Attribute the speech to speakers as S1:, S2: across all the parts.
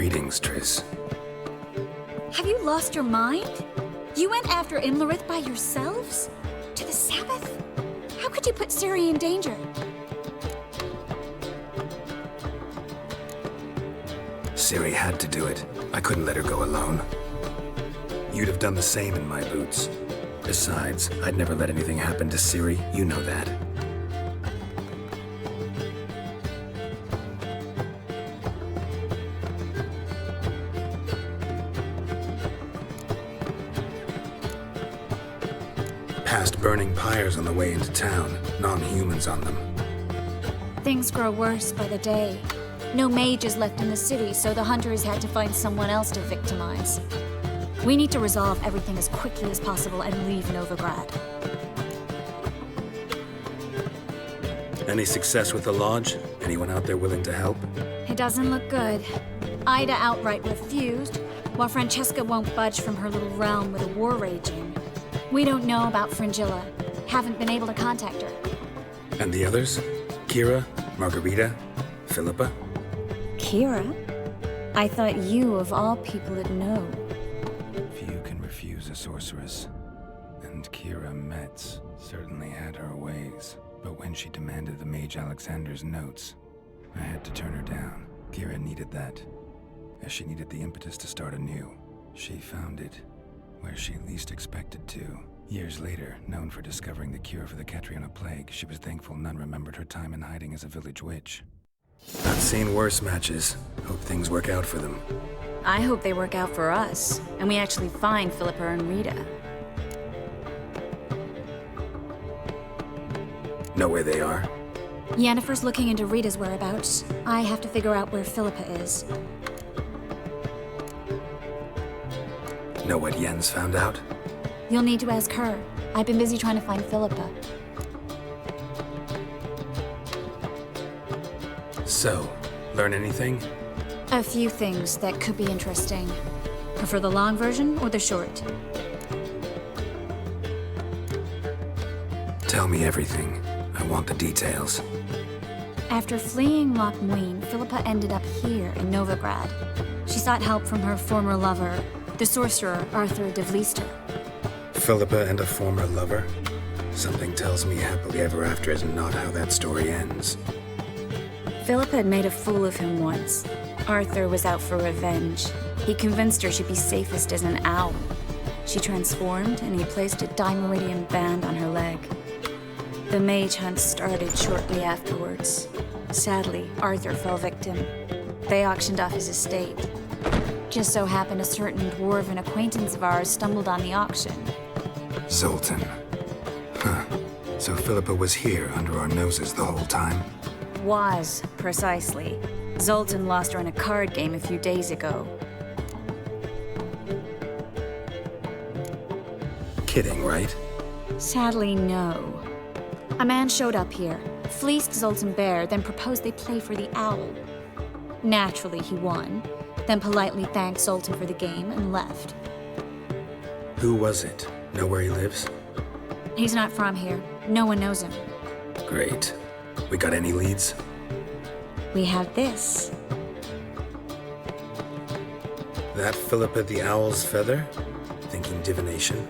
S1: Greetings, Triss.
S2: Have you lost your mind? You went after Imlerith by yourselves? To the Sabbath? How could you put Ciri in danger?
S1: Ciri had to do it. I couldn't let her go alone. You'd have done the same in my boots. Besides, I'd never let anything happen to Ciri. You know that. Past burning pyres on the way into town. Non-humans on them.
S2: Things grow worse by the day. No mages left in the city, so the hunters had to find someone else to victimize. We need to resolve everything as quickly as possible and leave Novigrad.
S1: Any success with the Lodge? Anyone out there willing to help?
S2: It doesn't look good. Ida outright refused, while Francesca won't budge from her little realm with a war raging. We don't know about Fringilla. Haven't been able to contact her.
S1: And the others? Kira? Margarita? Philippa?
S2: Kira? I thought you, of all people, would know.
S1: Few can refuse a sorceress. And Kira Metz certainly had her ways. But when she demanded the Mage Alexander's notes, I had to turn her down. Kira needed that, as she needed the impetus to start anew. She found it where she least expected to. Years later, known for discovering the cure for the Catriona plague, she was thankful none remembered her time in hiding as a village witch. I've seen worse matches. Hope things work out for them.
S2: I hope they work out for us, and we actually find Philippa and Rita.
S1: Know where they are?
S2: Yennefer's looking into Rita's whereabouts. I have to figure out where Philippa is.
S1: Know what Jens found out?
S2: You'll need to ask her. I've been busy trying to find Philippa.
S1: So, learn anything?
S2: A few things that could be interesting. Prefer the long version or the short?
S1: Tell me everything. I want the details.
S2: After fleeing Loch Muin, Philippa ended up here in Novigrad. She sought help from her former lover, the sorcerer Arthur de Vlister.
S1: Philippa and a former lover? Something tells me happily ever after is not how that story ends.
S2: Philippa had made a fool of him once. Arthur was out for revenge. He convinced her she'd be safest as an owl. She transformed, and he placed a Dimeridian band on her leg. The mage hunt started shortly afterwards. Sadly, Arthur fell victim. They auctioned off his estate. Just so happened a certain dwarven acquaintance of ours stumbled on the auction.
S1: Zoltan. Huh. So Philippa was here under our noses the whole time?
S2: Was, precisely. Zoltan lost her in a card game a few days ago.
S1: Kidding, right?
S2: Sadly, no. A man showed up here, fleeced Zoltan bare, then proposed they play for the owl. Naturally, he won, then politely thanked Zoltan for the game and left.
S1: Who was it? Know where he lives?
S2: He's not from here. No one knows him.
S1: Great. We got any leads?
S2: We have this.
S1: That Philippa the Owl's feather? Thinking divination?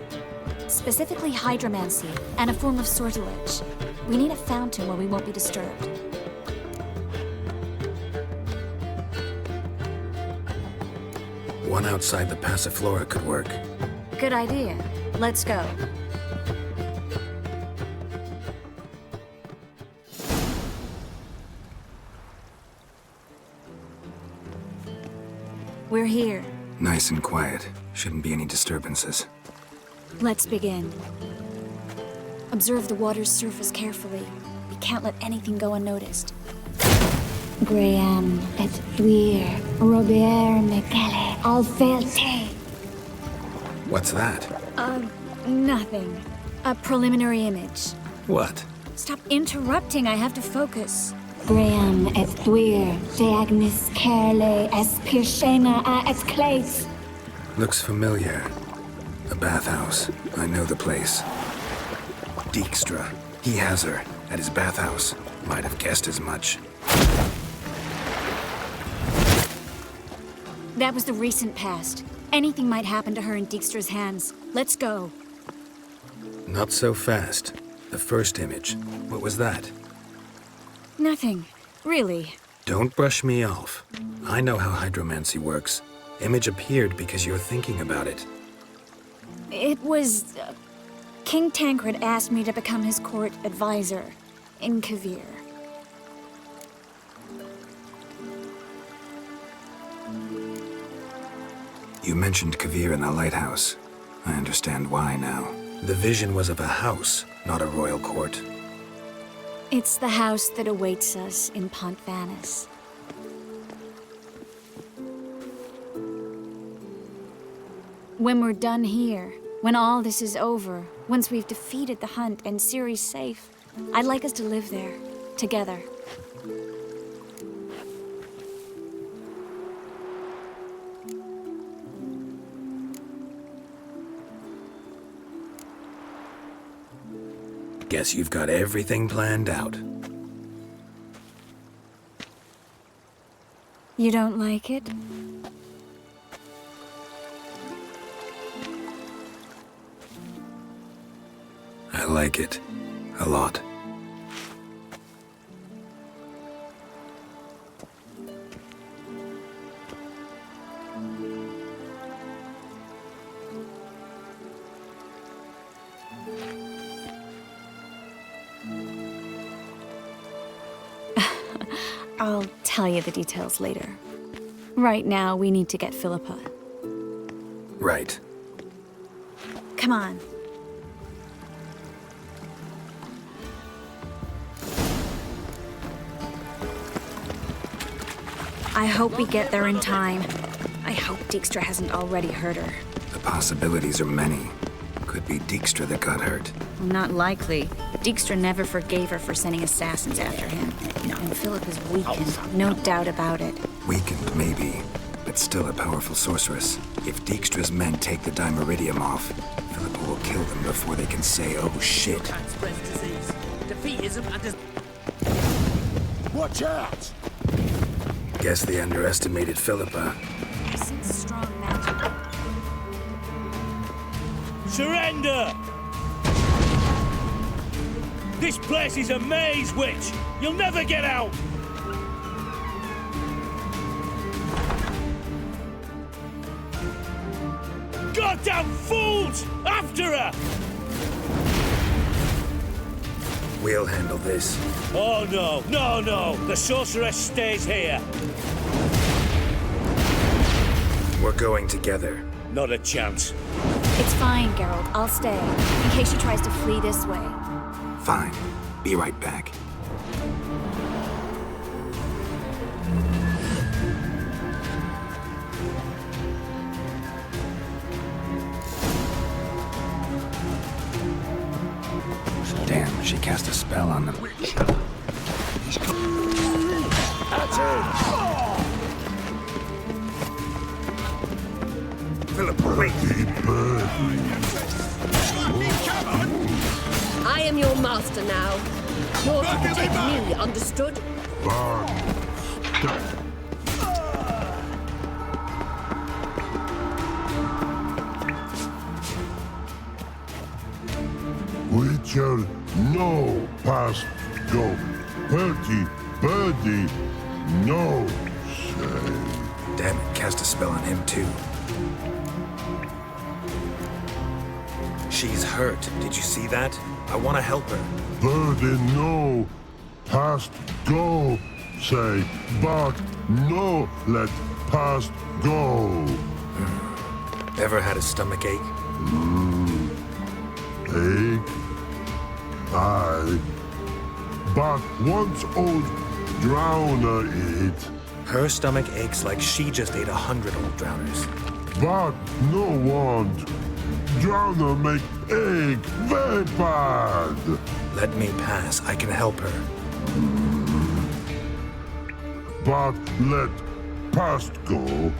S2: Specifically hydromancy, and a form of sortilege. We need a fountain where we won't be disturbed.
S1: One outside the Passiflora could work.
S2: Good idea. Let's go. We're here.
S1: Nice and quiet. Shouldn't be any disturbances.
S2: Let's begin. Observe the water's surface carefully. We can't let anything go unnoticed.
S3: Graham et Thuir, Robert Mekele, Alfelte.
S1: What's that?
S2: Nothing. A preliminary image.
S1: What?
S2: Stop interrupting, I have to focus.
S3: Graham et Thuir, Deagnis Kerle, Espirshena et Clates.
S1: Looks familiar. A bathhouse. I know the place. Dijkstra. He has her. At his bathhouse. Might have guessed as much.
S2: That was the recent past. Anything might happen to her in Dijkstra's hands. Let's go.
S1: Not so fast. The first image. What was that?
S2: Nothing. Really.
S1: Don't brush me off. I know how hydromancy works. Image appeared because you're thinking about it.
S2: It was... King Tancred asked me to become his court advisor in Kavir.
S1: You mentioned Kavir in the lighthouse. I understand why now. The vision was of a house, not a royal court.
S2: It's the house that awaits us in Pont Vanis. When we're done here, when all this is over, once we've defeated the hunt and Ciri's safe, I'd like us to live there, together.
S1: Guess you've got everything planned out.
S2: You don't like it?
S1: I like it. A lot.
S2: I'll tell you the details later. Right now, we need to get Philippa.
S1: Right.
S2: Come on. I hope we get there in time. I hope Dijkstra hasn't already hurt her.
S1: The possibilities are many. Could be Dijkstra that got hurt.
S2: Not likely. Dijkstra never forgave her for sending assassins after him. And Philip is weakened, no doubt about it.
S1: Weakened, maybe, but still a powerful sorceress. If Dijkstra's men take the Dimeridium off, Philippa will kill them before they can say, oh shit.
S4: Spreads disease. Defeatism and
S5: Watch out!
S1: Guess they underestimated Philippa.
S2: Since strong magic.
S4: surrender! This place is a maze, witch! You'll never get out! Goddamn fools! After her!
S1: We'll handle this.
S4: Oh no, no, no! The sorceress stays here.
S1: We're going together.
S4: Not a chance.
S2: It's fine, Geralt. I'll stay, in case she tries to flee this way.
S1: Fine. Be right back. Damn, she cast a spell on them.
S5: That's it!
S1: Philip, wait!
S6: I am your master now. You're to protect me, understood?
S7: Witcher, no past go. Birdie, birdie, no say.
S1: Damn it, cast a spell on him too. She's hurt. Did you see that? I want to help her.
S7: Birdie, no past go. Say, but no let past go.
S1: Ever had a stomach ache?
S7: Ache? Aye. But once old drowner eat.
S1: Her stomach aches like she just ate 100 old drowners.
S7: But no want. Drowner make ache very bad.
S1: Let me pass. I can help her.
S7: But let past go.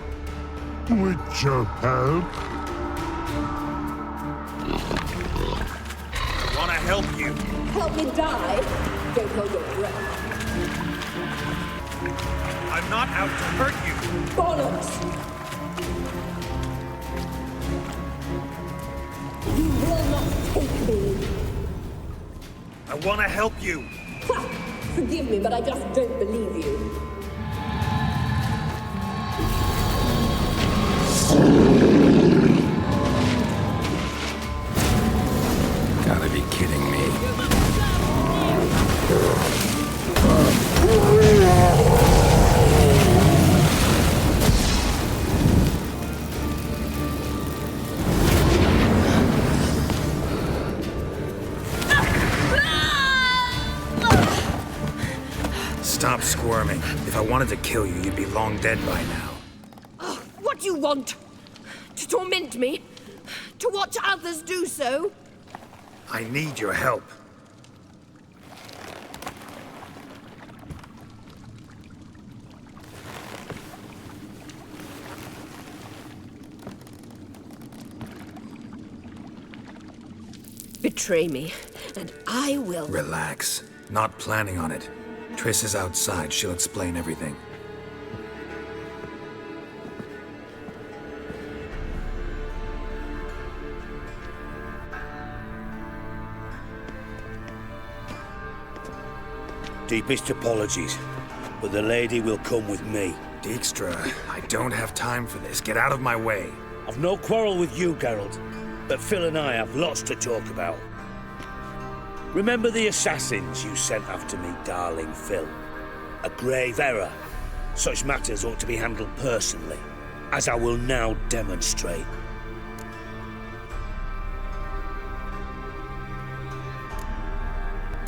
S7: Witcher help.
S1: Want to help you?
S6: Help me die. Don't hold your breath.
S1: I'm not out to hurt you.
S6: Bollocks! cannot take me.
S4: I want to help you.
S6: Ha! Forgive me, but I just don't believe you.
S1: Gotta be kidding me.
S4: Stop squirming. If I wanted to kill you, you'd be long dead by now.
S6: Oh, what do you want? To torment me? To watch others do so?
S4: I need your help.
S6: Betray me, and I will...
S4: Relax. Not planning on it. Triss is outside. She'll explain everything.
S8: Deepest apologies, but the lady will come with me.
S4: Dijkstra, I don't have time for this. Get out of my way.
S8: I've no quarrel with you, Geralt, but Phil and I have lots to talk about. Remember the assassins you sent after me, darling Phil? A grave error. Such matters ought to be handled personally, as I will now demonstrate.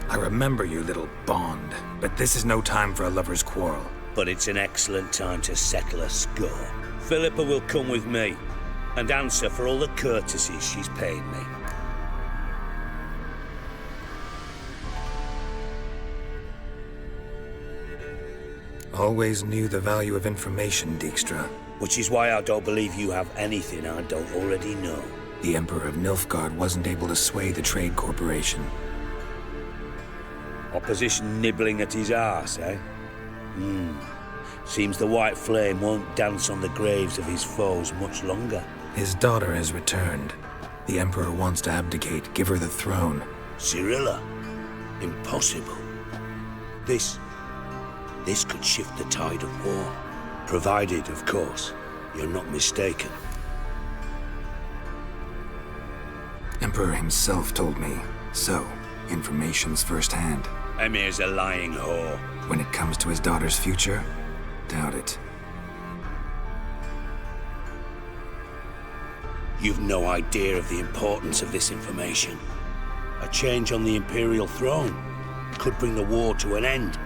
S4: I remember you, little Bond, but this is no time for a lover's quarrel.
S8: But it's an excellent time to settle a score. Philippa will come with me, and answer for all the courtesies she's paid me.
S4: Always knew the value of information, Dijkstra.
S8: Which is why I don't believe you have anything I don't already know.
S4: The Emperor of Nilfgaard wasn't able to sway the Trade Corporation.
S8: Opposition nibbling at his arse, eh? Seems the White Flame won't dance on the graves of his foes much longer.
S4: His daughter has returned. The Emperor wants to abdicate, give her the throne.
S8: Cirilla? Impossible. This could shift the tide of war. Provided, of course, you're not mistaken.
S4: Emperor himself told me. So, information's firsthand.
S8: Emir's a lying whore.
S4: When it comes to his daughter's future, doubt it.
S8: You've no idea of the importance of this information. A change on the Imperial throne could bring the war to an end.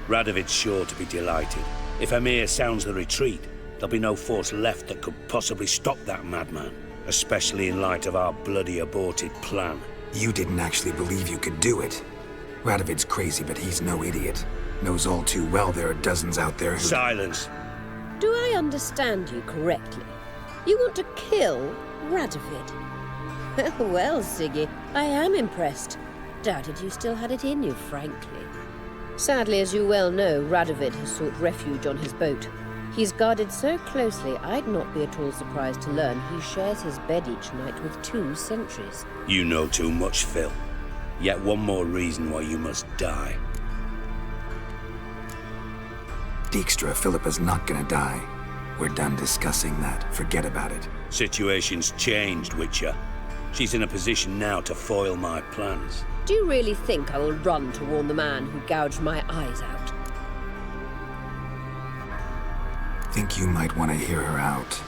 S8: Radovid's sure to be delighted. If Emir sounds the retreat, there'll be no force left that could possibly stop that madman, especially in light of our bloody aborted plan.
S4: You didn't actually believe you could do it. Radovid's crazy, but he's no idiot. Knows all too well there are dozens out there who...
S8: Silence!
S6: Do I understand you correctly? You want to kill Radovid? Well, Siggy, I am impressed. Doubted you still had it in you, frankly. Sadly, as you well know, Radovid has sought refuge on his boat. He's guarded so closely, I'd not be at all surprised to learn he shares his bed each night with 2 sentries.
S8: You know too much, Phil. Yet one more reason why you must die.
S4: Dijkstra, Philippa's not gonna die. We're done discussing that. Forget about it.
S8: Situation's changed, Witcher. She's in a position now to foil my plans.
S6: Do you really think I will run to warn the man who gouged my eyes out?
S4: Think you might want to hear her out.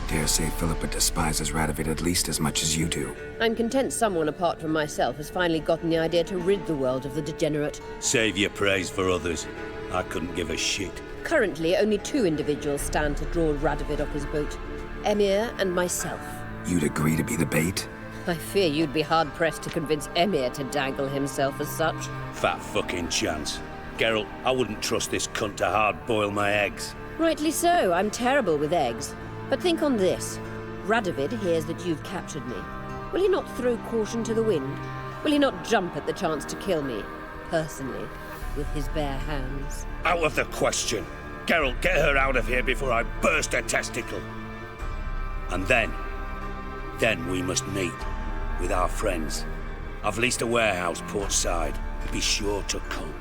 S4: Dare say Philippa despises Radovid at least as much as you do.
S6: I'm content someone apart from myself has finally gotten the idea to rid the world of the degenerate.
S8: Save your praise for others. I couldn't give a shit.
S6: Currently, only 2 individuals stand to draw Radovid off his boat. Emir and myself.
S4: You'd agree to be the bait?
S6: I fear you'd be hard-pressed to convince Emir to dangle himself as such.
S8: Fat fucking chance. Geralt, I wouldn't trust this cunt to hard-boil my eggs.
S6: Rightly so, I'm terrible with eggs. But think on this. Radovid hears that you've captured me. Will he not throw caution to the wind? Will he not jump at the chance to kill me, personally, with his bare hands?
S8: Out of the question. Geralt, get her out of here before I burst a testicle. And then we must meet. with our friends. I've leased a warehouse port side. Be sure to come.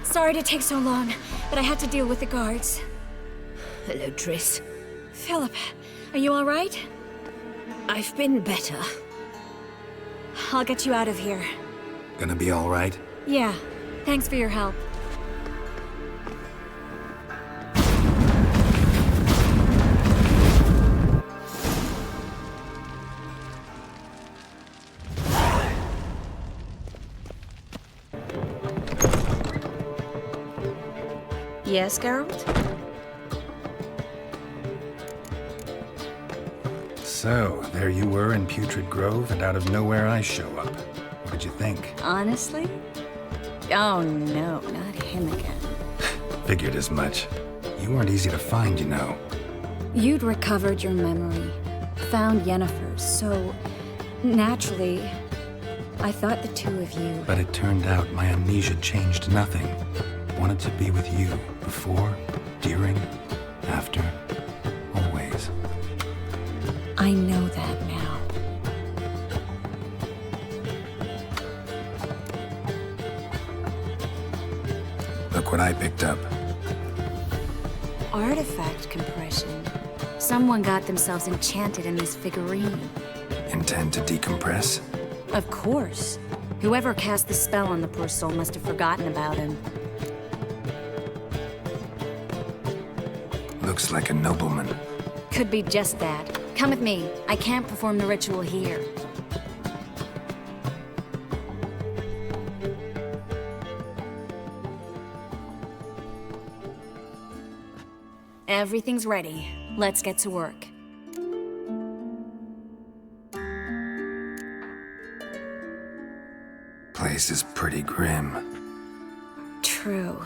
S2: Sorry to take so long, but I had to deal with the guards.
S6: Hello, Triss.
S2: Philip, are you all right?
S6: I've been better.
S2: I'll get you out of here.
S4: Gonna be all right?
S2: Yeah, thanks for your help. Yes, Geralt?
S1: So, there you were in Putrid Grove, and out of nowhere I show up. What did you think?
S2: Honestly? Oh no, not him again.
S1: Figured as much. You weren't easy to find, you know.
S2: You'd recovered your memory, found Yennefer's, so naturally, I thought the two of you.
S1: But it turned out my amnesia changed nothing. Wanted to be with you, before, during, after, always.
S2: I know that now.
S1: Look what I picked up.
S2: Artifact compression. Someone got themselves enchanted in this figurine.
S1: Intend to decompress?
S2: Of course. Whoever cast the spell on the poor soul must have forgotten about him.
S1: Looks like a nobleman.
S2: Could be just that. Come with me. I can't perform the ritual here. Everything's ready. Let's get to work.
S1: Place is pretty grim.
S2: True.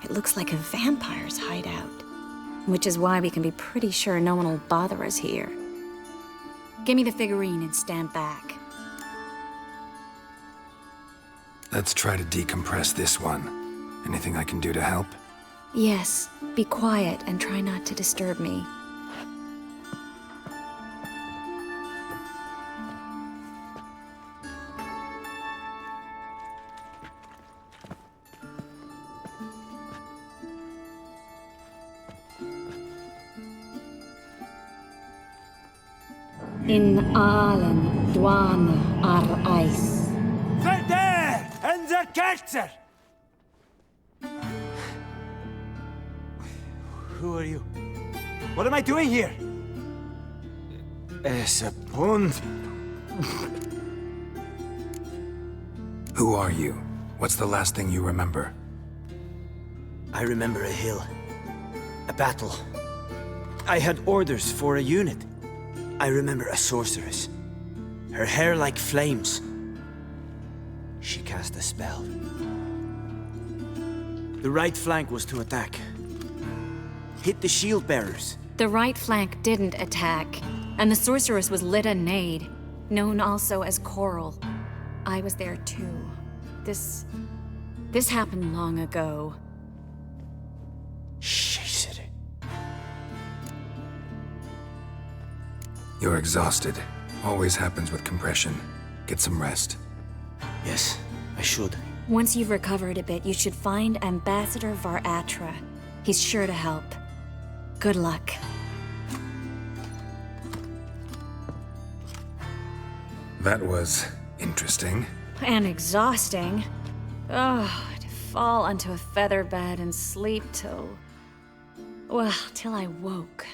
S2: It looks like a vampire's hideout. Which is why we can be pretty sure no one will bother us here. Give me the figurine and stand back.
S1: Let's try to decompress this one. Anything I can do to help?
S2: Yes, be quiet and try not to disturb me. In Allen, Dwana, ar Eis.
S5: They're there! In the Ketzer! Who are you? What am I doing here? Es a pond.
S1: Who are you? What's the last thing you remember?
S9: I remember a hill. A battle. I had orders for a unit. I remember a sorceress. Her hair like flames. She cast a spell. The right flank was to attack. Hit the shield bearers.
S2: The right flank didn't attack, and the sorceress was Lyda Nade, known also as Coral. I was there too. This happened long ago.
S1: You're exhausted. Always happens with compression. Get some rest.
S9: Yes, I should.
S2: Once you've recovered a bit, you should find Ambassador Var-Atra. He's sure to help. Good luck.
S1: That was interesting.
S2: And exhausting. Oh, to fall onto a feather bed and sleep till I woke.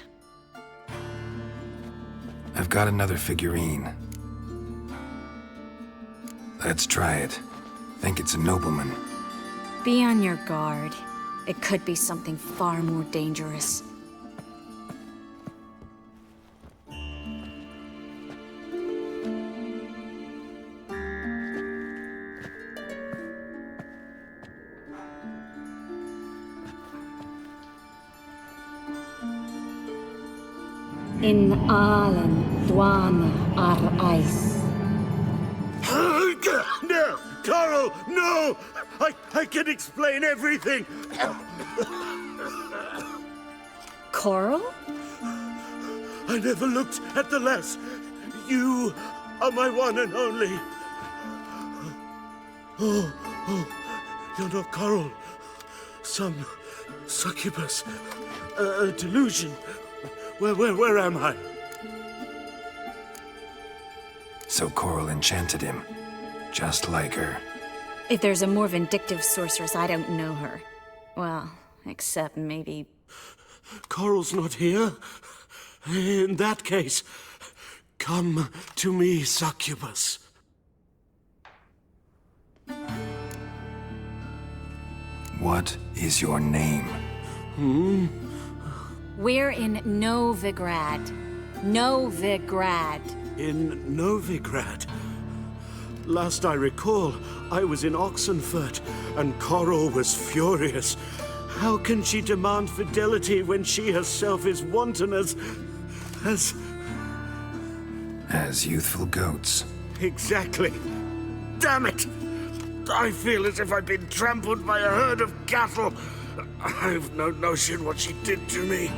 S1: I've got another figurine. Let's try it. Think it's a nobleman.
S2: Be on your guard. It could be something far more dangerous. In Allen, Dwana, ar Eis.
S5: No! Carl, no!
S8: I can explain everything!
S2: Coral?
S8: I never looked at the lass. You are my one and only. Oh, you're not Coral. Some succubus. A delusion. Where am I?
S1: So Coral enchanted him, just like her.
S2: If there's a more vindictive sorceress, I don't know her. Well, except maybe...
S8: Coral's not here. In that case, come to me, succubus.
S1: What is your name?
S2: We're in Novigrad. Novigrad.
S8: In Novigrad. Last I recall, I was in Oxenfurt, and Coral was furious. How can she demand fidelity when she herself is wanton as
S1: youthful goats.
S8: Exactly. Damn it! I feel as if I've been trampled by a herd of cattle. I've no notion what she did to me,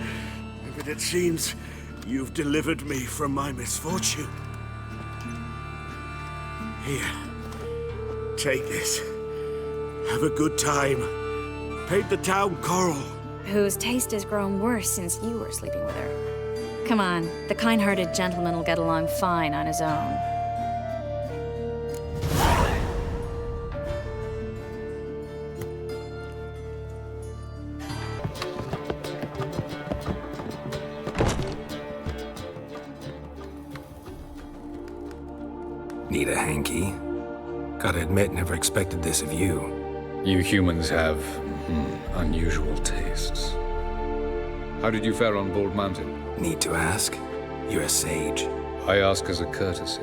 S8: but it seems you've delivered me from my misfortune. Here, take this. Have a good time. Paint the town Coral.
S2: Whose taste has grown worse since you were sleeping with her. Come on, the kind-hearted gentleman will get along fine on his own.
S1: Need a hanky? Gotta admit, never expected this of you.
S10: You humans have unusual tastes. How did you fare on Bald Mountain?
S1: Need to ask? You're a sage.
S10: I ask as a courtesy.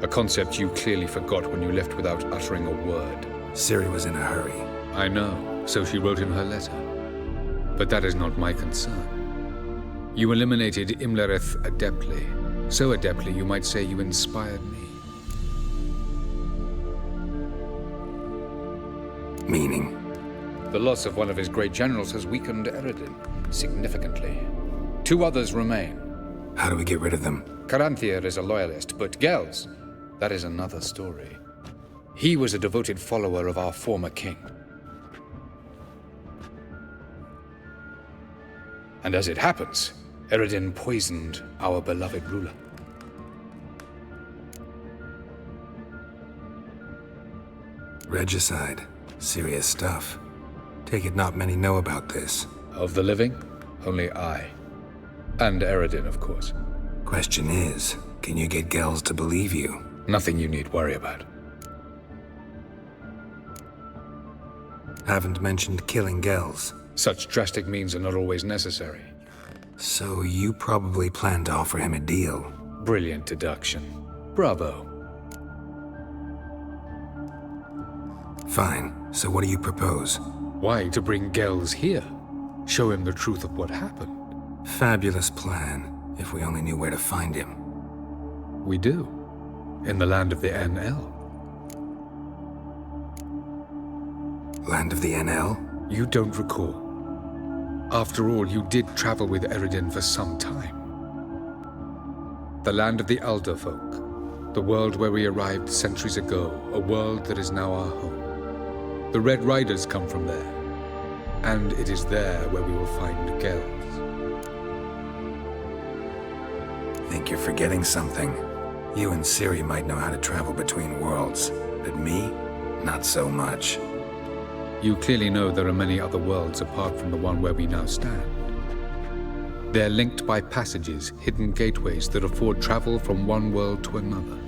S10: A concept you clearly forgot when you left without uttering a word.
S1: Ciri was in a hurry.
S10: I know, so she wrote in her letter. But that is not my concern. You eliminated Imlerith adeptly. So adeptly, you might say you inspired me.
S1: Meaning?
S10: The loss of one of his great generals has weakened Eredin significantly. 2 others remain.
S1: How do we get rid of them?
S10: Caranthir is a loyalist, but Gels, that is another story. He was a devoted follower of our former king. And as it happens, Eredin poisoned our beloved ruler.
S1: Regicide. Serious stuff. Take it not many know about this.
S10: Of the living, only I. And Eredin, of course.
S1: Question is, can you get Gels to believe you?
S10: Nothing you need worry about.
S1: Haven't mentioned killing Gels.
S10: Such drastic means are not always necessary.
S1: So you probably plan to offer him a deal.
S10: Brilliant deduction. Bravo.
S1: Fine. So what do you propose?
S10: Why, to bring Gels here. Show him the truth of what happened.
S1: Fabulous plan, if we only knew where to find him.
S10: We do. In the land of the NL.
S1: Land of the NL?
S10: You don't recall. After all, you did travel with Eredin for some time. The land of the Alder folk. The world where we arrived centuries ago. A world that is now our home. The Red Riders come from there. And it is there where we will find Gels.
S1: Think you're forgetting something. You and Ciri might know how to travel between worlds, but me, not so much.
S10: You clearly know there are many other worlds apart from the one where we now stand. They're linked by passages, hidden gateways that afford travel from one world to another.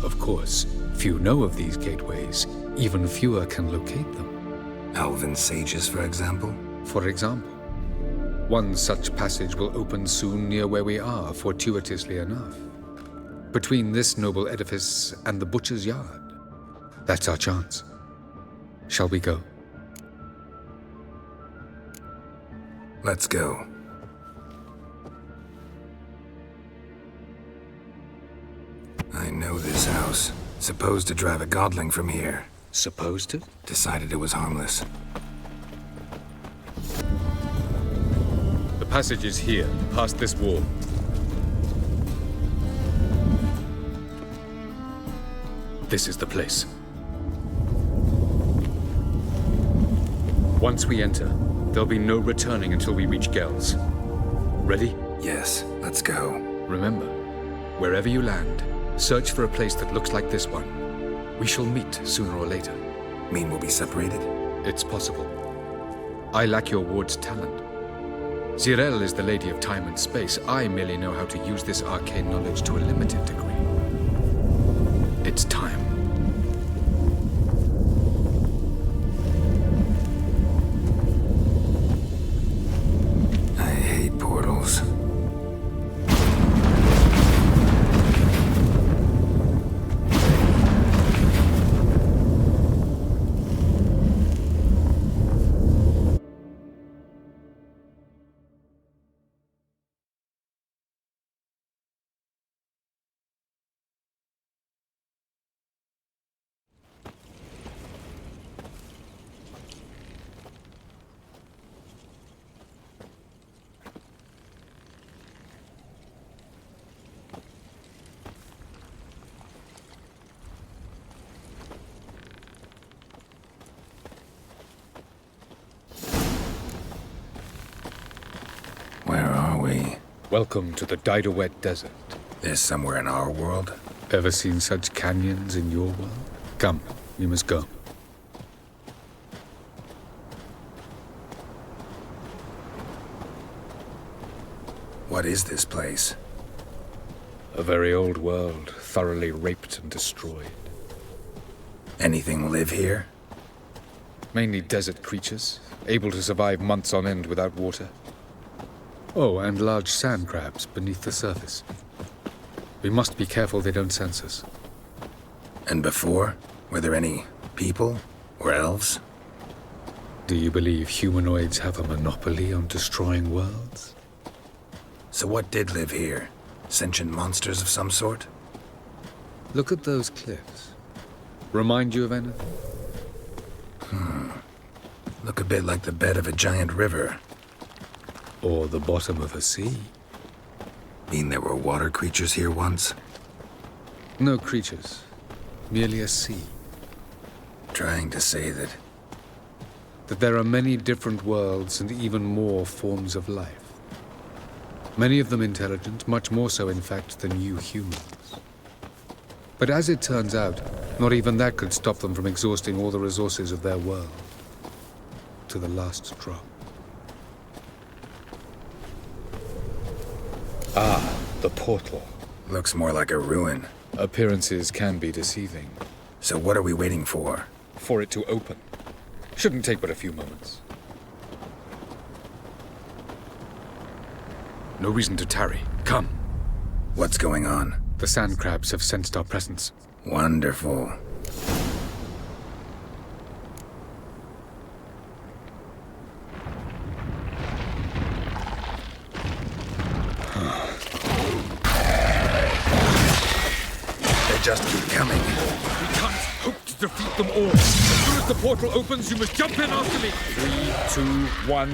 S10: Of course, few know of these gateways. Even fewer can locate them.
S1: Elven sages, for example?
S10: For example. One such passage will open soon near where we are, fortuitously enough. Between this noble edifice and the butcher's yard. That's our chance. Shall we go?
S1: Let's go. I know this house. Supposed to drive a godling from here.
S10: Supposed to?
S4: Decided it was harmless.
S10: The passage is here, past this wall. This is the place. Once we enter, there'll be no returning until we reach Gel's. Ready?
S4: Yes, let's go.
S10: Remember, wherever you land, search for a place that looks like this one. We shall meet sooner or later.
S4: Mean we'll be separated?
S10: It's possible. I lack your ward's talent. Zirel is the Lady of Time and Space. I merely know how to use this arcane knowledge to a limited degree. It's time.
S4: I hate portals. Where are we?
S10: Welcome to the Didowet Desert.
S4: This somewhere in our world?
S10: Ever seen such canyons in your world? Come, we must go.
S4: What is this place?
S10: A very old world, thoroughly raped and destroyed.
S4: Anything live here?
S10: Mainly desert creatures, able to survive months on end without water. Oh, and large sand crabs beneath the surface. We must be careful they don't sense us.
S4: And before? Were there any people? Or elves?
S10: Do you believe humanoids have a monopoly on destroying worlds?
S4: So what did live here? Sentient monsters of some sort?
S10: Look at those cliffs. Remind you of anything?
S4: Look a bit like the bed of a giant river.
S10: Or the bottom of a sea.
S4: Mean there were water creatures here once?
S10: No creatures. Merely a sea.
S4: Trying to say that
S10: There are many different worlds and even more forms of life. Many of them intelligent, much more so in fact than you humans. But as it turns out, not even that could stop them from exhausting all the resources of their world. To the last drop. Ah, the portal.
S4: looks more like a ruin.
S10: Appearances can be deceiving.
S4: So what are we waiting for?
S10: For it to open. Shouldn't take but a few moments. No reason to tarry. Come.
S4: What's going on?
S10: The sand crabs have sensed our presence.
S4: Wonderful. They just keep coming.
S10: We can't hope to defeat them all. As soon as the portal opens, you must jump in after me. 3, 2, 1.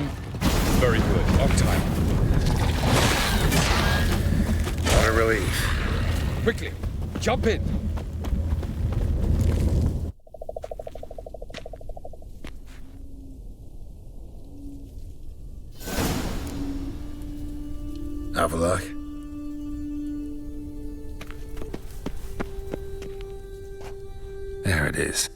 S10: Very good. On time.
S4: What a relief.
S10: Quickly, jump in.
S4: Avalok? There it is.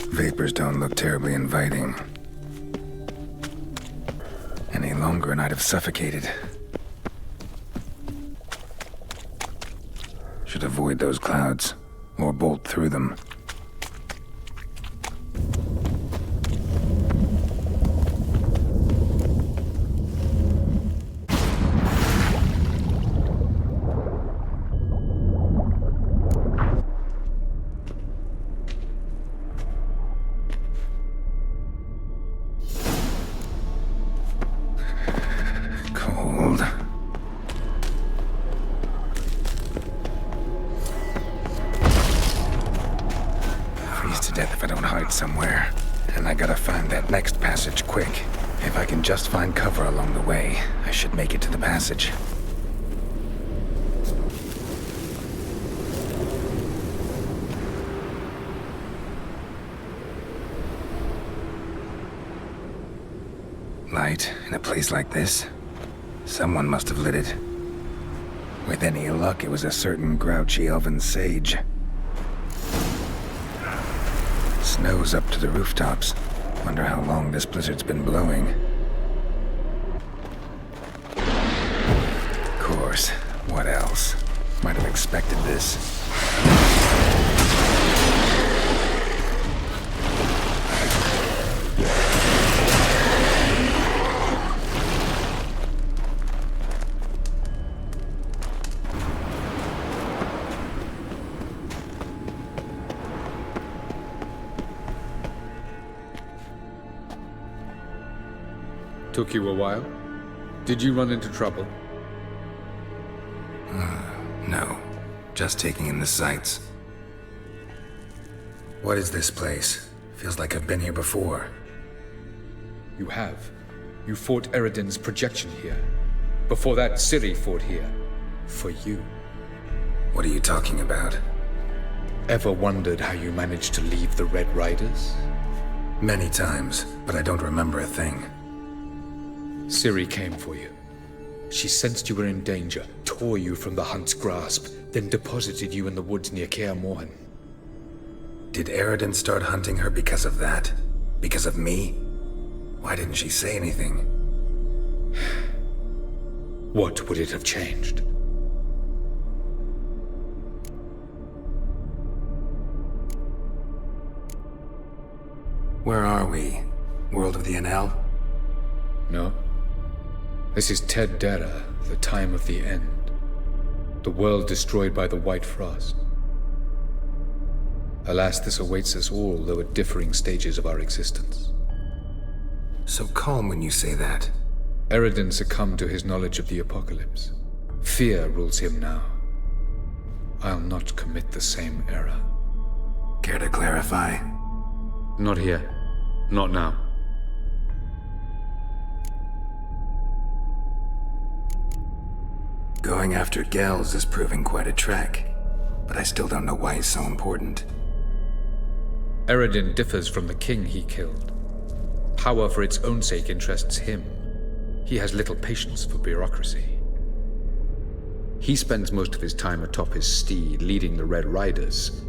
S4: Vapors don't look terribly inviting. Any longer and I'd have suffocated. Should avoid those clouds, or bolt through them.
S1: death if I don't hide somewhere. And I gotta find that next passage quick. If I can just find cover along the way, I should make it to the passage. Light in a place like this? Someone must have lit it. With any luck, it was a certain grouchy elven sage. Snow's up to the rooftops. Wonder how long this blizzard's been blowing. Of course. What else? Might have expected this.
S10: Took you a while? Did you run into trouble?
S1: No. Just taking in the sights. What is this place? Feels like I've been here before.
S10: You have. You fought Eredin's projection here. Before that, Ciri fought here. For you.
S1: What are you talking about?
S10: Ever wondered how you managed to leave the Red Riders?
S1: Many times, but I don't remember a thing.
S10: Ciri came for you. She sensed you were in danger, tore you from the Hunt's grasp, then deposited you in the woods near Kaer Morhen.
S1: Did Eredin start hunting her because of that? Because of me? Why didn't she say anything?
S10: What would it have changed?
S1: Where are we? World of the Enel?
S10: No. This is Ted Dara, the time of the end. The world destroyed by the White Frost. Alas, this awaits us all, though at differing stages of our existence.
S1: So calm when you say that.
S10: Eredin succumbed to his knowledge of the apocalypse. Fear rules him now. I'll not commit the same error.
S1: Care to clarify?
S10: Not here. Not now.
S1: Going after Gels is proving quite a trek, but I still don't know why he's so important.
S10: Eredin differs from the king he killed. Power for its own sake interests him. He has little patience for bureaucracy. He spends most of his time atop his steed, leading the Red Riders.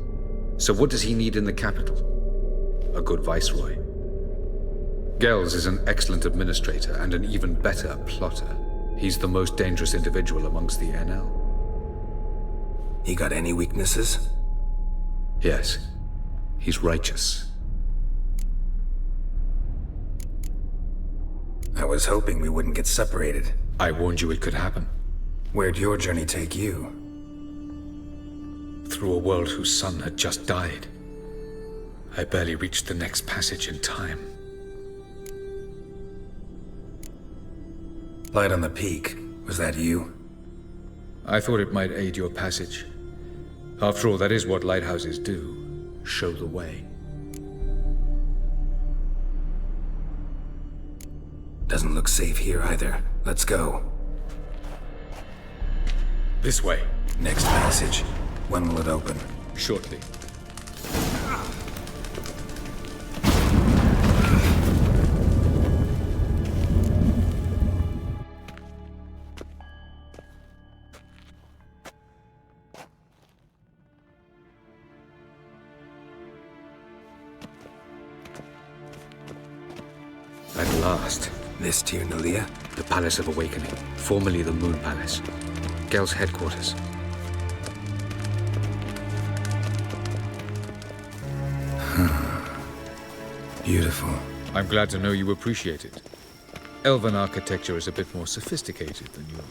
S10: So what does he need in the capital? A good viceroy. Gels is an excellent administrator and an even better plotter. He's the most dangerous individual amongst the Enel.
S1: He got any weaknesses?
S10: Yes. He's righteous.
S1: I was hoping we wouldn't get separated.
S10: I warned you it could happen.
S1: Where'd your journey take you?
S10: Through a world whose son had just died. I barely reached the next passage in time.
S1: Light on the peak. Was that you?
S10: I thought it might aid your passage. After all, that is what lighthouses do. Show the way.
S1: Doesn't look safe here either. Let's go.
S10: This way.
S1: Next passage. When will it open?
S10: Shortly. At last.
S1: This Tir Nalia?
S10: The Palace of Awakening, formerly the Moon Palace. Gel's headquarters.
S1: Beautiful.
S10: I'm glad to know you appreciate it. Elven architecture is a bit more sophisticated than yours.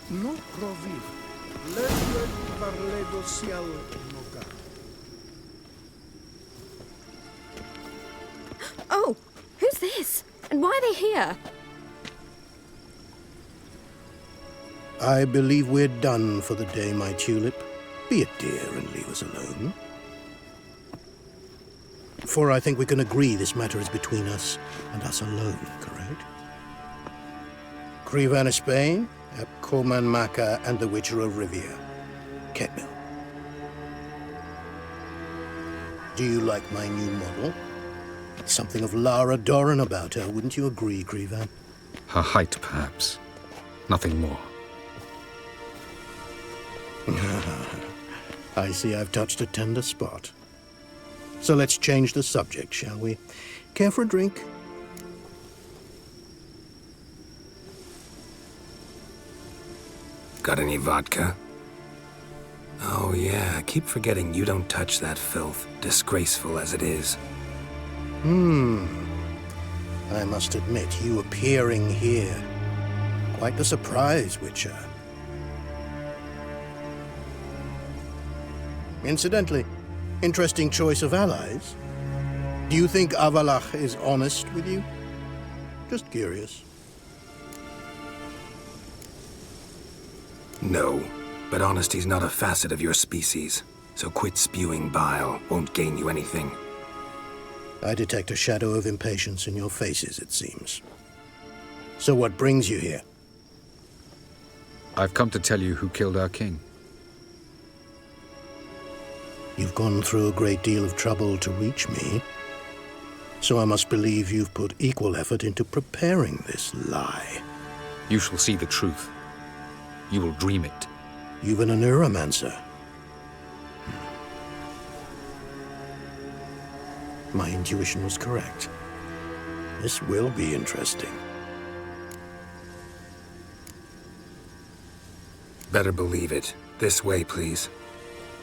S11: No provi. Legue parledo sial noga.
S2: Oh, who's this? And why are they here?
S11: I believe we're done for the day, my tulip. Be a dear and leave us alone. For I think we can agree this matter is between us and us alone, correct? Krivan Spain, Koman Maka, and the Witcher of Rivia. Ketmil. Do you like my new model? Something of Lara Doran about her, wouldn't you agree, Krivan?
S10: Her height, perhaps. Nothing more.
S11: I see I've touched a tender spot. So let's change the subject, shall we? Care for a drink?
S4: Got any vodka? Oh yeah, I keep forgetting you don't touch that filth, disgraceful as it is.
S11: I must admit, you appearing here. Quite the surprise, Witcher. Incidentally, interesting choice of allies. Do you think Avallac'h is honest with you? Just curious.
S4: No, but honesty's not a facet of your species, so quit spewing bile, won't gain you anything.
S11: I detect a shadow of impatience in your faces, it seems. So what brings you here?
S10: I've come to tell you who killed our king.
S11: You've gone through a great deal of trouble to reach me, so I must believe you've put equal effort into preparing this lie.
S10: You shall see the truth. You will dream it.
S11: You've been a neuromancer. My intuition was correct. This will be interesting.
S4: Better believe it. This way, please.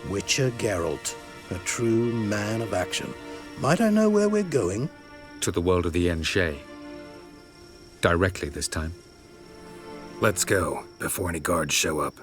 S11: Witcher Geralt, a true man of action. Might I know where we're going?
S10: To the world of the Enshe. Directly this time.
S4: Let's go, before any guards show up.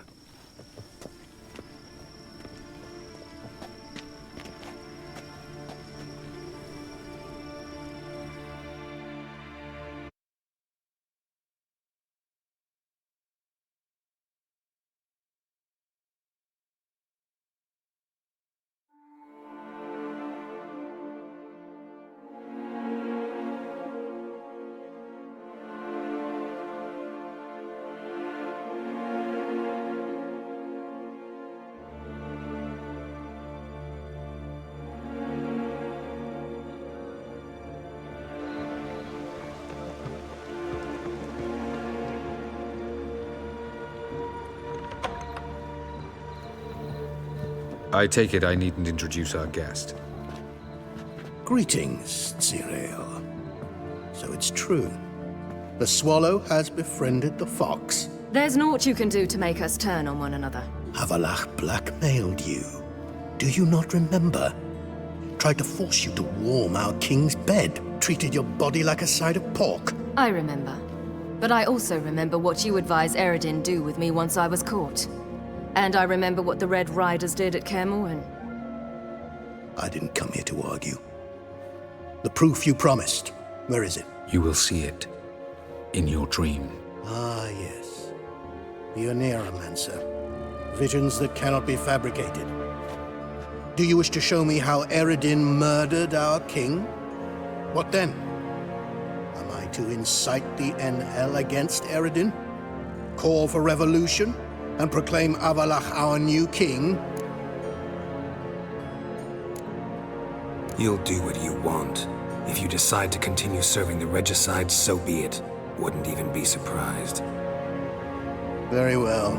S10: I take it I needn't introduce our guest.
S11: Greetings, Zirael. So it's true. The swallow has befriended the fox.
S12: There's naught you can do to make us turn on one another.
S11: Avallac'h blackmailed you. Do you not remember? Tried to force you to warm our king's bed. Treated your body like a side of pork.
S12: I remember. But I also remember what you advised Eredin do with me once I was caught. And I remember what the Red Riders did at Kaer Morhen.
S11: I didn't come here to argue. The proof you promised, where is it?
S10: You will see it. In your dream.
S11: Ah, yes. The Oneiromancer. Visions that cannot be fabricated. Do you wish to show me how Eredin murdered our king? What then? Am I to incite the NL against Eredin? Call for revolution? And proclaim Avallac'h our new king?
S4: You'll do what you want. If you decide to continue serving the regicide, so be it. Wouldn't even be surprised.
S11: Very well.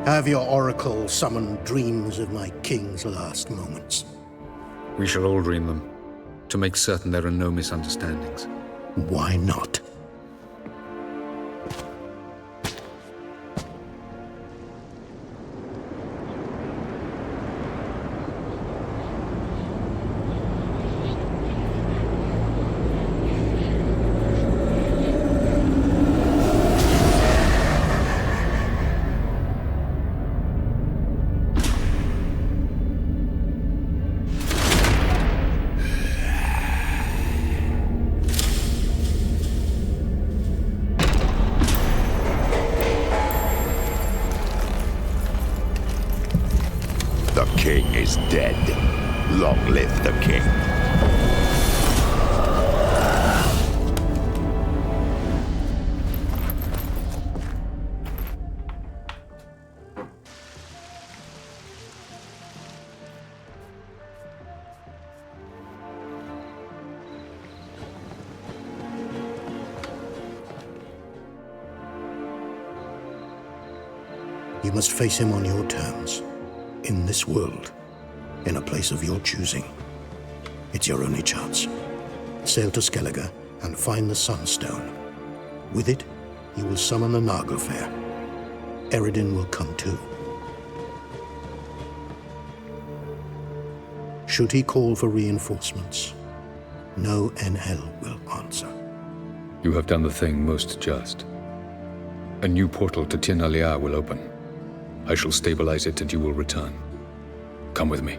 S11: Have your oracle summon dreams of my king's last moments.
S10: We shall all dream them, to make certain there are no misunderstandings.
S11: Why not?
S13: king is dead. Long live the king.
S11: You must face him on your terms. In this world. In a place of your choosing. It's your only chance. Sail to Skellige and find the Sunstone. With it, you will summon the Naglfar. Eredin will come too. Should he call for reinforcements, no Enhel will answer.
S10: You have done the thing most just. A new portal to Tir na Liar will open. I shall stabilize it and you will return. Come with me.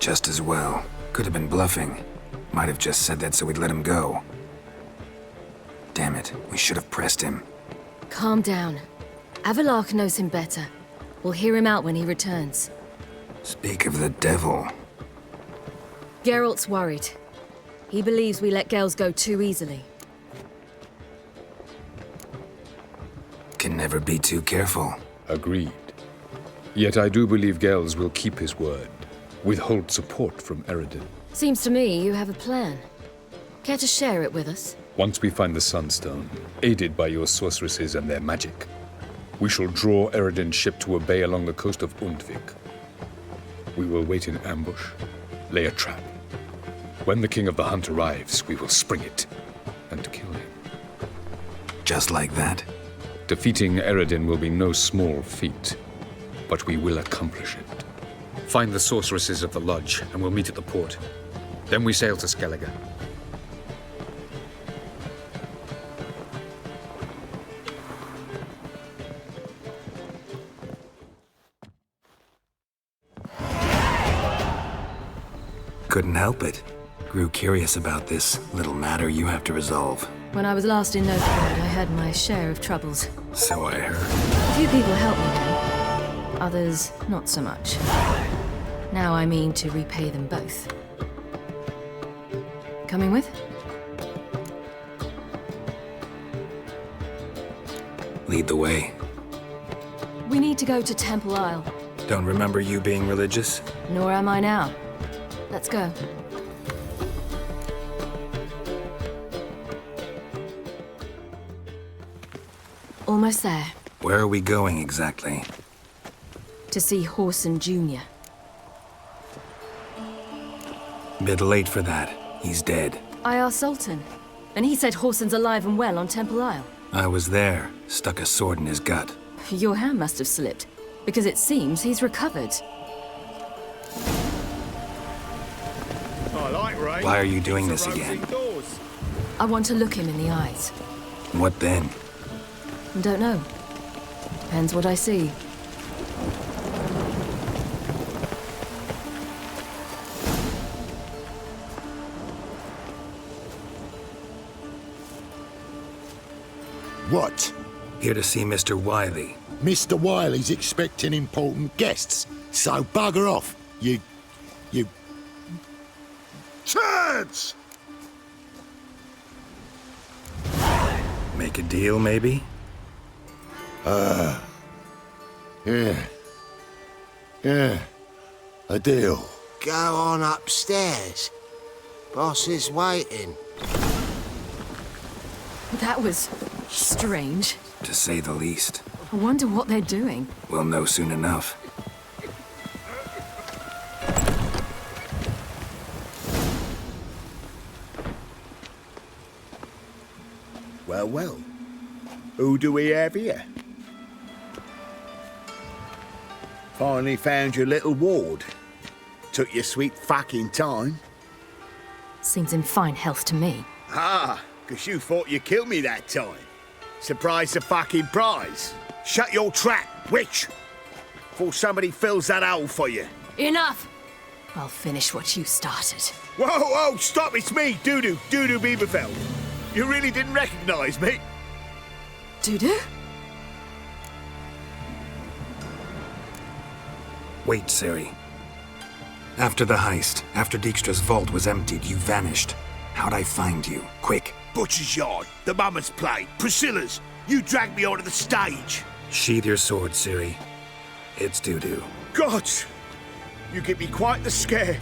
S1: Just as well. Could have been bluffing. Might have just said that so we'd let him go. Damn it, we should have pressed him.
S12: Calm down. Avalark knows him better. We'll hear him out when he returns.
S1: Speak of the devil.
S12: Geralt's worried. He believes we let Gels go too easily.
S1: Can never be too careful.
S10: Agreed. Yet I do believe Gels will keep his word. Withhold support from Eredin.
S12: Seems to me you have a plan. Care to share it with us?
S10: Once we find the Sunstone, aided by your sorceresses and their magic, we shall draw Eredin's ship to a bay along the coast of Undvik. We will wait in ambush, lay a trap. When the King of the Hunt arrives, we will spring it and kill him.
S1: Just like that?
S10: Defeating Eredin will be no small feat, but we will accomplish it. Find the sorceresses of the lodge, and we'll meet at the port. Then we sail to Skellige.
S1: Couldn't help it. Grew curious about this little matter you have to resolve.
S12: When I was last in Novgorod, I had my share of troubles.
S1: So I heard.
S12: A few people helped me then. Others, not so much. Now I mean to repay them both. Coming with?
S1: Lead the way.
S12: We need to go to Temple Isle.
S1: Don't remember you being religious?
S12: Nor am I now. Let's go. Almost there.
S1: Where are we going exactly?
S12: To see Whoreson Jr.
S1: Bit late for that. He's dead.
S12: I asked Sultan, and he said Whoreson's alive and well on Temple Isle.
S1: I was there. Stuck a sword in his gut.
S12: Your hand must have slipped, because it seems he's recovered.
S1: Why are you doing this again?
S12: I want to look him in the eyes.
S1: What then?
S12: Don't know. Depends what I see.
S13: What?
S1: Here to see Mr. Wiley.
S13: Mr. Wiley's expecting important guests, so bugger off, you... Turds!
S1: Make a deal, maybe?
S13: Yeah, a deal.
S14: Go on upstairs. Boss is waiting.
S12: That was strange.
S1: To say the least.
S12: I wonder what they're doing.
S1: We'll know soon enough.
S13: Well. Who do we have here? Finally found your little ward. Took your sweet fucking time.
S12: Seems in fine health to me.
S15: Ah, 'cause you thought you killed me that time. Surprise the fucking prize. Shut your trap, witch! Before somebody fills that hole for you.
S12: Enough! I'll finish what you started.
S15: Whoa, stop, it's me, Dudu Bieberfeld. You really didn't recognize me?
S12: Dudu?
S4: Wait, Ciri. After the heist, after Dijkstra's vault was emptied, you vanished. How'd I find you? Quick.
S15: Butcher's Yard, the Mama's Plate, Priscilla's. You dragged me onto the stage.
S4: Sheathe your sword, Ciri. It's Dudu.
S15: God! You give me quite the scare.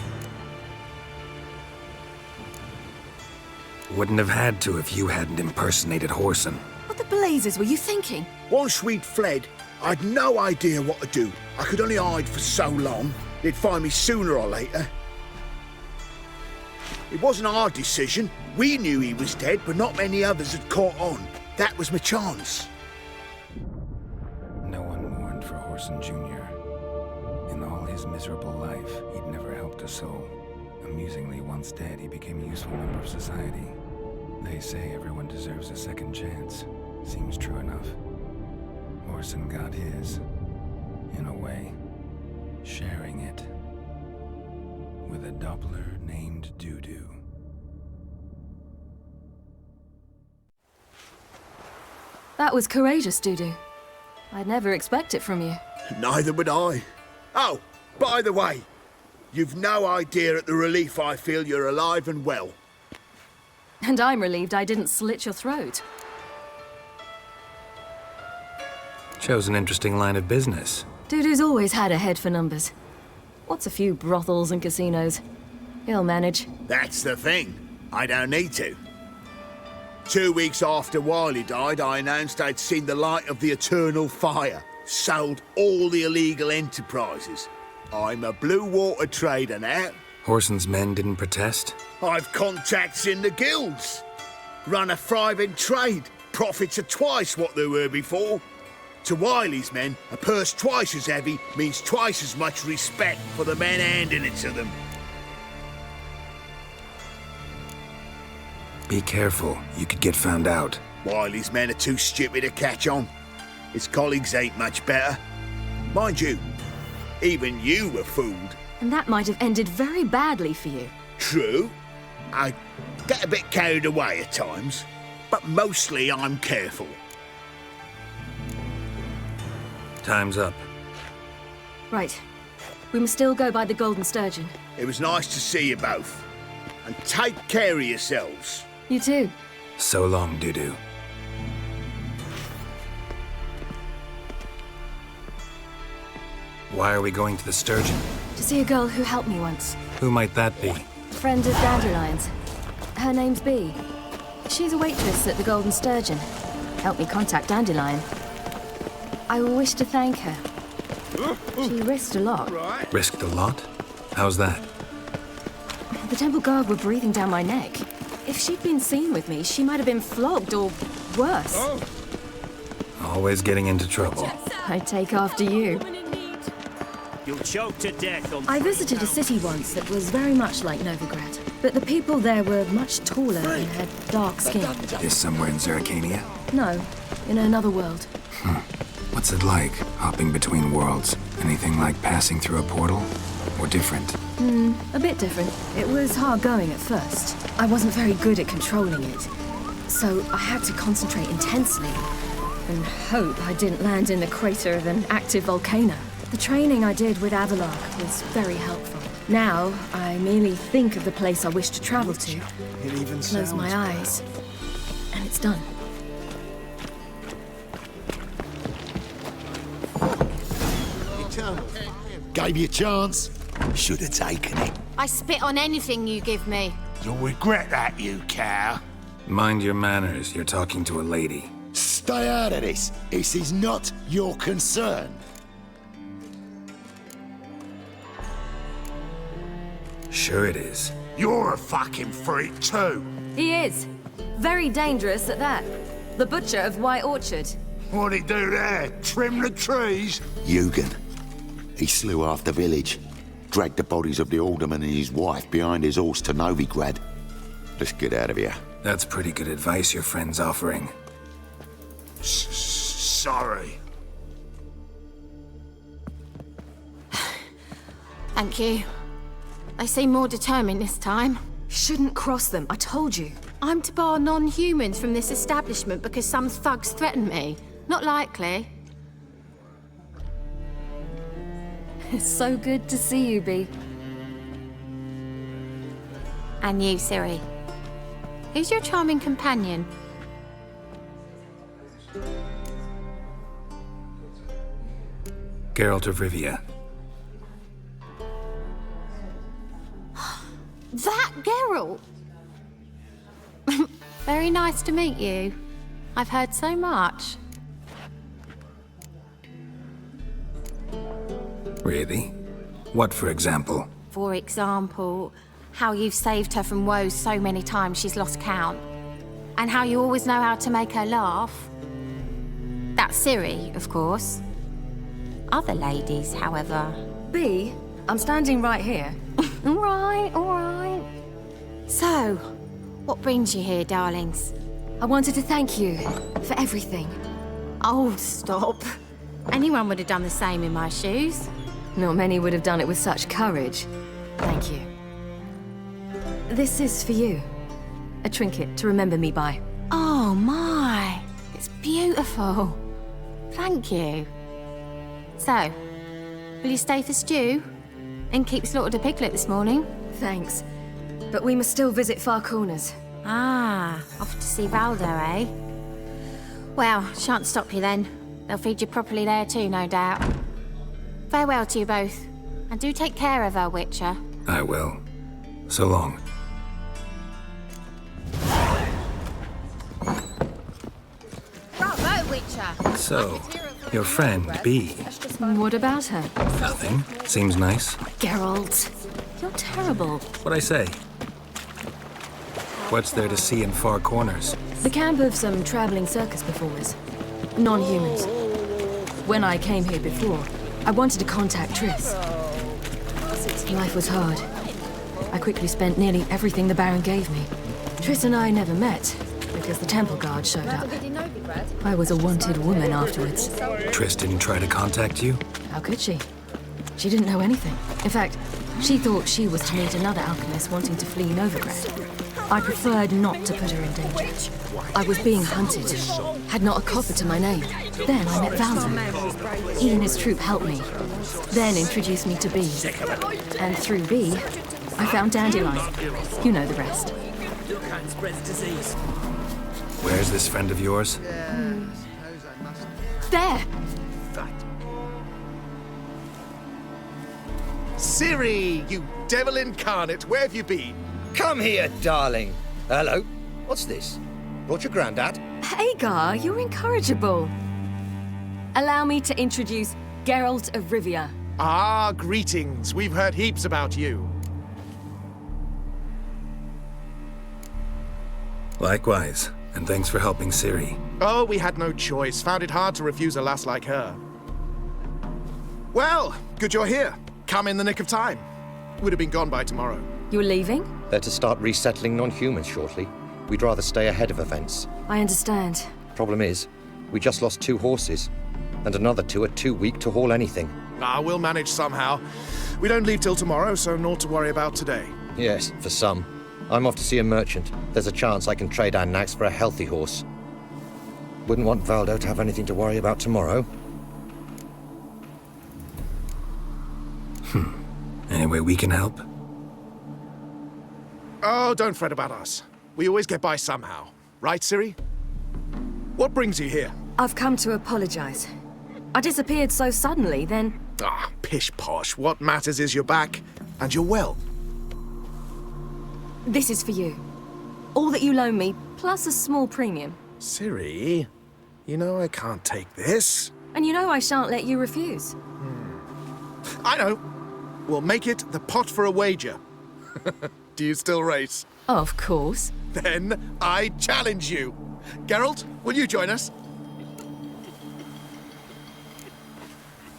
S4: Wouldn't have had to if you hadn't impersonated Whoreson.
S12: What the blazes were you thinking?
S15: Once we'd fled, I'd no idea what to do. I could only hide for so long. They'd find me sooner or later. It wasn't our decision. We knew he was dead, but not many others had caught on. That was my chance.
S1: No one mourned for Whoreson Jr. In all his miserable life, he'd never helped a soul. Amusingly, once dead, he became a useful member of society. They say everyone deserves a second chance. Seems true enough. Whoreson got his, in a way, sharing it with a Doppler named Dudu.
S12: That was courageous, Dudu. I'd never expect it from you.
S15: Neither would I. Oh, by the way, you've no idea at the relief I feel you're alive and well.
S12: And I'm relieved I didn't slit your throat.
S4: Chose an interesting line of business.
S12: Dudu's always had a head for numbers. What's a few brothels and casinos? He'll manage.
S15: That's the thing. I don't need to. 2 weeks after Wiley died, I announced I'd seen the light of the eternal fire. Sold all the illegal enterprises. I'm a blue water trader now.
S4: Whoreson's men didn't protest?
S15: I've contacts in the guilds. Run a thriving trade. Profits are twice what they were before. To Wiley's men, a purse twice as heavy means twice as much respect for the men handing it to them.
S4: Be careful, you could get found out.
S15: Wiley's men are too stupid to catch on. His colleagues ain't much better. Mind you, even you were fooled.
S12: And that might have ended very badly for you.
S15: True. I get a bit carried away at times, but mostly I'm careful.
S4: Time's up.
S12: Right. We must still go by the Golden Sturgeon.
S15: It was nice to see you both. And take care of yourselves.
S12: You too.
S4: So long, Dudu. Why are we going to the Sturgeon?
S12: To see a girl who helped me once.
S4: Who might that be?
S12: Friend of Dandelion's. Her name's Bee. She's a waitress at the Golden Sturgeon. Helped me contact Dandelion. I wish to thank her. She risked a lot.
S4: Risked a lot? How's that?
S12: The temple guard were breathing down my neck. If she'd been seen with me, she might have been flogged or worse.
S4: Always getting into trouble.
S12: I take after you.
S5: You'll choke to death on...
S12: I visited a city once that was very much like Novigrad, but the people there were much taller and had dark skin.
S1: Is somewhere in Zerrikania?
S12: No, in another world.
S1: What's it like, hopping between worlds? Anything like passing through a portal? Or different?
S12: A bit different. It was hard going at first. I wasn't very good at controlling it, so I had to concentrate intensely and hope I didn't land in the crater of an active volcano. The training I did with Avallac'h was very helpful. Now, I merely think of the place I wish to travel to, close my eyes, and it's done.
S13: Gave you a chance. Should have taken it.
S16: I spit on anything you give me.
S15: You'll regret that, you cow.
S4: Mind your manners, you're talking to a lady.
S13: Stay out of this. This is not your concern.
S4: Sure it is.
S15: You're a fucking freak too.
S12: He is. Very dangerous at that. The butcher of White Orchard.
S15: What'd he do there? Trim the trees?
S13: Eugen. He slew half the village. Dragged the bodies of the alderman and his wife behind his horse to Novigrad. Let's get out of here.
S1: That's pretty good advice your friend's offering.
S15: Sorry.
S16: Thank you. They seem more determined this time.
S12: Shouldn't cross them, I told you.
S16: I'm to bar non-humans from this establishment because some thugs threaten me. Not likely.
S12: It's so good to see you, Bee.
S16: And you, Ciri. Who's your charming companion?
S1: Geralt of Rivia.
S16: That Geralt! Very nice to meet you. I've heard so much.
S1: Really? What, for example?
S16: For example, how you've saved her from woes so many times she's lost count. And how you always know how to make her laugh. That's Ciri, of course. Other ladies, however...
S12: Bee, I'm standing right here.
S16: All right. So, what brings you here, darlings?
S12: I wanted to thank you for everything.
S16: Oh, stop. Anyone would have done the same in my shoes.
S12: Not many would have done it with such courage. Thank you. This is for you. A trinket to remember me by.
S16: Oh, my. It's beautiful. Thank you. So, will you stay for stew? And keep slaughtered a piglet this morning?
S12: Thanks. But we must still visit Far Corners.
S16: Ah, off to see Valdo, eh? Well, shan't stop you then. They'll feed you properly there too, no doubt. Farewell to you both. And do take care of her, Witcher.
S1: I will. So long.
S16: Bravo, Witcher!
S1: So, your friend, Bee.
S12: What about her?
S1: Nothing. Seems nice.
S12: Geralt, you're terrible.
S1: What'd I say? What's there to see in Far Corners?
S12: The camp of some traveling circus performers. Non-humans. When I came here before, I wanted to contact Triss. Life was hard. I quickly spent nearly everything the Baron gave me. Triss and I never met, because the temple guard showed up. I was a wanted woman afterwards.
S1: Triss didn't try to contact you?
S12: How could she? She didn't know anything. In fact, she thought she was to meet another alchemist wanting to flee Novigrad. I preferred not to put her in danger. I was being hunted, had not a copper to my name. Then I met Valdo. He and his troop helped me, then introduced me to Bee. And through Bee, I found Dandelion. You know the rest.
S1: Where's this friend of yours?
S12: There!
S17: Ciri, you devil incarnate, where have you been?
S18: Come here, darling. Hello. What's this? Brought your granddad?
S12: Hagar, you're incorrigible. Allow me to introduce Geralt of Rivia.
S17: Ah, greetings. We've heard heaps about you.
S1: Likewise, and thanks for helping Ciri.
S17: Oh, we had no choice. Found it hard to refuse a lass like her. Well, good you're here. Come in the nick of time. Would have been gone by tomorrow.
S12: You're leaving?
S18: They're to start resettling non-humans shortly. We'd rather stay ahead of events.
S12: I understand.
S18: Problem is, we just lost 2 horses, and another 2 are too weak to haul anything.
S17: Ah, we'll manage somehow. We don't leave till tomorrow, so naught to worry about today.
S18: Yes, for some. I'm off to see a merchant. There's a chance I can trade our nags for a healthy horse. Wouldn't want Valdo to have anything to worry about tomorrow.
S1: Any way we can help?
S17: Oh, don't fret about us. We always get by somehow. Right, Ciri? What brings you here?
S12: I've come to apologize. I disappeared so suddenly, then...
S17: Ah, pish-posh. What matters is you're back, and you're well.
S12: This is for you. All that you loan me, plus a small premium.
S17: Ciri, you know I can't take this.
S12: And you know I shan't let you refuse.
S17: I know. We'll make it the pot for a wager. Do you still race?
S12: Of course.
S17: Then I challenge you. Geralt, will you join us?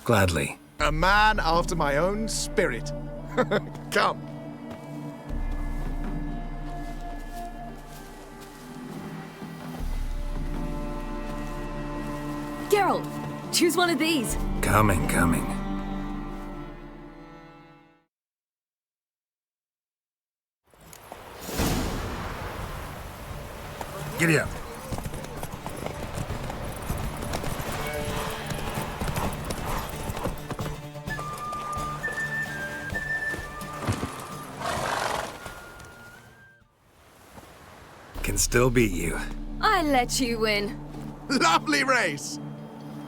S1: Gladly.
S17: A man after my own spirit. Come.
S12: Geralt, choose one of these.
S1: Coming. Giddy up. Can still beat you.
S12: I let you win.
S17: Lovely race!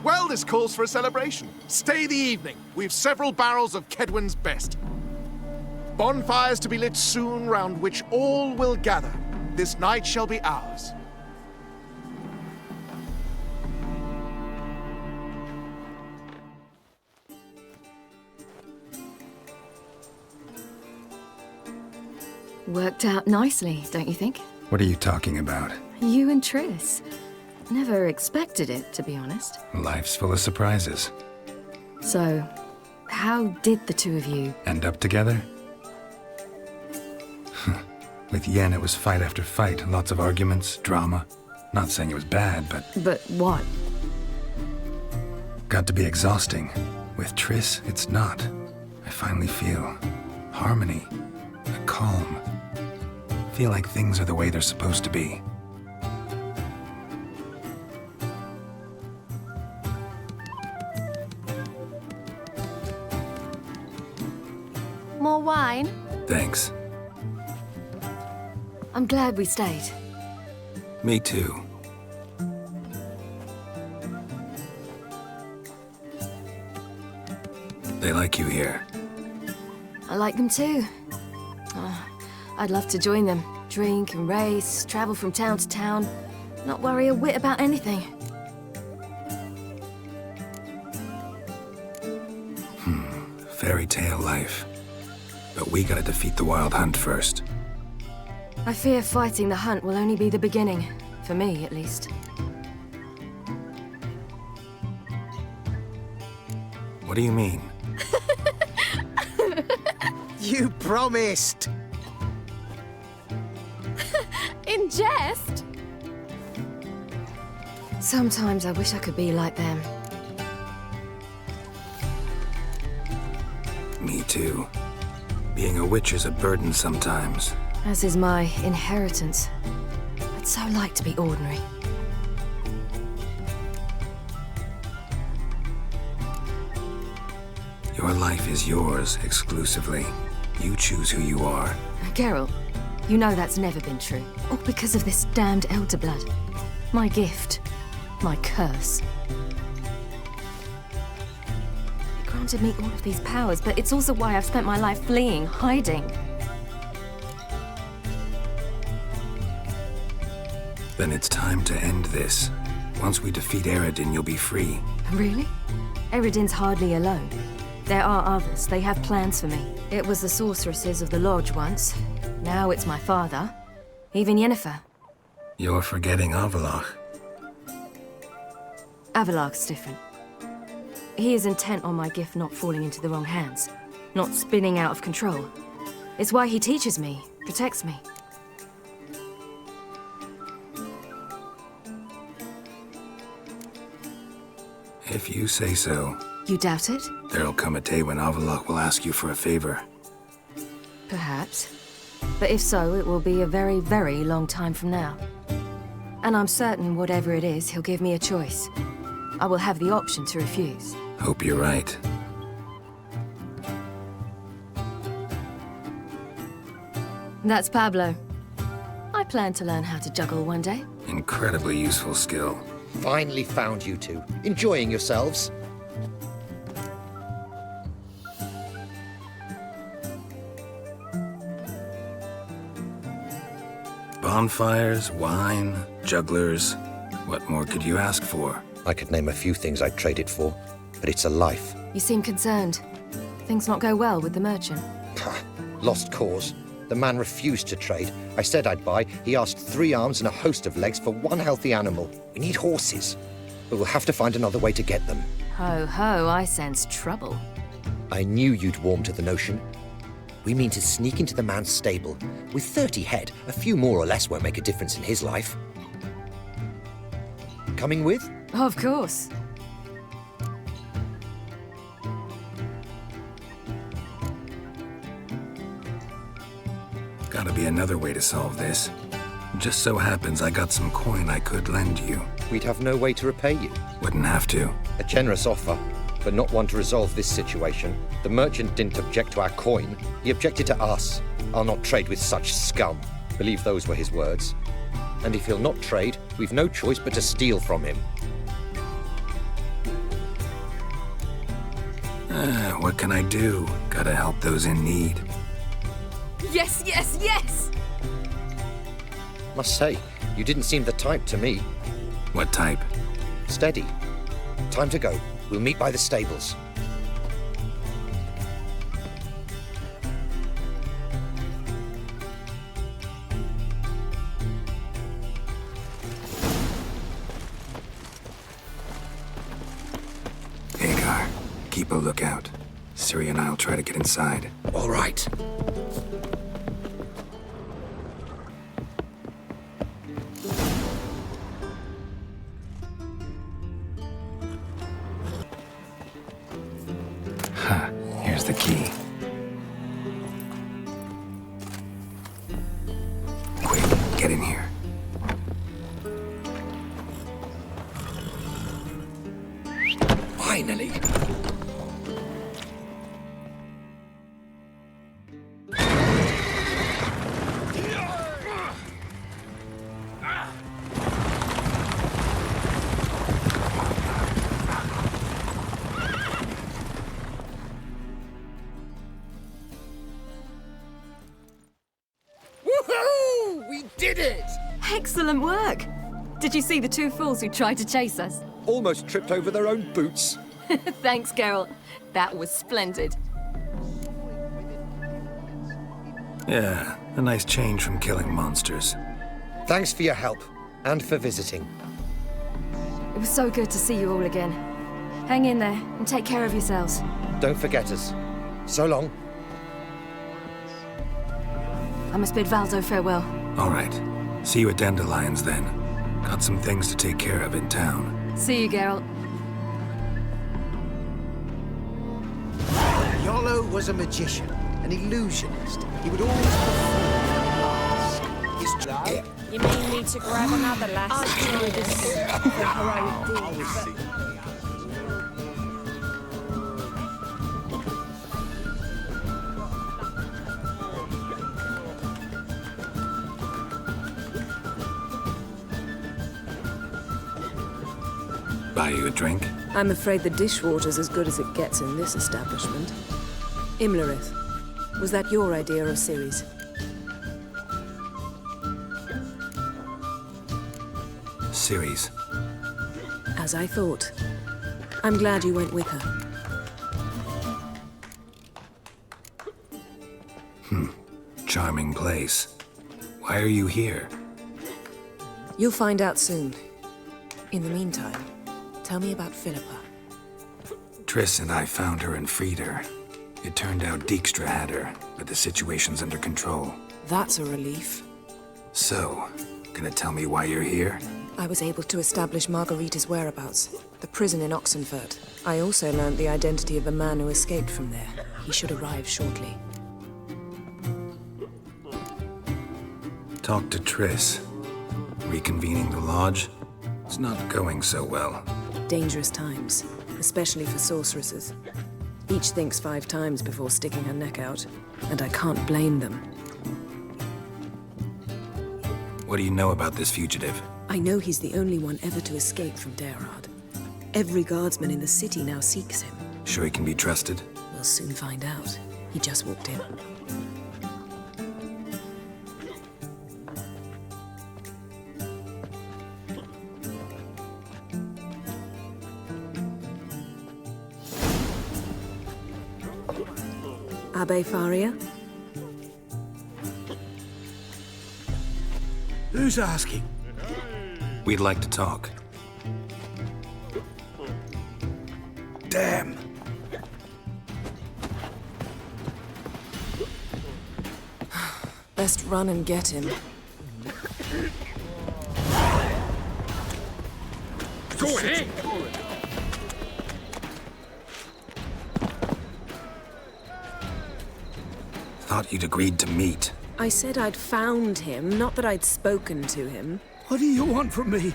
S17: Well, this calls for a celebration. Stay the evening. We've several barrels of Kedwen's best. Bonfires to be lit soon, round which all will gather. This night shall be ours.
S12: Worked out nicely, don't you think?
S1: What are you talking about?
S12: You and Triss. Never expected it, to be honest.
S1: Life's full of surprises.
S12: So, how did the two of you...
S1: End up together? With Yen, it was fight after fight. Lots of arguments, drama. Not saying it was bad, but...
S12: But what?
S1: Got to be exhausting. With Triss, it's not. I finally feel harmony, a calm. Feel like things are the way they're supposed to be.
S16: More wine?
S1: Thanks.
S12: I'm glad we stayed.
S1: Me too. They like you here.
S12: I like them too. I'd love to join them. Drink and race, travel from town to town. Not worry a whit about anything.
S1: Fairy tale life. But we gotta defeat the Wild Hunt first.
S12: I fear fighting the hunt will only be the beginning. For me, at least.
S1: What do you mean?
S14: You promised!
S12: In jest? Sometimes I wish I could be like them.
S1: Me too. Being a witch is a burden sometimes.
S12: As is my inheritance. I'd so like to be ordinary.
S1: Your life is yours exclusively. You choose who you are.
S12: Geralt, you know that's never been true. All because of this damned Elder Blood. My gift. My curse. It granted me all of these powers, but it's also why I've spent my life fleeing, hiding.
S1: Then it's time to end this. Once we defeat Eredin, you'll be free.
S12: Really? Eredin's hardly alone. There are others. They have plans for me. It was the sorceresses of the Lodge once. Now it's my father. Even Yennefer.
S1: You're forgetting Avallac'h.
S12: Avallac'h's different. He is intent on my gift not falling into the wrong hands. Not spinning out of control. It's why he teaches me, protects me.
S1: If you say so.
S12: You doubt it?
S1: There'll come a day when Avallac'h will ask you for a favor.
S12: Perhaps. But if so, it will be a very, very long time from now. And I'm certain whatever it is, he'll give me a choice. I will have the option to refuse.
S1: Hope you're right.
S12: That's Pablo. I plan to learn how to juggle one day.
S1: Incredibly useful skill.
S18: Finally found you two. Enjoying yourselves?
S1: Bonfires, wine, jugglers. What more could you ask for?
S18: I could name a few things I'd trade it for, but it's a life.
S12: You seem concerned. Things not go well with the merchant.
S18: Lost cause. The man refused to trade. I said I'd buy. He asked 3 arms and a host of legs for one healthy animal. We need horses, but we'll have to find another way to get them.
S12: Ho ho, I sense trouble.
S18: I knew you'd warm to the notion. We mean to sneak into the man's stable. With 30 head, a few more or less won't make a difference in his life. Coming with?
S12: Of course.
S1: Gotta be another way to solve this. Just so happens I got some coin I could lend you.
S18: We'd have no way to repay you.
S1: Wouldn't have to.
S18: A generous offer, but not one to resolve this situation. The merchant didn't object to our coin. He objected to us. I'll not trade with such scum. Believe those were his words. And if he'll not trade, we've no choice but to steal from him.
S1: What can I do? Gotta help those in need.
S12: Yes, yes, yes!
S18: Must say, you didn't seem the type to me.
S1: What type?
S18: Steady. Time to go. We'll meet by the stables.
S1: Hagar, keep a lookout. Ciri and I'll try to get inside.
S18: All right.
S1: Here's the key. Quick, get in here.
S18: Finally!
S12: We did it! Excellent work! Did you see the two fools who tried to chase us?
S18: Almost tripped over their own boots.
S12: Thanks, Geralt. That was splendid.
S1: Yeah, a nice change from killing monsters.
S18: Thanks for your help, and for visiting.
S12: It was so good to see you all again. Hang in there, and take care of yourselves.
S18: Don't forget us. So long.
S12: I must bid Valdo farewell.
S1: All right. See you at Dandelions then. Got some things to take care of in town.
S12: See you, Geralt.
S14: Iolo was a magician, an illusionist. He would always perform a mask. His
S2: You mean me to grab another lass?
S6: I'll do this for heroic deeds.
S1: Buy you a drink?
S19: I'm afraid the dishwater's as good as it gets in this establishment. Imlerith, was that your idea of Ciri's?
S1: Ciri's.
S19: As I thought. I'm glad you went with her.
S1: Charming place. Why are you here?
S19: You'll find out soon. In the meantime, tell me about Philippa.
S1: Triss and I found her and freed her. It turned out Dijkstra had her, but the situation's under control.
S19: That's a relief.
S1: So, gonna tell me why you're here?
S19: I was able to establish Margarita's whereabouts, the prison in Oxenfurt. I also learned the identity of the man who escaped from there. He should arrive shortly.
S1: Talk to Triss. Reconvening the lodge? It's not going so well.
S19: Dangerous times, especially for sorceresses. Each thinks 5 times before sticking her neck out, and I can't blame them.
S1: What do you know about this fugitive?
S19: I know he's the only one ever to escape from Daerad. Every guardsman in the city now seeks him.
S1: Sure he can be trusted?
S19: We'll soon find out. He just walked in. Abbe Faria?
S15: Who's asking?
S1: We'd like to talk.
S15: Damn.
S19: Best run and get him.
S15: Go ahead!
S1: Thought you'd agreed to meet.
S19: I said I'd found him, not that I'd spoken to him.
S20: What do you want from me?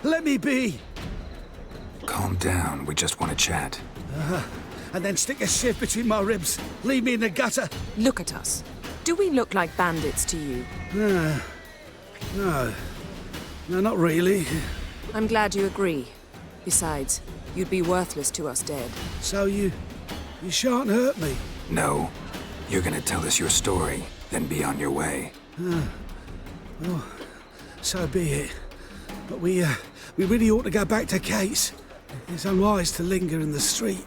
S20: Let me be!
S1: Calm down, we just want to chat.
S20: And then stick a shiv between my ribs. Leave me in the gutter.
S19: Look at us. Do we look like bandits to you?
S20: No, not really.
S19: I'm glad you agree. Besides, you'd be worthless to us dead.
S20: So you shan't hurt me?
S1: No. You're gonna tell us your story, then be on your way.
S20: Well, so be it. But we really ought to go back to Kate's. It's unwise to linger in the street.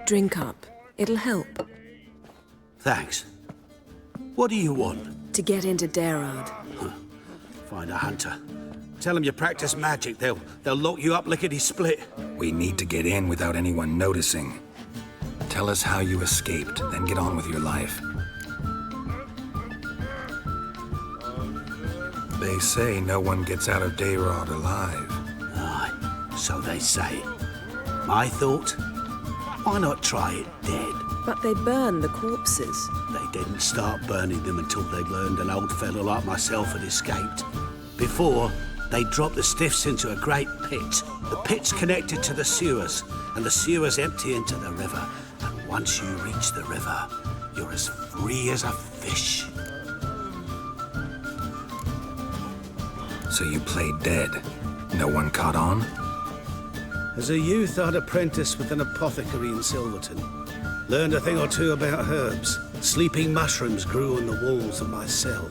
S19: Drink up. It'll help.
S14: Thanks. What do you want?
S19: To get into Daerad.
S14: Find a hunter. Tell them you practice magic. They'll lock you up lickety-split.
S1: We need to get in without anyone noticing. Tell us how you escaped, then get on with your life. They say no one gets out of Daerad alive.
S14: Aye, so they say. My thought? Why not try it dead?
S19: But they burn the corpses.
S14: They didn't start burning them until they learned an old fellow like myself had escaped. Before, they dropped the stiffs into a great pit. The pit's connected to the sewers, and the sewers empty into the river. And once you reach the river, you're as free as a fish.
S1: So you played dead. No one caught on?
S20: As a youth, I'd apprenticed with an apothecary in Silverton. Learned a thing or two about herbs. Sleeping mushrooms grew on the walls of my cell.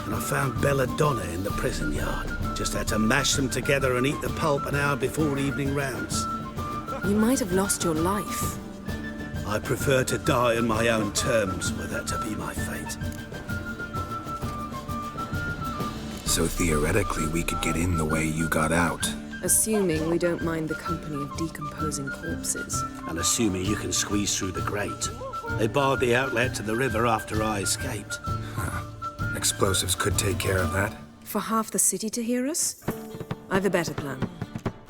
S20: And I found belladonna in the prison yard. Just had to mash them together and eat the pulp an hour before evening rounds.
S19: You might have lost your life.
S20: I prefer to die on my own terms, were that to be my fate.
S1: So theoretically, we could get in the way you got out.
S19: Assuming we don't mind the company of decomposing corpses.
S14: And assuming you can squeeze through the grate. They barred the outlet to the river after I escaped.
S1: Explosives could take care of that.
S19: For half the city to hear us? I've a better plan.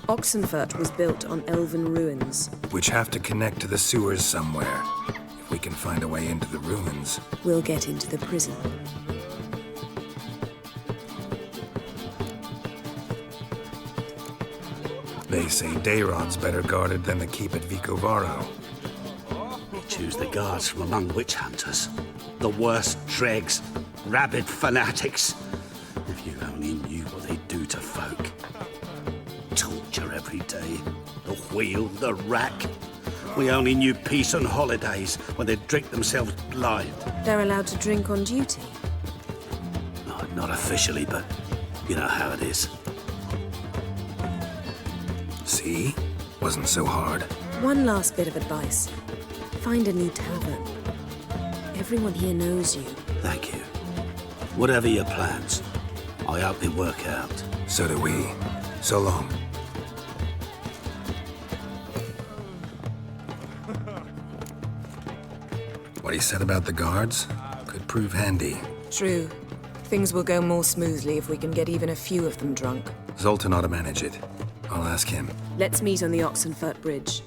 S19: Oxenfurt was built on elven ruins.
S1: Which have to connect to the sewers somewhere. If we can find a way into the ruins.
S19: We'll get into the prison.
S1: They say Daerad's better guarded than the keep at Vicovaro.
S14: They choose the guards from among witch hunters. The worst dregs, rabid fanatics. If you only knew what they do to folk. Torture every day. The wheel, the rack. We only knew peace on holidays when they'd drink themselves blind.
S19: They're allowed to drink on duty?
S14: No, not officially, but you know how it is.
S1: See? Wasn't so hard.
S19: One last bit of advice. Find a new tavern. Everyone here knows you.
S14: Thank you. Whatever your plans, I hope they work out.
S1: So do we. So long. What he said about the guards could prove handy.
S19: True. Things will go more smoothly if we can get even a few of them drunk.
S1: Zoltan ought to manage it. I'll ask him.
S19: Let's meet on the Oxenfurt Bridge.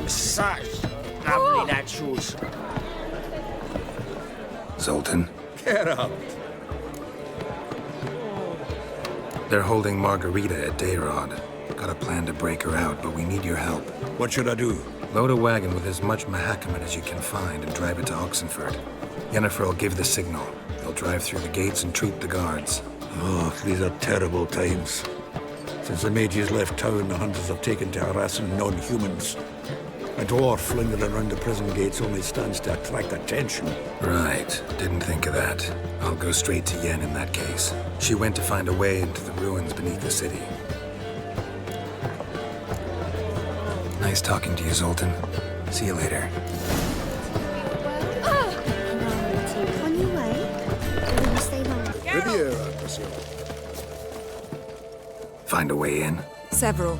S5: Such lovely naturals.
S1: Zoltan?
S5: Get up.
S1: They're holding Margarita at Daerad. Got a plan to break her out, but we need your help.
S13: What should I do?
S1: Load a wagon with as much Mahakaman as you can find and drive it to Oxenfurt. Yennefer will give the signal. They'll drive through the gates and treat the guards.
S13: Oh, these are terrible times. Since the mages left town, the hunters have taken to harassing non-humans. A dwarf lingering around the prison gates only stands to attract attention.
S1: Right. Didn't think of that. I'll go straight to Yen in that case. She went to find a way into the ruins beneath the city. Nice talking to you, Zoltan. See you later.
S3: On your way? Or will you stay long?
S7: Riviera, monsieur.
S1: Find a way in?
S19: Several.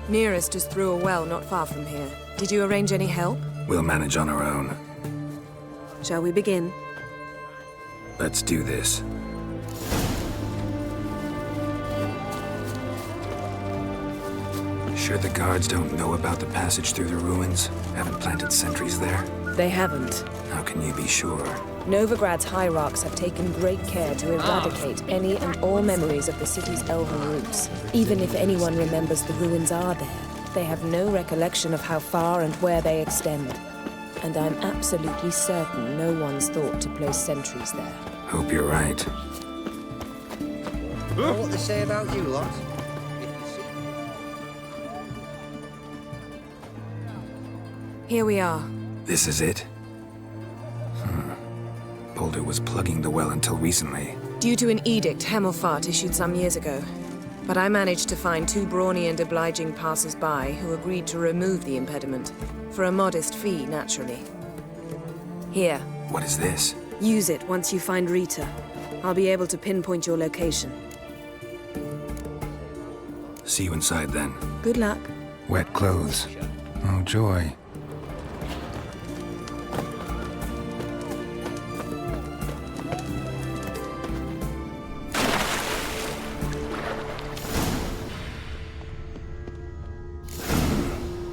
S19: Nearest is through a well not far from here. Did you arrange any help?
S1: We'll manage on our own.
S19: Shall we begin?
S1: Let's do this.
S4: sure the guards don't know about the passage through the ruins? Haven't planted sentries there?
S19: They haven't.
S4: How can you be sure?
S19: Novigrad's hierarchs have taken great care to eradicate any and all memories of the city's elven roots. Even if anyone remembers the ruins are there, they have no recollection of how far and where they extend. And I'm absolutely certain no one's thought to place sentries there.
S4: Hope you're right.
S5: Know what they say about you lot?
S19: Here we are.
S4: This is it? Boulder was plugging the well until recently.
S19: Due to an edict Hemelfart issued some years ago. But I managed to find 2 brawny and obliging passers-by who agreed to remove the impediment. For a modest fee, naturally. Here.
S4: What is this?
S19: Use it once you find Rita. I'll be able to pinpoint your location.
S4: See you inside then.
S19: Good luck.
S1: Wet clothes. Oh, joy.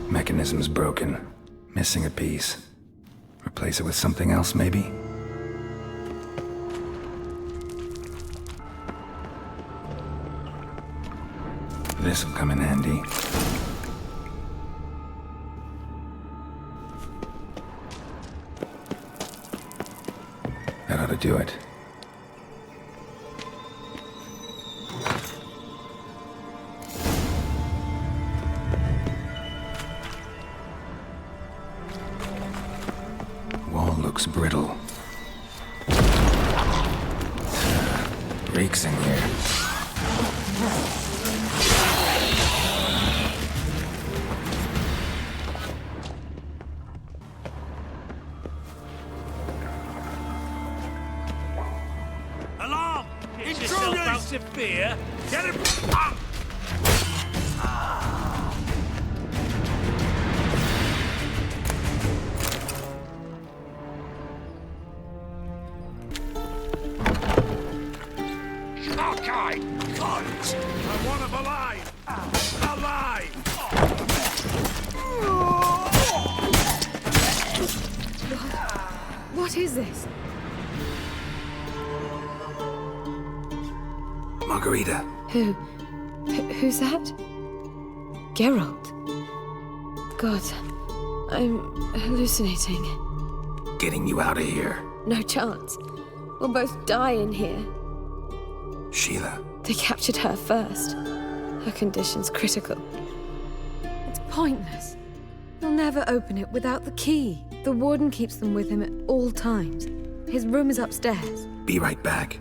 S1: Mechanism's broken. Missing a piece. Replace it with something else, maybe? This'll come in handy. That ought to do it. Wall looks brittle. Reeks in here.
S8: Alarm! Get yourself out of fear. Get him!
S15: Okay, cunt! I want him alive! Alive!
S12: What is this?
S4: Margarita.
S12: Who's that? Geralt. God, I'm hallucinating.
S4: Getting you out of here.
S12: No chance. We'll both die in here.
S4: Sheila.
S12: They captured her first. Her condition's critical. It's pointless. You'll never open it without the key. The warden keeps them with him at all times. His room is upstairs.
S4: Be right back.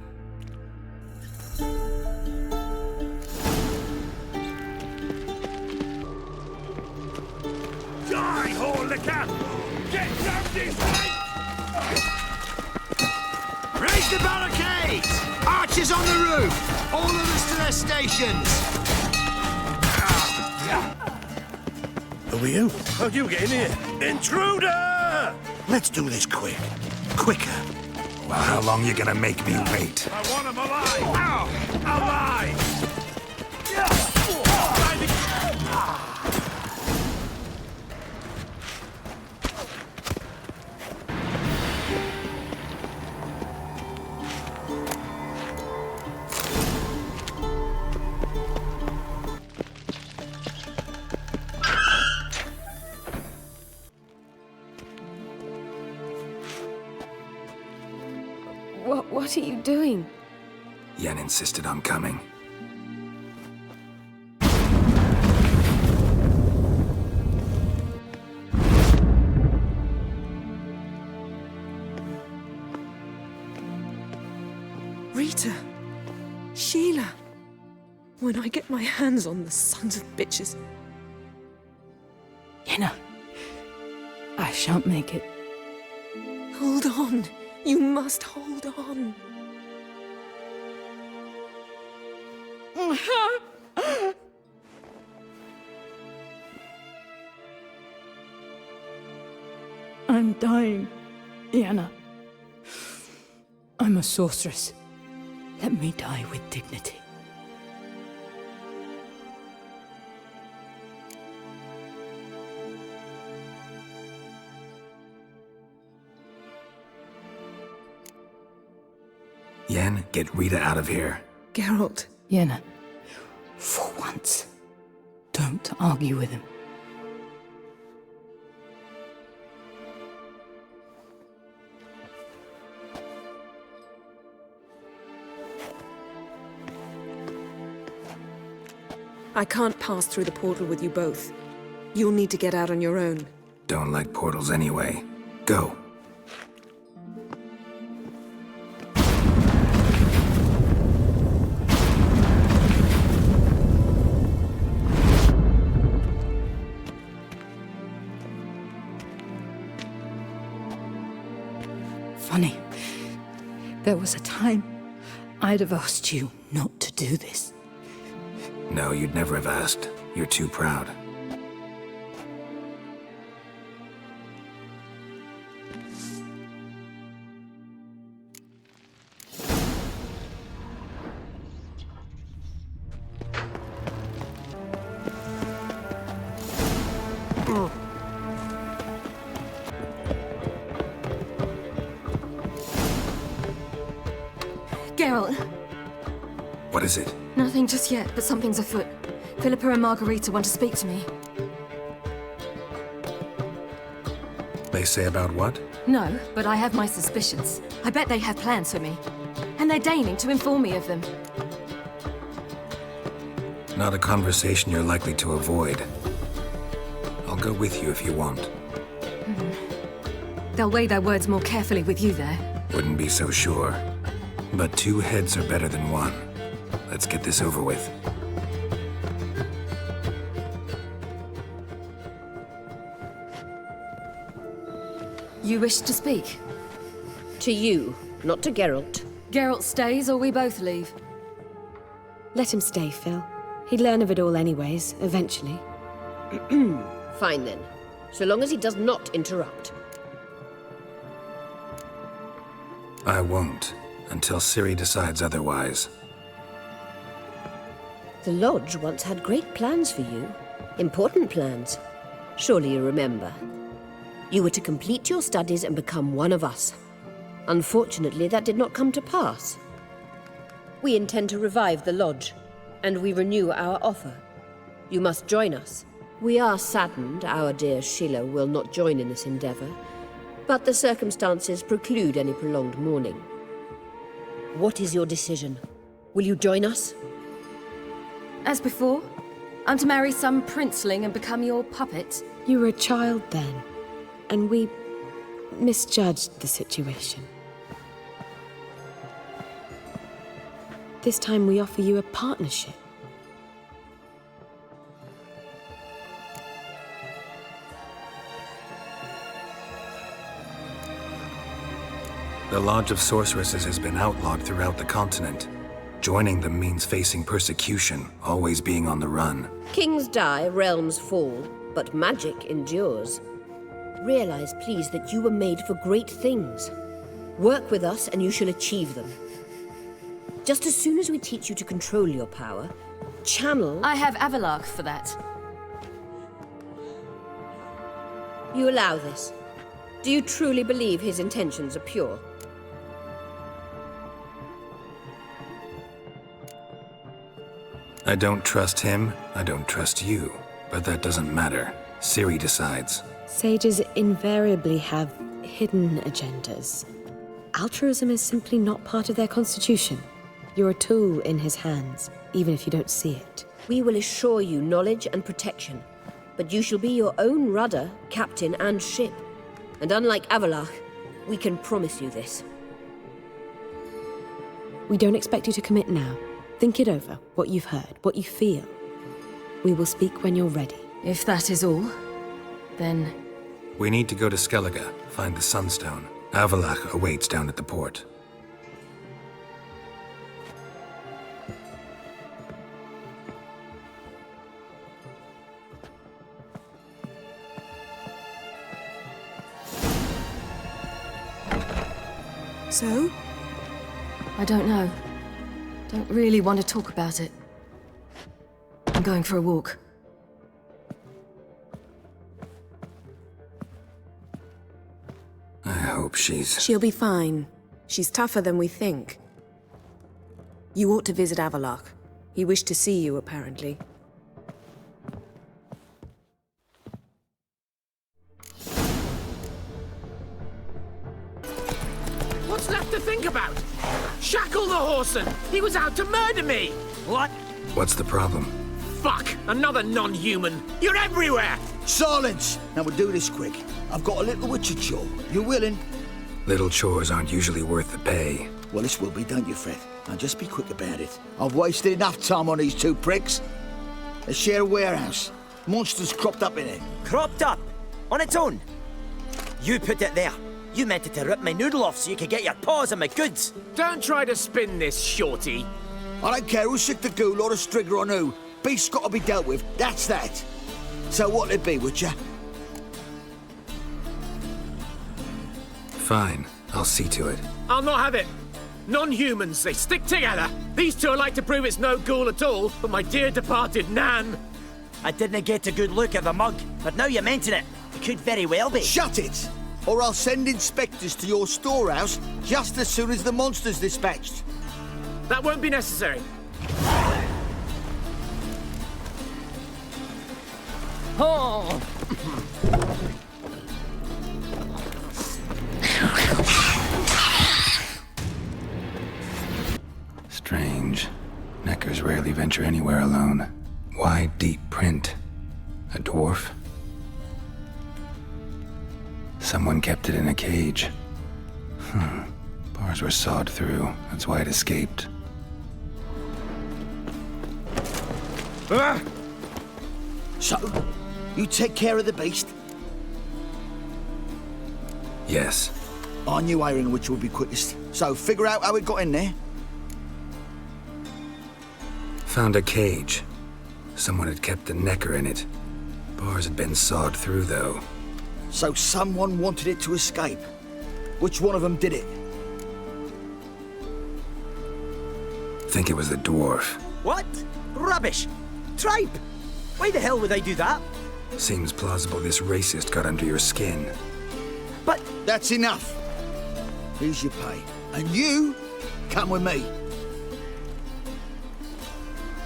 S15: Die, whore liquor! Get down this way!
S5: Raise the barricades! Archers on the roof! All of us to their stations!
S15: Who are you?
S8: How'd you get in here? Intruder!
S15: Let's do this quick. Quicker.
S4: Well, how long you gonna make me wait?
S15: I want him alive! Ow! Alive!
S12: What are you doing?
S4: Yen insisted on coming.
S19: Rita. Sheila. When I get my hands on the sons of bitches.
S21: Yenna. I shan't make it.
S19: Hold on. You must hold on.
S21: I'm dying, Yenna. I'm a sorceress. Let me die with dignity.
S4: Yen, get Rita out of here.
S21: Geralt. Yenna, for once, don't argue with him.
S19: I can't pass through the portal with you both. You'll need to get out on your own.
S4: Don't like portals anyway. Go.
S21: Funny. There was a time I'd have asked you not to do this.
S4: No, you'd never have asked. You're too proud.
S12: Geralt.
S4: What is it?
S12: Nothing just yet, but something's afoot. Philippa and Margarita want to speak to me.
S4: They say about what?
S12: No, but I have my suspicions. I bet they have plans for me. And they're deigning to inform me of them.
S4: Not a conversation you're likely to avoid. I'll go with you if you want.
S12: They'll weigh their words more carefully with you there.
S4: Wouldn't be so sure. But 2 heads are better than 1. Let's get this over with.
S12: You wish to speak?
S6: To you, not to Geralt.
S12: Geralt stays or we both leave?
S19: Let him stay, Phil. He'd learn of it all anyways, eventually.
S6: Fine then. So long as he does not interrupt.
S4: I won't, until Ciri decides otherwise.
S6: The Lodge once had great plans for you. Important plans. Surely you remember. You were to complete your studies and become one of us. Unfortunately, that did not come to pass. We intend to revive the Lodge, and we renew our offer. You must join us. We are saddened our dear Sheila will not join in this endeavor, but the circumstances preclude any prolonged mourning. What is your decision? Will you join us?
S12: As before, I'm to marry some princeling and become your puppet?
S19: You were a child then, and we misjudged the situation. This time we offer you a partnership.
S4: The Lodge of Sorceresses has been outlawed throughout the continent. Joining them means facing persecution, always being on the run.
S6: Kings die, realms fall, but magic endures. Realize, please, that you were made for great things. Work with us and you shall achieve them. Just as soon as we teach you to control your power, channel...
S12: I have Avalach for that.
S6: You allow this? Do you truly believe his intentions are pure?
S4: I don't trust him, I don't trust you. But that doesn't matter. Ciri decides.
S19: Sages invariably have hidden agendas. Altruism is simply not part of their constitution. You're a tool in his hands, even if you don't see it.
S6: We will assure you knowledge and protection, but you shall be your own rudder, captain, and ship. And unlike Avalach, we can promise you this.
S19: We don't expect you to commit now. Think it over, what you've heard, what you feel. We will speak when you're ready.
S12: If that is all, then...
S4: We need to go to Skellige, find the Sunstone. Avalach awaits down at the port.
S12: So? I don't know. Don't really want to talk about it. I'm going for a walk.
S4: I hope she's...
S19: She'll be fine. She's tougher than we think. You ought to visit Avallac'h. He wished to see you, apparently.
S9: What's left to think about? Shackle the Whoreson! He was out to murder me! What?
S1: What's the problem?
S9: Fuck! Another non-human! You're everywhere!
S5: Silence! Now we'll do this quick. I've got a little witcher chore. You willing?
S1: Little chores aren't usually worth the pay.
S5: Well, this will be, don't you, Fred? Now just be quick about it. I've wasted enough time on these two pricks. They share a warehouse. Monsters cropped up in it.
S22: Cropped up? On its own? You put it there. You meant it to rip my noodle off so you could get your paws on my goods.
S9: Don't try to spin this, shorty.
S5: I don't care who's sick the ghoul or the strigger on who. Beast's got to be dealt with. That's that. So what'll it be, Witcher?
S1: Fine. I'll see to it.
S9: I'll not have it. Non-humans, they stick together. These two are like to prove it's no ghoul at all, but my dear departed Nan.
S22: I didn't get a good look at the mug, but now you mention it, it could very well be.
S5: Shut it! Or I'll send inspectors to your storehouse just as soon as the monster's dispatched.
S9: That won't be necessary.
S22: Oh!
S1: Strange. Neckers rarely venture anywhere alone. Wide, deep print. A dwarf? Someone kept it in a cage. Bars were sawed through. That's why it escaped.
S5: So, you take care of the beast?
S1: Yes.
S5: I knew iron which would be quickest. So, figure out how it got in there.
S1: Found a cage. Someone had kept the necker in it. Bars had been sawed through, though.
S5: So someone wanted it to escape. Which one of them did it?
S1: Think it was the dwarf.
S22: What? Rubbish! Tripe! Why the hell would I do that?
S1: Seems plausible this racist got under your skin.
S22: But...
S5: That's enough. Here's your pay. And you, come with me.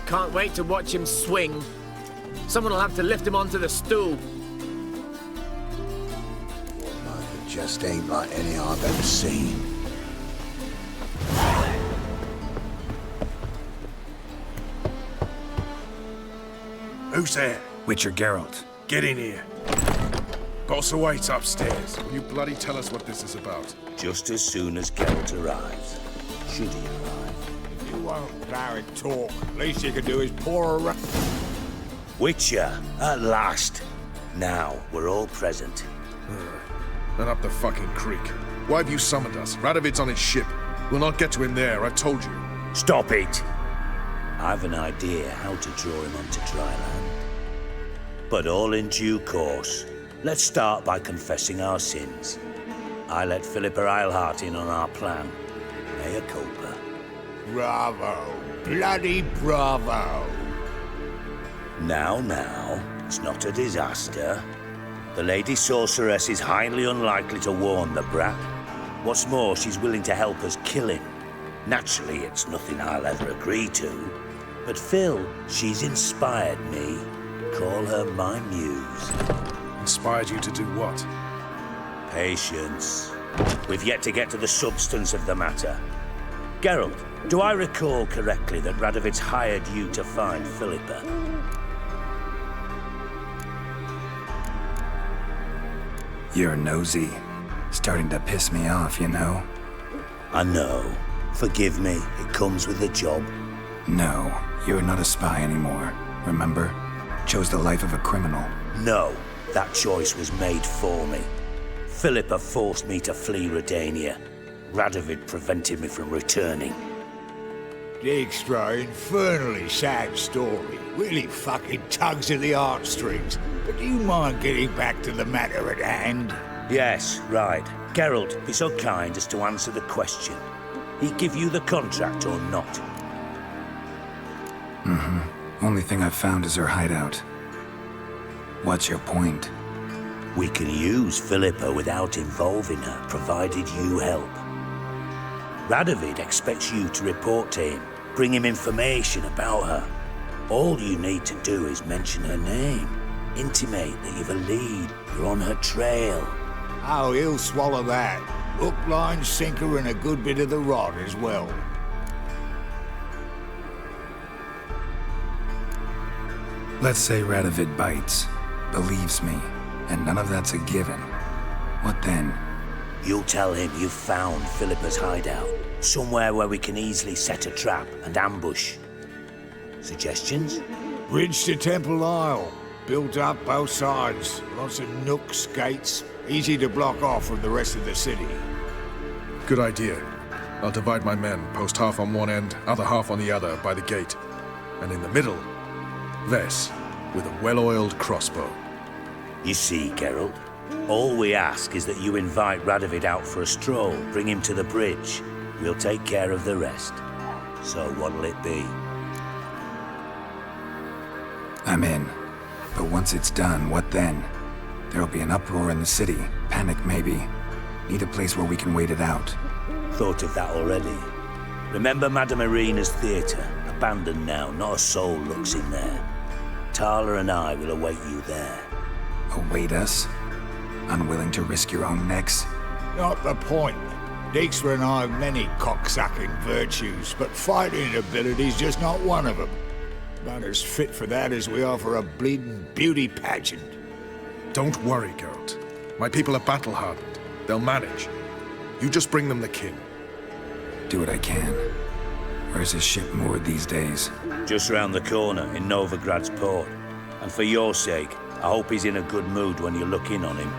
S9: Can't wait to watch him swing. Someone will have to lift him onto the stool.
S15: It just ain't like any I've ever seen.
S23: Who's there?
S1: Witcher Geralt.
S23: Get in here. Boss awaits upstairs. Will you bloody tell us what this is about?
S8: Just as soon as Geralt arrives. Should he arrive?
S15: If you won't plow and talk, least you can do is pour a...
S8: Witcher, at last. Now, we're all present.
S23: Then up the fucking creek. Why have you summoned us? Radovid's on his ship. We'll not get to him there, I've told you.
S8: Stop it! I've an idea how to draw him onto dry land. But all in due course. Let's start by confessing our sins. I let Philippa Eilhart in on our plan. Mea culpa.
S15: Bravo. Bloody bravo.
S8: Now, it's not a disaster. The Lady Sorceress is highly unlikely to warn the brat. What's more, she's willing to help us kill him. Naturally, it's nothing I'll ever agree to. But Phil, she's inspired me. Call her my muse.
S23: Inspired you to do what?
S8: Patience. We've yet to get to the substance of the matter. Geralt, do I recall correctly that Radovid's hired you to find Philippa?
S1: You're nosy. Starting to piss me off, you know?
S8: I know. Forgive me, it comes with the job.
S1: No, you're not a spy anymore. Remember? Chose the life of a criminal.
S8: No, that choice was made for me. Philippa forced me to flee Redania. Radovid prevented me from returning.
S15: The extra infernally sad story. Really fucking tugs at the heartstrings. But do you mind getting back to the matter at hand?
S8: Yes, right. Geralt, be so kind as to answer the question. He give you the contract or not?
S1: Only thing I've found is her hideout. What's your point?
S8: We can use Philippa without involving her, provided you help. Radovid expects you to report to him, Bring him information about her. All you need to do is mention her name. Intimate that you've a lead. You're on her trail.
S5: Oh, he'll swallow that. Hook, line, sinker, and a good bit of the rod as well.
S1: Let's say Radovid bites, believes me, and none of that's a given. What then?
S8: You'll tell him you've found Philippa's hideout. Somewhere where we can easily set a trap and ambush. Suggestions?
S5: Bridge to Temple Isle. Built up both sides. Lots of nooks, gates. Easy to block off from the rest of the city.
S23: Good idea. I'll divide my men, post half on one end, other half on the other, by the gate. And in the middle, Vess, with a well-oiled crossbow.
S8: You see, Geralt, all we ask is that you invite Radovid out for a stroll, bring him to the bridge. We'll take care of the rest. So what'll it be?
S1: I'm in. But once it's done, what then? There'll be an uproar in the city. Panic, maybe. Need a place where we can wait it out.
S8: Thought of that already. Remember Madame Irina's theatre? Abandoned now, not a soul looks in there. Tala and I will await you there.
S1: Await us? Unwilling to risk your own necks?
S5: Not the point. Dijkstra and I have many cocksucking virtues, but fighting ability's just not one of them. About as fit for that as we are for a bleeding beauty pageant.
S23: Don't worry, Geralt. My people are battle-hardened. They'll manage. You just bring them the king.
S1: Do what I can. Where's his ship moored these days?
S8: Just round the corner, in Novigrad's port. And for your sake, I hope he's in a good mood when you look in on him.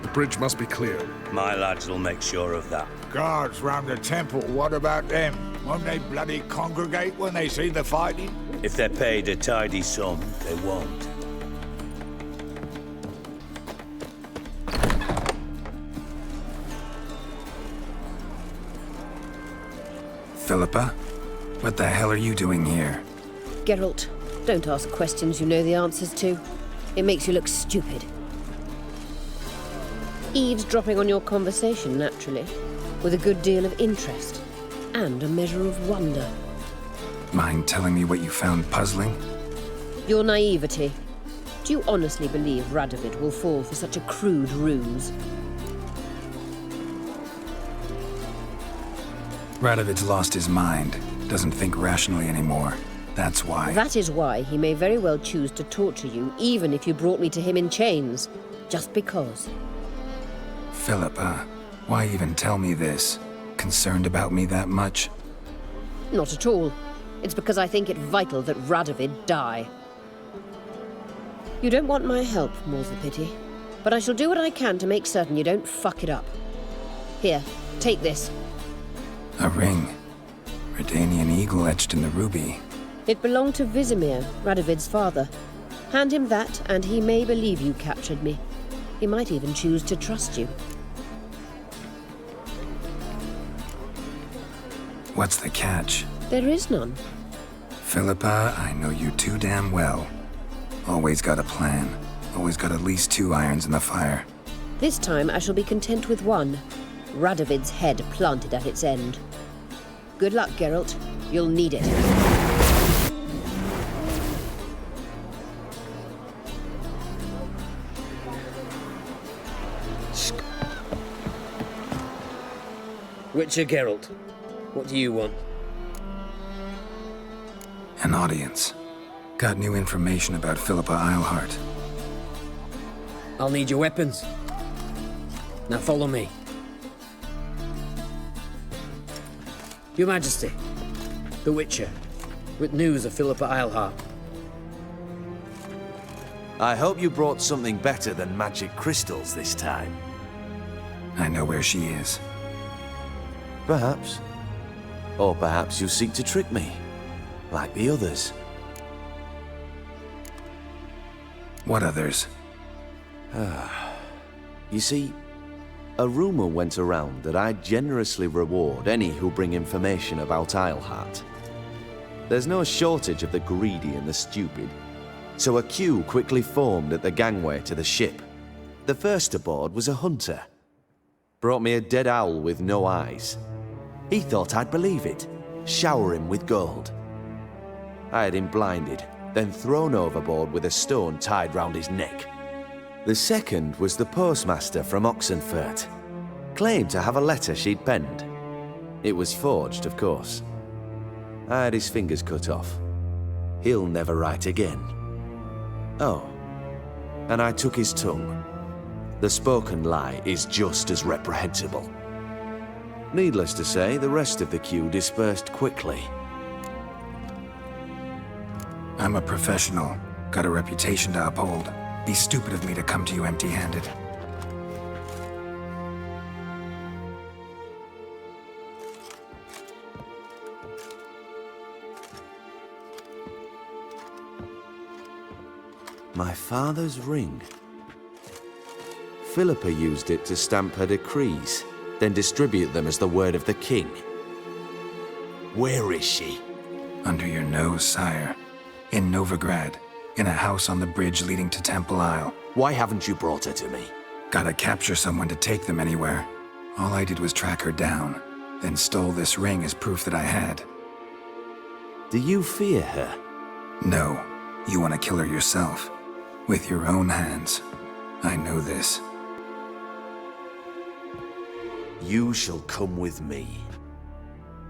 S23: The bridge must be clear.
S8: My lads will make sure of that.
S5: Guards round the temple, what about them? Won't they bloody congregate when they see the fighting?
S8: If they're paid a tidy sum, they won't.
S1: Philippa? What the hell are you doing here?
S6: Geralt, don't ask questions you know the answers to. It makes you look stupid. Eavesdropping on your conversation, naturally, with a good deal of interest and a measure of wonder.
S1: Mind telling me what you found puzzling?
S6: Your naivety. Do you honestly believe Radovid will fall for such a crude ruse?
S1: Radovid's lost his mind. Doesn't think rationally anymore. That's why.
S6: That is why he may very well choose to torture you, even if you brought me to him in chains. Just because.
S1: Philippa, why even tell me this? Concerned about me that much?
S6: Not at all. It's because I think it vital that Radovid die. You don't want my help, more's the pity. But I shall do what I can to make certain you don't fuck it up. Here, take this.
S1: A ring. Redanian eagle etched in the ruby.
S6: It belonged to Vizimir, Radovid's father. Hand him that, and he may believe you captured me. He might even choose to trust you.
S1: What's the catch?
S6: There is none.
S1: Philippa, I know you too damn well. Always got a plan. Always got at least 2 irons in the fire.
S6: This time I shall be content with one. Radovid's head planted at its end. Good luck, Geralt. You'll need it.
S9: Witcher Geralt, what do you want?
S1: An audience. Got new information about Philippa Eilhart.
S9: I'll need your weapons. Now follow me. Your Majesty, the Witcher, with news of Philippa Eilhart.
S10: I hope you brought something better than magic crystals this time.
S1: I know where she is.
S10: Perhaps. Or perhaps you seek to trick me, like the others.
S1: What others?
S10: You see, a rumor went around that I generously reward any who bring information about Eilhart. There's no shortage of the greedy and the stupid, so a queue quickly formed at the gangway to the ship. The first aboard was a hunter. Brought me a dead owl with no eyes. He thought I'd believe it, shower him with gold. I had him blinded, then thrown overboard with a stone tied round his neck. The second was the postmaster from Oxenfurt. Claimed to have a letter she'd penned. It was forged, of course. I had his fingers cut off. He'll never write again. Oh, and I took his tongue. The spoken lie is just as reprehensible. Needless to say, the rest of the queue dispersed quickly.
S1: I'm a professional. Got a reputation to uphold. Be stupid of me to come to you empty-handed.
S10: My father's ring. Philippa used it to stamp her decrees, then distribute them as the word of the king. Where is she?
S1: Under your nose, sire. In Novigrad, in a house on the bridge leading to Temple Isle.
S10: Why haven't you brought her to me?
S1: Gotta capture someone to take them anywhere. All I did was track her down, then stole this ring as proof that I had.
S10: Do you fear her?
S1: No. You want to kill her yourself. With your own hands. I know this.
S10: You shall come with me.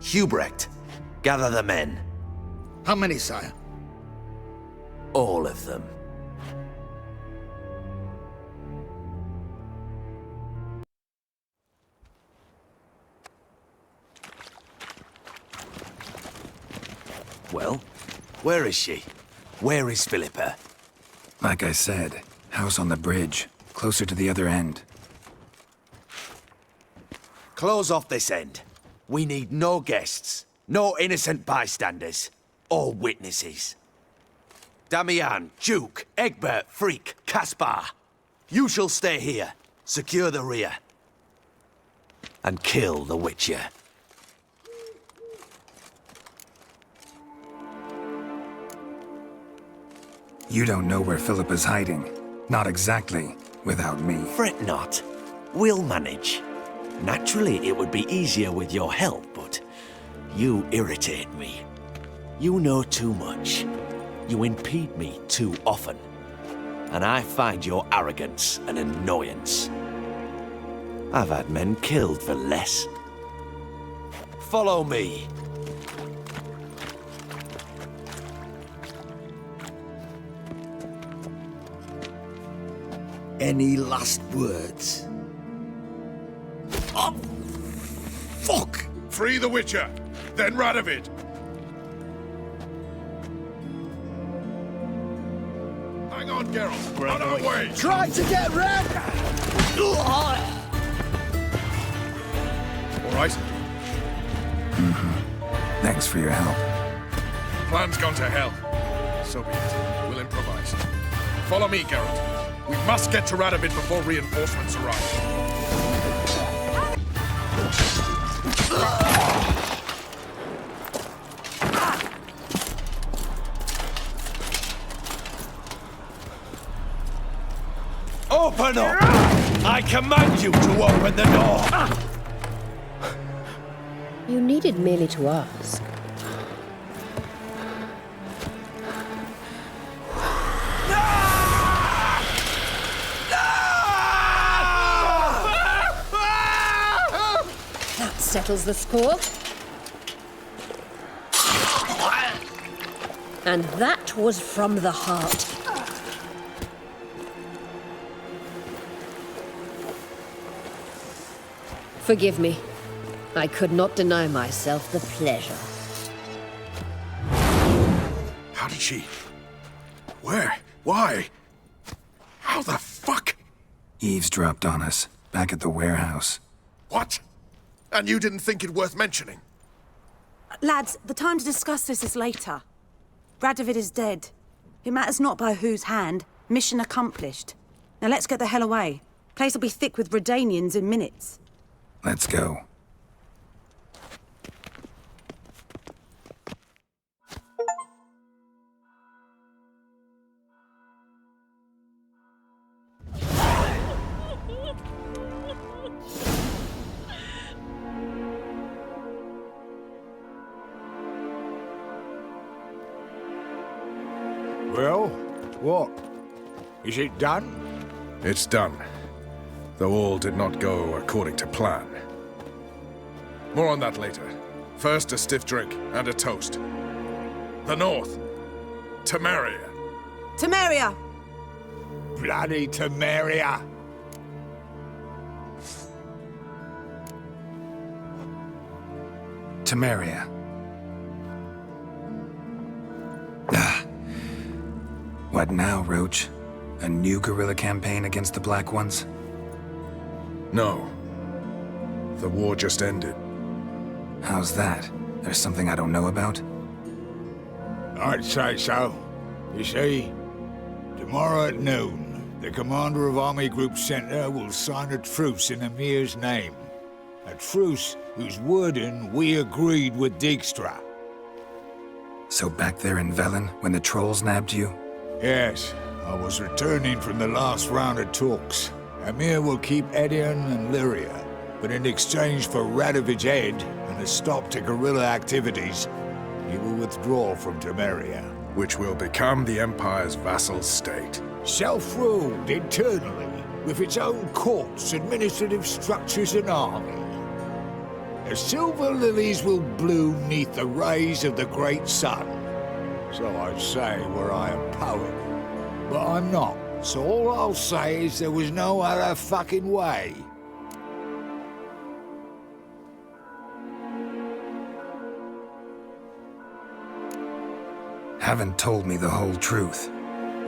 S10: Hubrecht, gather the men.
S15: How many, sire?
S10: All of them. Well, where is she? Where is Philippa?
S1: Like I said, house on the bridge, closer to the other end.
S10: Close off this end. We need no guests, no innocent bystanders, all witnesses. Damian, Duke, Egbert, Freak, Caspar. You shall stay here, secure the rear, and kill the Witcher.
S1: You don't know where Philippa's hiding. Not exactly, without me.
S10: Fret not. We'll manage. Naturally, it would be easier with your help, but you irritate me. You know too much. You impede me too often. And I find your arrogance an annoyance. I've had men killed for less. Follow me.
S15: Any last words? Oh, fuck!
S23: Free the Witcher, then Radovid. Hang on, Geralt. On our way.
S15: Try to get red!
S23: All right?
S1: Thanks for your help.
S23: Plan's gone to hell. So be it. We'll improvise. Follow me, Geralt. We must get to Radovid before reinforcements arrive.
S10: Open up! I command you to open the door!
S6: You needed merely to ask. That settles the score. And that was from the heart. Forgive me. I could not deny myself the pleasure.
S23: How did she? Where? Why? How the fuck?
S1: Eavesdropped on us, back at the warehouse.
S23: What? And you didn't think it worth mentioning?
S3: Lads, the time to discuss this is later. Radovid is dead. It matters not by whose hand. Mission accomplished. Now let's get the hell away. Place will be thick with Redanians in minutes.
S1: Let's go.
S5: Well, what? Is it done?
S23: It's done. Though all did not go according to plan. More on that later. First, a stiff drink and a toast. The North. Temeria.
S3: Temeria!
S5: Bloody Temeria!
S1: Temeria. Ah. What now, Roach? A new guerrilla campaign against the Black Ones?
S23: No. The war just ended.
S1: How's that? There's something I don't know about?
S5: I'd say so. You see, tomorrow at noon, the commander of Army Group Center will sign a truce in Emir's name. A truce whose wording we agreed with Dijkstra.
S1: So back there in Velen, when the trolls nabbed you?
S5: Yes, I was returning from the last round of talks. Emir will keep Edion and Lyria, but in exchange for Radovid's head and a stop to guerrilla activities, he will withdraw from Temeria.
S23: Which will become the Empire's vassal state.
S5: Self-ruled internally, with its own courts, administrative structures and army. The silver lilies will bloom neath the rays of the great sun. So I say were I a poet. But I'm not, so all I'll say is there was no other fucking way.
S1: Haven't told me the whole truth.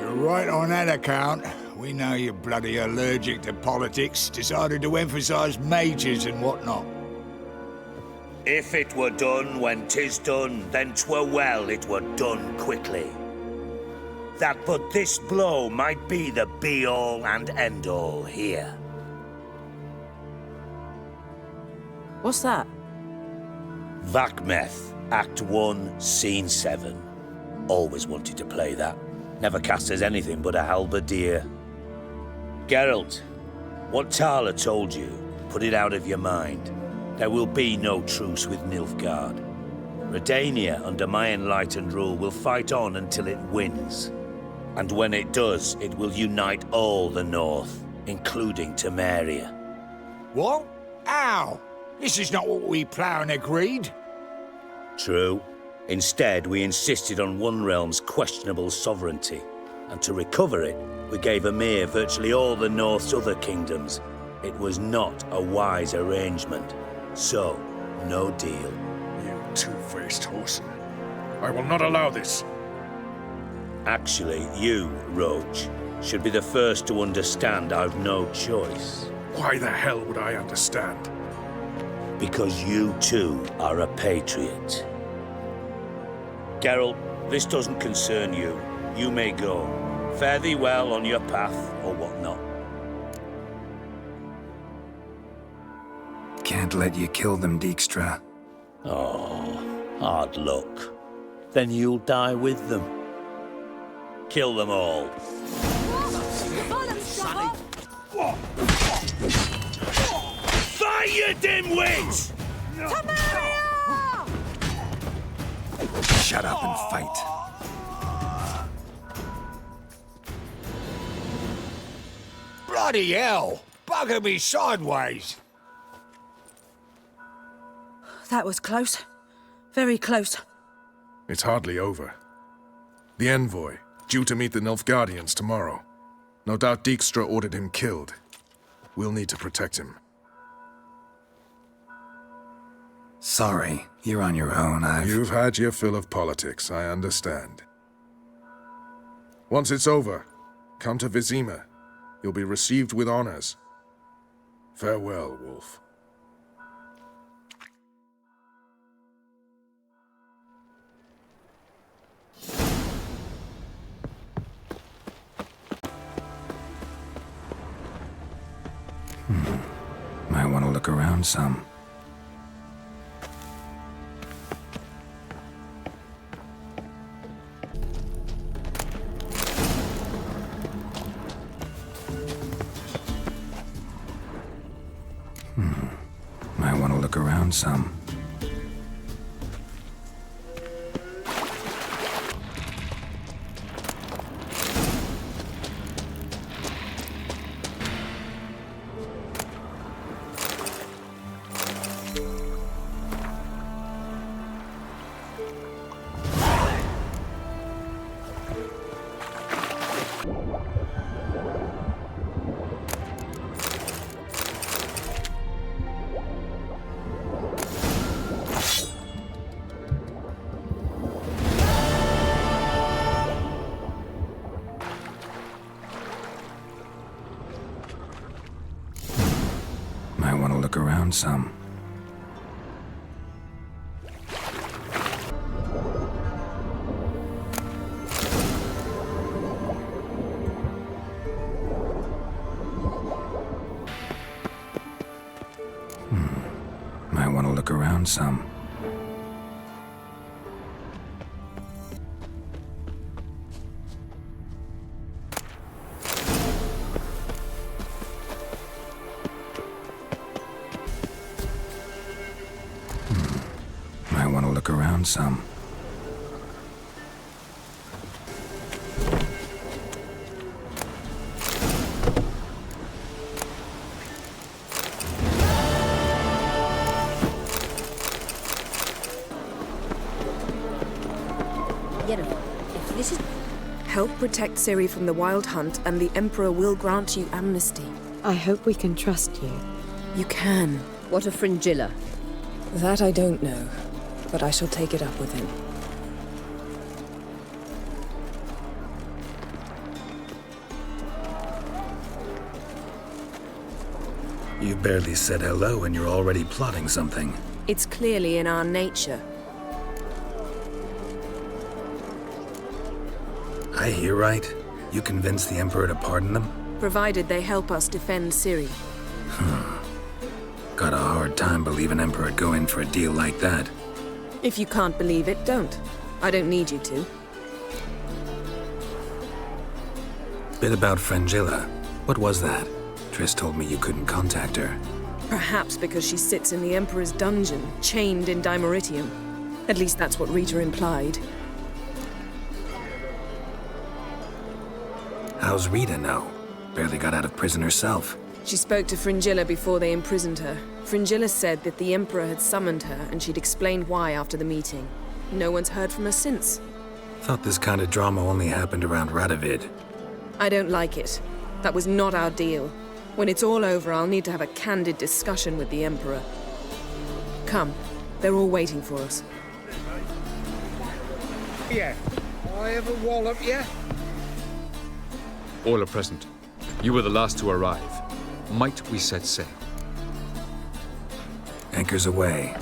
S5: You're right on that account. We know you're bloody allergic to politics, decided to emphasize majors and whatnot.
S8: If it were done when 'tis done, then 'twere well it were done quickly. That but this blow might be the be-all and end-all here.
S3: What's that?
S8: Vakmeth, Act 1, Scene 7. Always wanted to play that. Never cast as anything but a halberdier. Geralt, what Tala told you, put it out of your mind. There will be no truce with Nilfgaard. Redania, under my enlightened rule, will fight on until it wins. And when it does, it will unite all the North, including Temeria.
S5: What? How? This is not what we planned and agreed.
S8: True. Instead, we insisted on one realm's questionable sovereignty. And to recover it, we gave Emir virtually all the North's other kingdoms. It was not a wise arrangement. So, no deal.
S23: You two-faced horse. I will not allow this.
S8: Actually, you, Roach, should be the first to understand I've no choice.
S23: Why the hell would I understand?
S8: Because you too are a patriot. Geralt, this doesn't concern you. You may go. Fare thee well on your path, or whatnot.
S1: Can't let you kill them, Dijkstra.
S8: Oh, hard luck. Then you'll die with them. Kill them all. Fight, you dimwits!
S1: Shut up and fight.
S5: Bloody hell! Bugger me sideways!
S3: That was close. Very close.
S23: It's hardly over. The envoy, due to meet the Nilfgaardians tomorrow. No doubt Dijkstra ordered him killed. We'll need to protect him.
S1: Sorry, you're on your own.
S23: You've had your fill of politics, I understand. Once it's over, come to Vizima. You'll be received with honors. Farewell, Wolf.
S1: Might want to look around some. Might want to look around some. around some. Might want to look around some. Might want to look around some.
S6: If this is...
S19: Help protect Ciri from the Wild Hunt, and the Emperor will grant you amnesty.
S11: I hope we can trust you.
S19: You can.
S6: What of Fringilla?
S19: That I don't know, but I shall take it up with him.
S4: You barely said hello and you're already plotting something.
S19: It's clearly in our nature.
S4: I hear right? You convinced the Emperor to pardon them?
S19: Provided they help us defend Ciri.
S4: Got a hard time believing an Emperor'd go in for a deal like that.
S19: If you can't believe it, don't. I don't need you to.
S4: Bit about Fringilla. What was that? Triss told me you couldn't contact her.
S19: Perhaps because she sits in the Emperor's dungeon, chained in Dimeritium. At least that's what Rita implied.
S4: How's Rita know? Barely got out of prison herself.
S19: She spoke to Fringilla before they imprisoned her. Fringilla said that the Emperor had summoned her, and she'd explained why after the meeting. No one's heard from her since.
S4: Thought this kind of drama only happened around Radovid.
S19: I don't like it. That was not our deal. When it's all over, I'll need to have a candid discussion with the Emperor. Come. They're all waiting for us.
S16: Yeah. I have a wallop, yeah?
S17: All are present. You were the last to arrive. Might we set sail?
S4: Anchors away.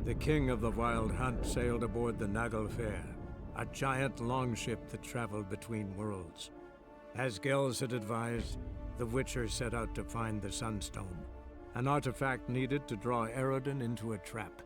S24: The king of the Wild Hunt sailed aboard the Naglfar, a giant longship that traveled between worlds. As Gels had advised, the Witcher set out to find the Sunstone, an artifact needed to draw Eredin into a trap.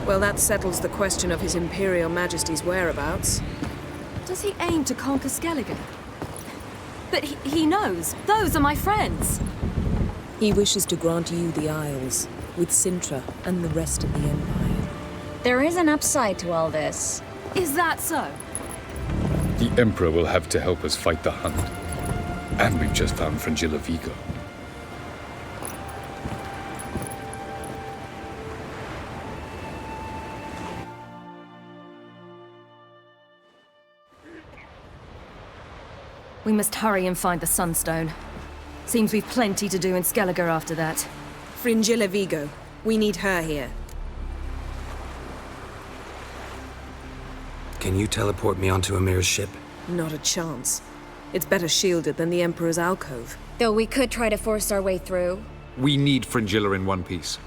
S19: Well, that settles the question of His Imperial Majesty's whereabouts.
S12: Does he aim to conquer Skellige? But he knows. Those are my friends.
S19: He wishes to grant you the Isles, with Sintra and the rest of the Empire.
S2: There is an upside to all this.
S12: Is that so?
S17: The Emperor will have to help us fight the Hunt. And we've just found Fringilla Vigo.
S12: We must hurry and find the Sunstone. Seems we've plenty to do in Skellige after that.
S19: Fringilla Vigo. We need her here.
S4: Can you teleport me onto Emir's ship?
S19: Not a chance. It's better shielded than the Emperor's alcove.
S2: Though we could try to force our way through.
S13: We need Fringilla in one piece.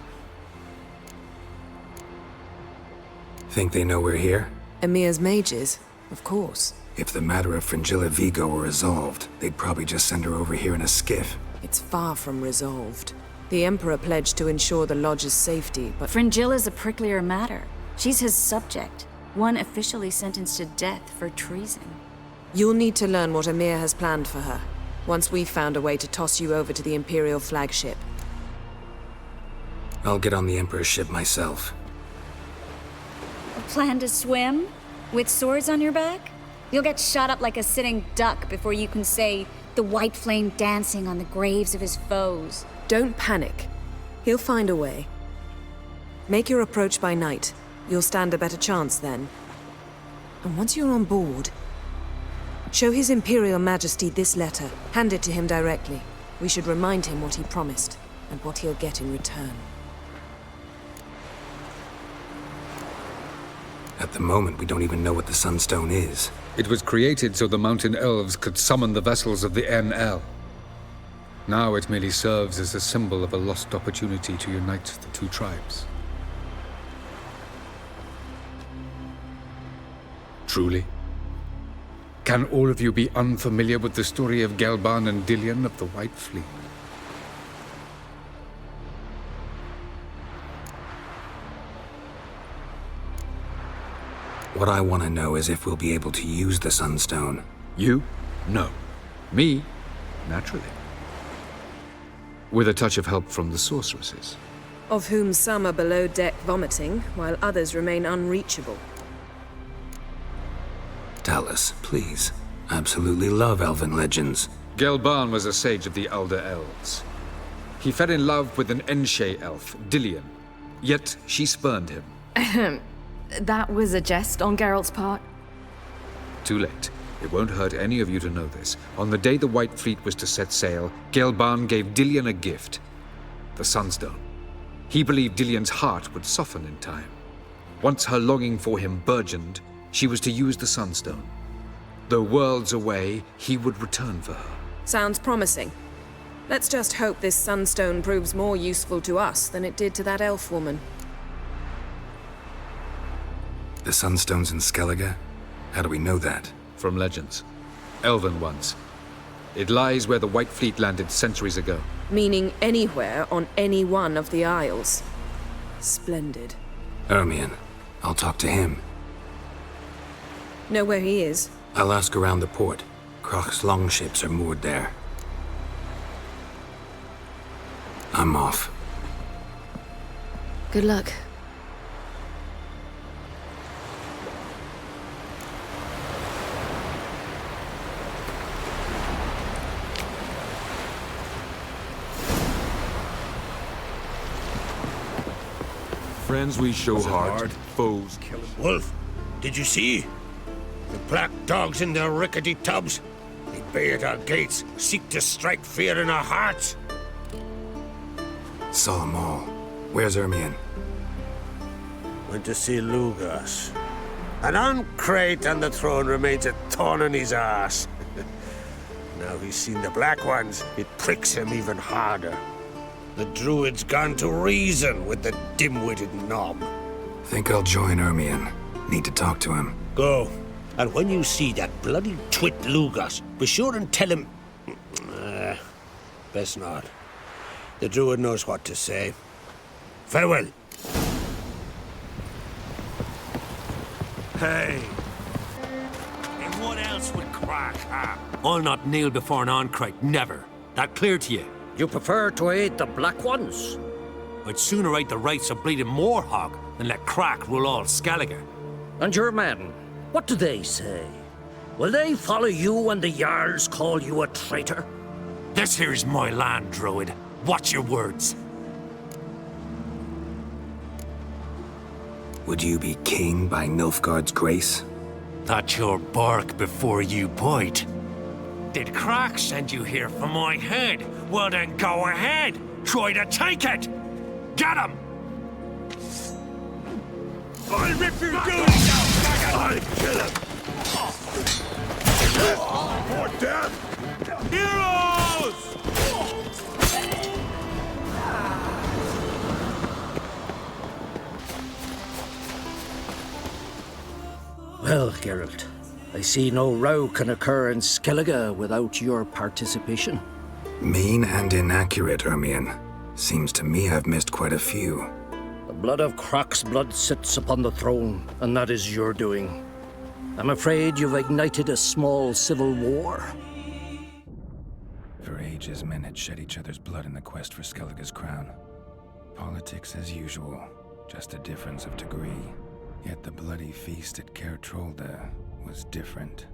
S4: Think they know we're here?
S19: Emir's mages? Of course.
S4: If the matter of Fringilla Vigo were resolved, they'd probably just send her over here in a skiff.
S19: It's far from resolved. The Emperor pledged to ensure the Lodge's safety, but...
S2: Fringilla's a pricklier matter. She's his subject. One officially sentenced to death for treason.
S19: You'll need to learn what Emir has planned for her, once we've found a way to toss you over to the Imperial flagship.
S4: I'll get on the Emperor's ship myself.
S2: A plan to swim? With swords on your back? You'll get shot up like a sitting duck before you can say the white flame dancing on the graves of his foes.
S19: Don't panic. He'll find a way. Make your approach by night. You'll stand a better chance then. And once you're on board, show His Imperial Majesty this letter. Hand it to him directly. We should remind him what he promised, and what he'll get in return.
S4: At the moment, we don't even know what the Sunstone is.
S13: It was created so the Mountain Elves could summon the vessels of the NL. Now it merely serves as a symbol of a lost opportunity to unite the two tribes. Truly? Can all of you be unfamiliar with the story of Gelban and Dillion of the White Fleet?
S4: What I want to know is if we'll be able to use the Sunstone.
S13: You? No. Me? Naturally. With a touch of help from the sorceresses.
S19: Of whom some are below deck vomiting, while others remain unreachable.
S4: Talus, please. I absolutely love elven legends.
S13: Gelban was a sage of the Elder Elves. He fell in love with an Enshe elf, Dillion. Yet she spurned him.
S12: That was a jest on Geralt's part?
S13: Too late. It won't hurt any of you to know this. On the day the White Fleet was to set sail, Gelban gave Dillion a gift. The Sunstone. He believed Dillion's heart would soften in time. Once her longing for him burgeoned, she was to use the Sunstone. Though worlds away, he would return for her.
S19: Sounds promising. Let's just hope this Sunstone proves more useful to us than it did to that elf woman.
S4: The Sunstone's in Skellige? How do we know that?
S13: From legends. Elven ones. It lies where the White Fleet landed centuries ago.
S19: Meaning anywhere on any one of the Isles. Splendid.
S4: Ermion. I'll talk to him.
S19: Know where he is?
S4: I'll ask around the port. Croc's longships are moored there. I'm off.
S12: Good luck.
S14: Friends we show hard, foes kill them.
S8: Wolf, did you see? The black dogs in their rickety tubs. They bay at our gates, seek to strike fear in our hearts.
S4: Saw them all. Where's Ermion?
S8: Went to see Lugas. An uncrate on the throne remains a thorn in his arse. Now he's seen the Black Ones, it pricks him even harder. The Druid's gone to reason with the dim-witted knob.
S4: Think I'll join Ermion. Need to talk to him.
S8: Go. And when you see that bloody twit Lugas, be sure and tell him... best not. The Druid knows what to say. Farewell.
S18: Hey. And what else would Crach have? I'll not kneel before an Ahn'Craite, never. That clear to you?
S20: You prefer to aid the Black Ones?
S18: I'd sooner aid the rights of bleeding Moorhog than let Crach rule all Skellige.
S20: And your men, what do they say? Will they follow you when the Jarls call you a traitor?
S18: This here's my land, Druid. Watch your words.
S4: Would you be king by Nilfgaard's grace?
S18: That's your bark before you bite. Did Crach send you here for my head? Well then go ahead. Try to take it. Get him! I'll rip your goonies out, faggot! I'll kill him! For death! Heroes!
S20: Well, Geralt, I see no row can occur in Skellige without your participation.
S4: Mean and inaccurate, Ermion. Seems to me I've missed quite a few.
S20: The blood of Crach's blood sits upon the throne, and that is your doing. I'm afraid you've ignited a small civil war.
S1: For ages, men had shed each other's blood in the quest for Skellige's crown. Politics as usual, just a difference of degree. Yet the bloody feast at Caer Trolda was different.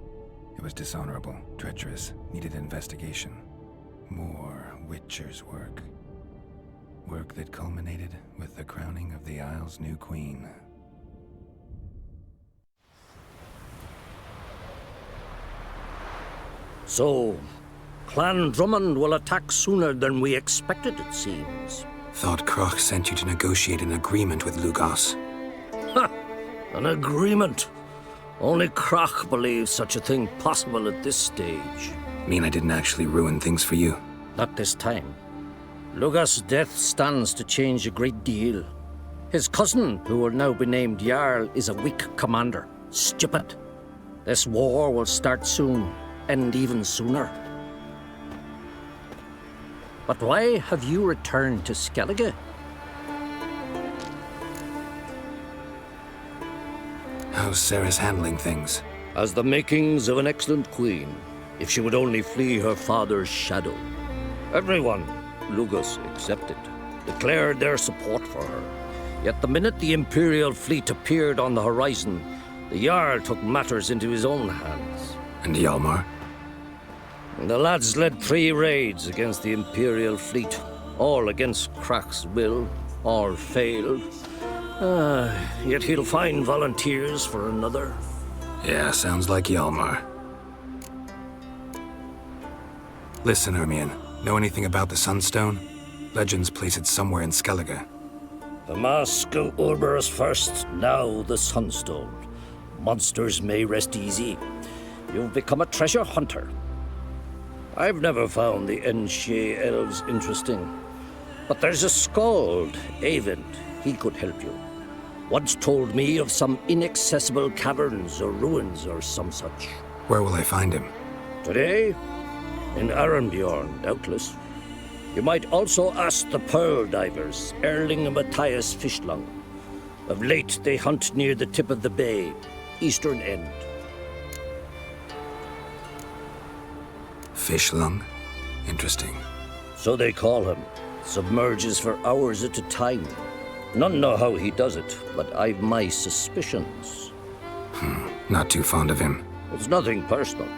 S1: It was dishonorable, treacherous, needed investigation. More Witcher's work. Work that culminated with the crowning of the Isle's new queen.
S20: So, Clan Drummond will attack sooner than we expected, it seems.
S4: Thought Crach sent you to negotiate an agreement with Lugos.
S20: Ha! An agreement? Only Crach believes such a thing possible at this stage.
S4: Mean I didn't actually ruin things for you?
S20: Not this time. Lugos' death stands to change a great deal. His cousin, who will now be named Jarl, is a weak commander. Stupid. This war will start soon, end even sooner. But why have you returned to Skellige?
S4: How's Ceres handling things?
S20: As the makings of an excellent queen, if she would only flee her father's shadow. Everyone, Lugos excepted, declared their support for her. Yet the minute the Imperial fleet appeared on the horizon, the Jarl took matters into his own hands.
S4: And Hjalmar?
S20: The lads led 3 raids against the Imperial fleet, all against Crach's will, all failed. Yet he'll find volunteers for another.
S4: Yeah, sounds like Hjalmar. Listen, Ermion, know anything about the Sunstone? Legends place it somewhere in Skellige.
S20: The Mask of Orberus first, now the Sunstone. Monsters may rest easy. You've become a treasure hunter. I've never found the Enshe elves interesting. But there's a skald, Eyvind. He could help you. Once told me of some inaccessible caverns or ruins or some such.
S4: Where will I find him?
S20: Today? In Arenbjorn, doubtless. You might also ask the Pearl Divers, Erling and Matthias Fishlung. Of late, they hunt near the tip of the bay, eastern end.
S4: Fishlung? Interesting.
S20: So they call him. Submerges for hours at a time. None know how he does it, but I've my suspicions.
S4: Not too fond of him.
S20: It's nothing personal.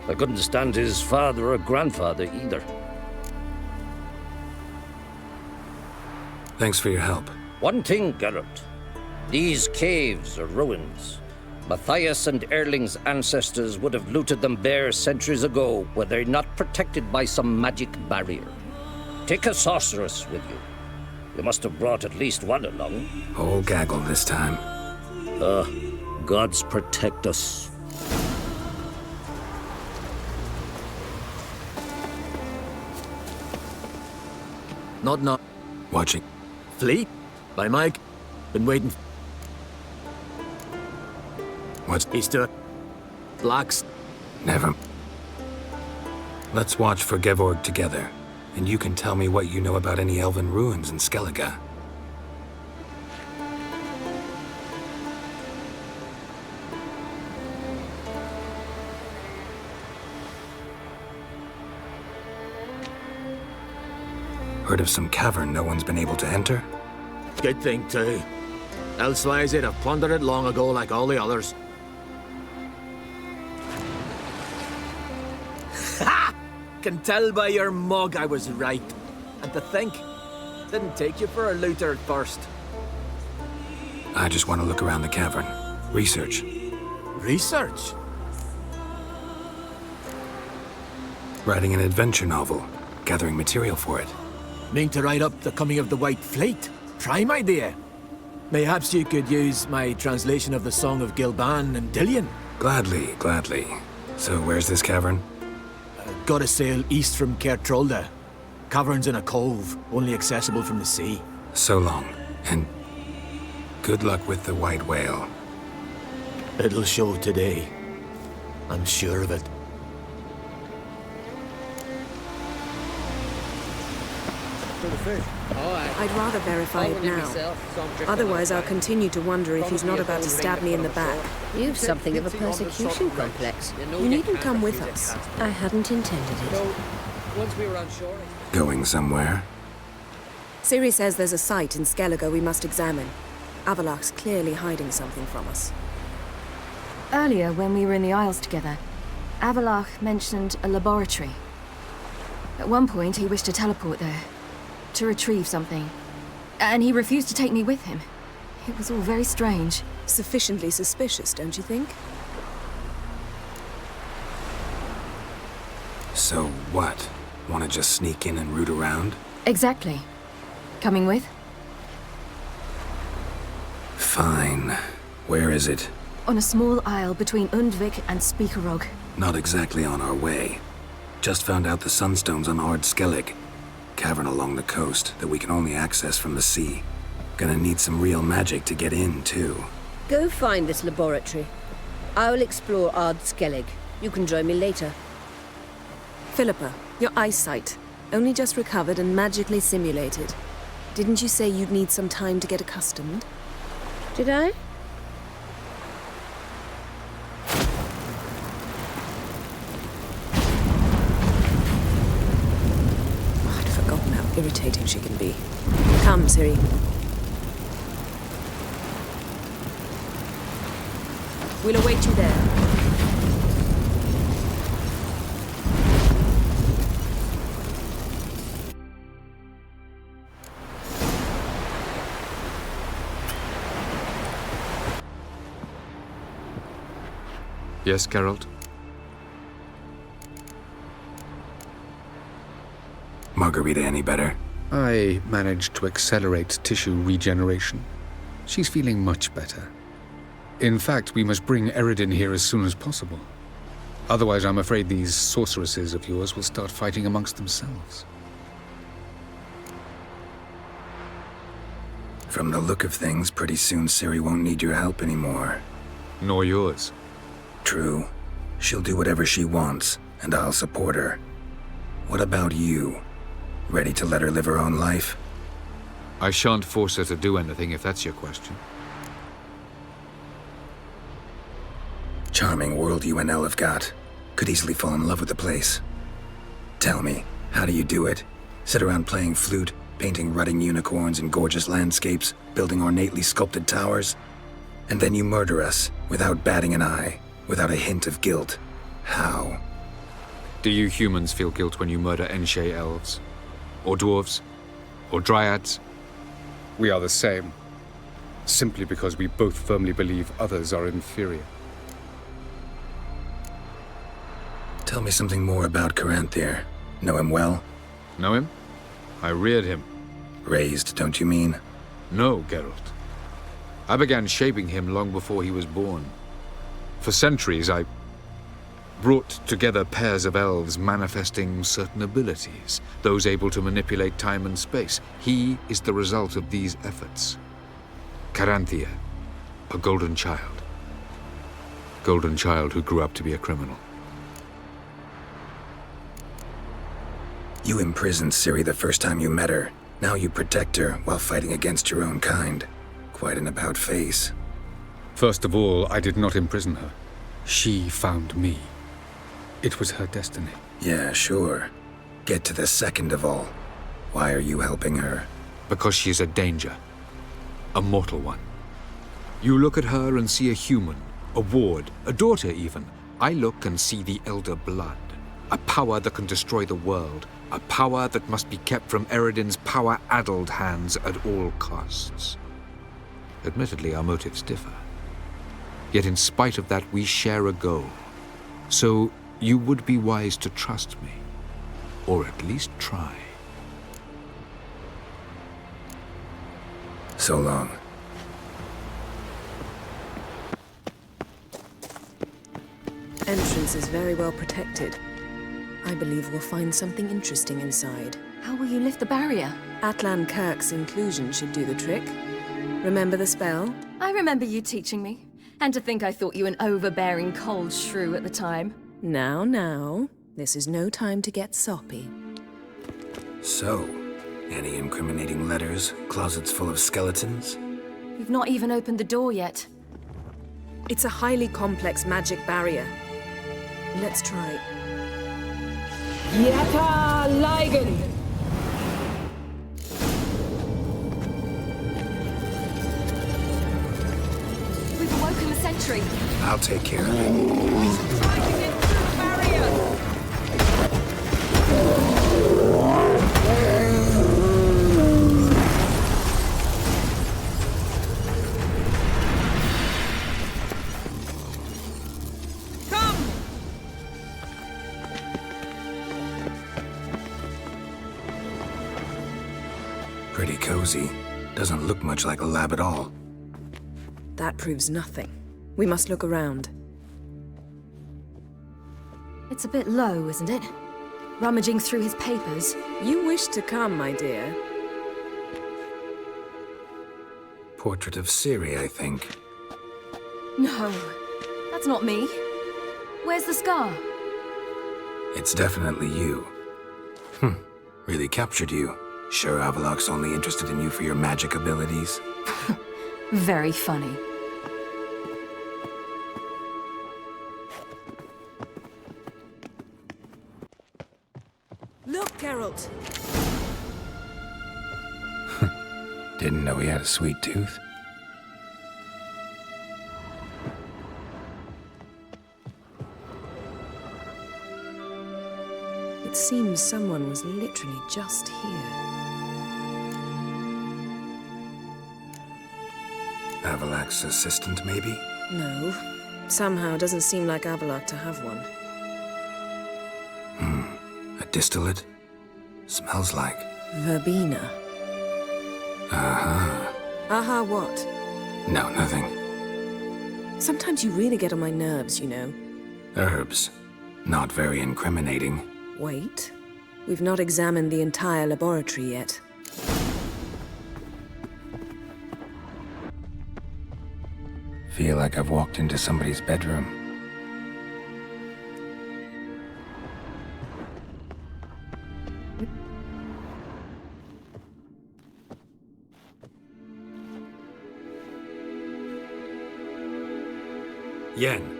S20: I couldn't stand his father or grandfather either.
S4: Thanks for your help.
S20: One thing, Geralt. These caves are ruins. Matthias and Erling's ancestors would have looted them bare centuries ago were they not protected by some magic barrier. Take a sorceress with you. You must have brought at least one along.
S4: Whole gaggle this time.
S20: Gods protect us.
S7: Not.
S4: Watching.
S7: Fleet? By Mike. Been waiting.
S4: What's...
S7: Easter. Blacks.
S4: Never. Let's watch for Gevorg together. And you can tell me what you know about any elven ruins in Skellige. Heard of some cavern no one's been able to enter?
S7: Good thing, too. Elsewise, they'd have plundered it long ago like all the others. Ha! Can tell by your mug I was right. And to think, didn't take you for a looter at first.
S4: I just want to look around the cavern. Research.
S7: Research?
S4: Writing an adventure novel, gathering material for it.
S7: Mean to write up the coming of the White Fleet? Prime idea. Mayhaps you could use my translation of the Song of Gilban and Dillion.
S4: Gladly, gladly. So where's this cavern?
S7: Gotta sail east from Caer Trolda. Cavern's in a cove, only accessible from the sea.
S4: So long, and good luck with the white whale.
S7: It'll show today. I'm sure of it.
S19: I'd rather verify it now. Otherwise, I'll continue to wonder if he's not about to stab me in the back.
S6: You've something of a persecution complex.
S19: You needn't come with us.
S6: I hadn't intended it.
S16: Once we were on shore...
S4: Going somewhere?
S19: Ciri says there's a site in Skellige we must examine. Avallac'h's clearly hiding something from us.
S12: Earlier, when we were in the Isles together, Avallac'h mentioned a laboratory. At one point, he wished to teleport there, to retrieve something. And he refused to take me with him. It was all very strange.
S19: Sufficiently suspicious, don't you think?
S4: So what? Want to just sneak in and root around?
S12: Exactly. Coming with?
S4: Fine. Where is it?
S12: On a small isle between Undvik and Speakerog.
S4: Not exactly on our way. Just found out the Sunstone's on Ard Skellig. Cavern along the coast that we can only access from the sea. Gonna need some real magic to get in, too.
S6: Go find this laboratory. I'll explore Ard Skellig. You can join me later.
S19: Philippa, your eyesight. Only just recovered and magically simulated. Didn't you say you'd need some time to get accustomed?
S6: Did I?
S19: I'd forgotten how irritating she can be. Come, Ciri. We'll await you there.
S13: Yes, Geralt?
S4: Margarita any better?
S13: I managed to accelerate tissue regeneration. She's feeling much better. In fact, we must bring Eredin here as soon as possible. Otherwise, I'm afraid these sorceresses of yours will start fighting amongst themselves.
S4: From the look of things, pretty soon Ciri won't need your help anymore.
S13: Nor yours.
S4: True. She'll do whatever she wants, and I'll support her. What about you? Ready to let her live her own life?
S13: I shan't force her to do anything, if that's your question.
S4: Charming world you and Elle have got. Could easily fall in love with the place. Tell me, how do you do it? Sit around playing flute, painting rutting unicorns in gorgeous landscapes, building ornately sculpted towers? And then you murder us, without batting an eye, without a hint of guilt. How?
S13: Do you humans feel guilt when you murder Enshe elves? Or dwarves? Or dryads? We are the same. Simply because we both firmly believe others are inferior.
S4: Tell me something more about Caranthir. Know him well?
S13: Know him? I reared him.
S4: Raised, don't you mean?
S13: No, Geralt. I began shaping him long before he was born. For centuries, I brought together pairs of elves manifesting certain abilities, those able to manipulate time and space. He is the result of these efforts. Caranthir, a golden child. Golden child who grew up to be a criminal.
S4: You imprisoned Ciri the first time you met her. Now you protect her while fighting against your own kind. Quite an about-face.
S13: First of all, I did not imprison her. She found me. It was her destiny.
S4: Yeah, sure. Get to the second of all. Why are you helping her?
S13: Because she is a danger. A mortal one. You look at her and see a human, a ward, a daughter even. I look and see the Elder Blood. A power that can destroy the world. A power that must be kept from Eredin's power-addled hands at all costs. Admittedly, our motives differ. Yet in spite of that, we share a goal. So you would be wise to trust me.
S18: Or at least try.
S4: So long.
S19: Entrance is very well protected. I believe we'll find something interesting inside.
S12: How will you lift the barrier?
S19: Atlan Kirk's inclusion should do the trick. Remember the spell?
S12: I remember you teaching me. And to think I thought you an overbearing cold shrew at the time.
S19: Now. This is no time to get soppy.
S4: So, any incriminating letters? Closets full of skeletons?
S12: We've not even opened the door yet.
S19: It's a highly complex magic barrier. Let's try. Yata Ligen!
S12: We've awoken the sentry.
S4: I'll take care of it. Pretty cozy. Doesn't look much like a lab at all.
S19: That proves nothing. We must look around.
S12: It's a bit low, isn't it? Rummaging through his papers.
S19: You wish to come, my dear.
S4: Portrait of Ciri, I think.
S12: No, that's not me. Where's the scar?
S4: It's definitely you. Really captured you. Sure Avallac'h's only interested in you for your magic abilities?
S12: Very funny.
S19: Look, Geralt!
S4: Didn't know he had a sweet tooth.
S19: It seems someone was literally just here.
S4: Avallac'h's assistant, maybe?
S19: No. Somehow doesn't seem like Avallac'h to have one.
S4: A distillate? Smells like...
S19: Verbena.
S4: Aha.
S19: Aha what?
S4: No, nothing.
S19: Sometimes you really get on my nerves, you know.
S4: Herbs. Not very incriminating.
S19: Wait. We've not examined the entire laboratory yet.
S1: Feel like I've walked into somebody's bedroom.
S4: Yen.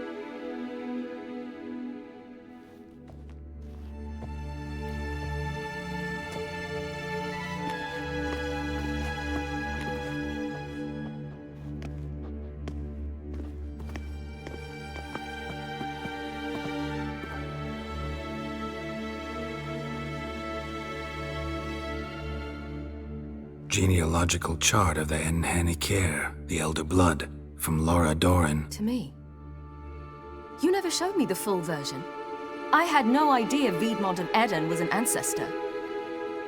S4: Genealogical chart of the Enhanikir, the Elder Blood, from Laura Doran.
S12: To me. You never showed me the full version. I had no idea Viedmont of Eden was an ancestor.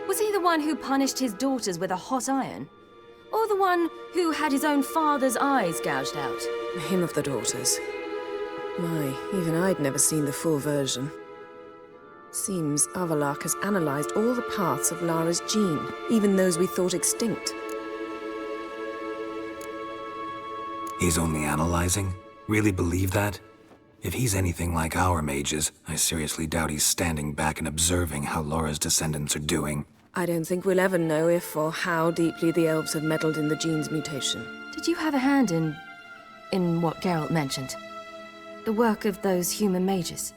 S12: Was he the one who punished his daughters with a hot iron? Or the one who had his own father's eyes gouged out?
S19: The Hymn of the Daughters. My, even I'd never seen the full version. Seems Avallac'h has analyzed all the paths of Lara's gene, even those we thought extinct.
S4: He's only analyzing? Really believe that? If he's anything like our mages, I seriously doubt he's standing back and observing how Laura's descendants are doing.
S19: I don't think we'll ever know if or how deeply the elves have meddled in the gene's mutation.
S12: Did you have a hand in what Geralt mentioned? The work of those human mages?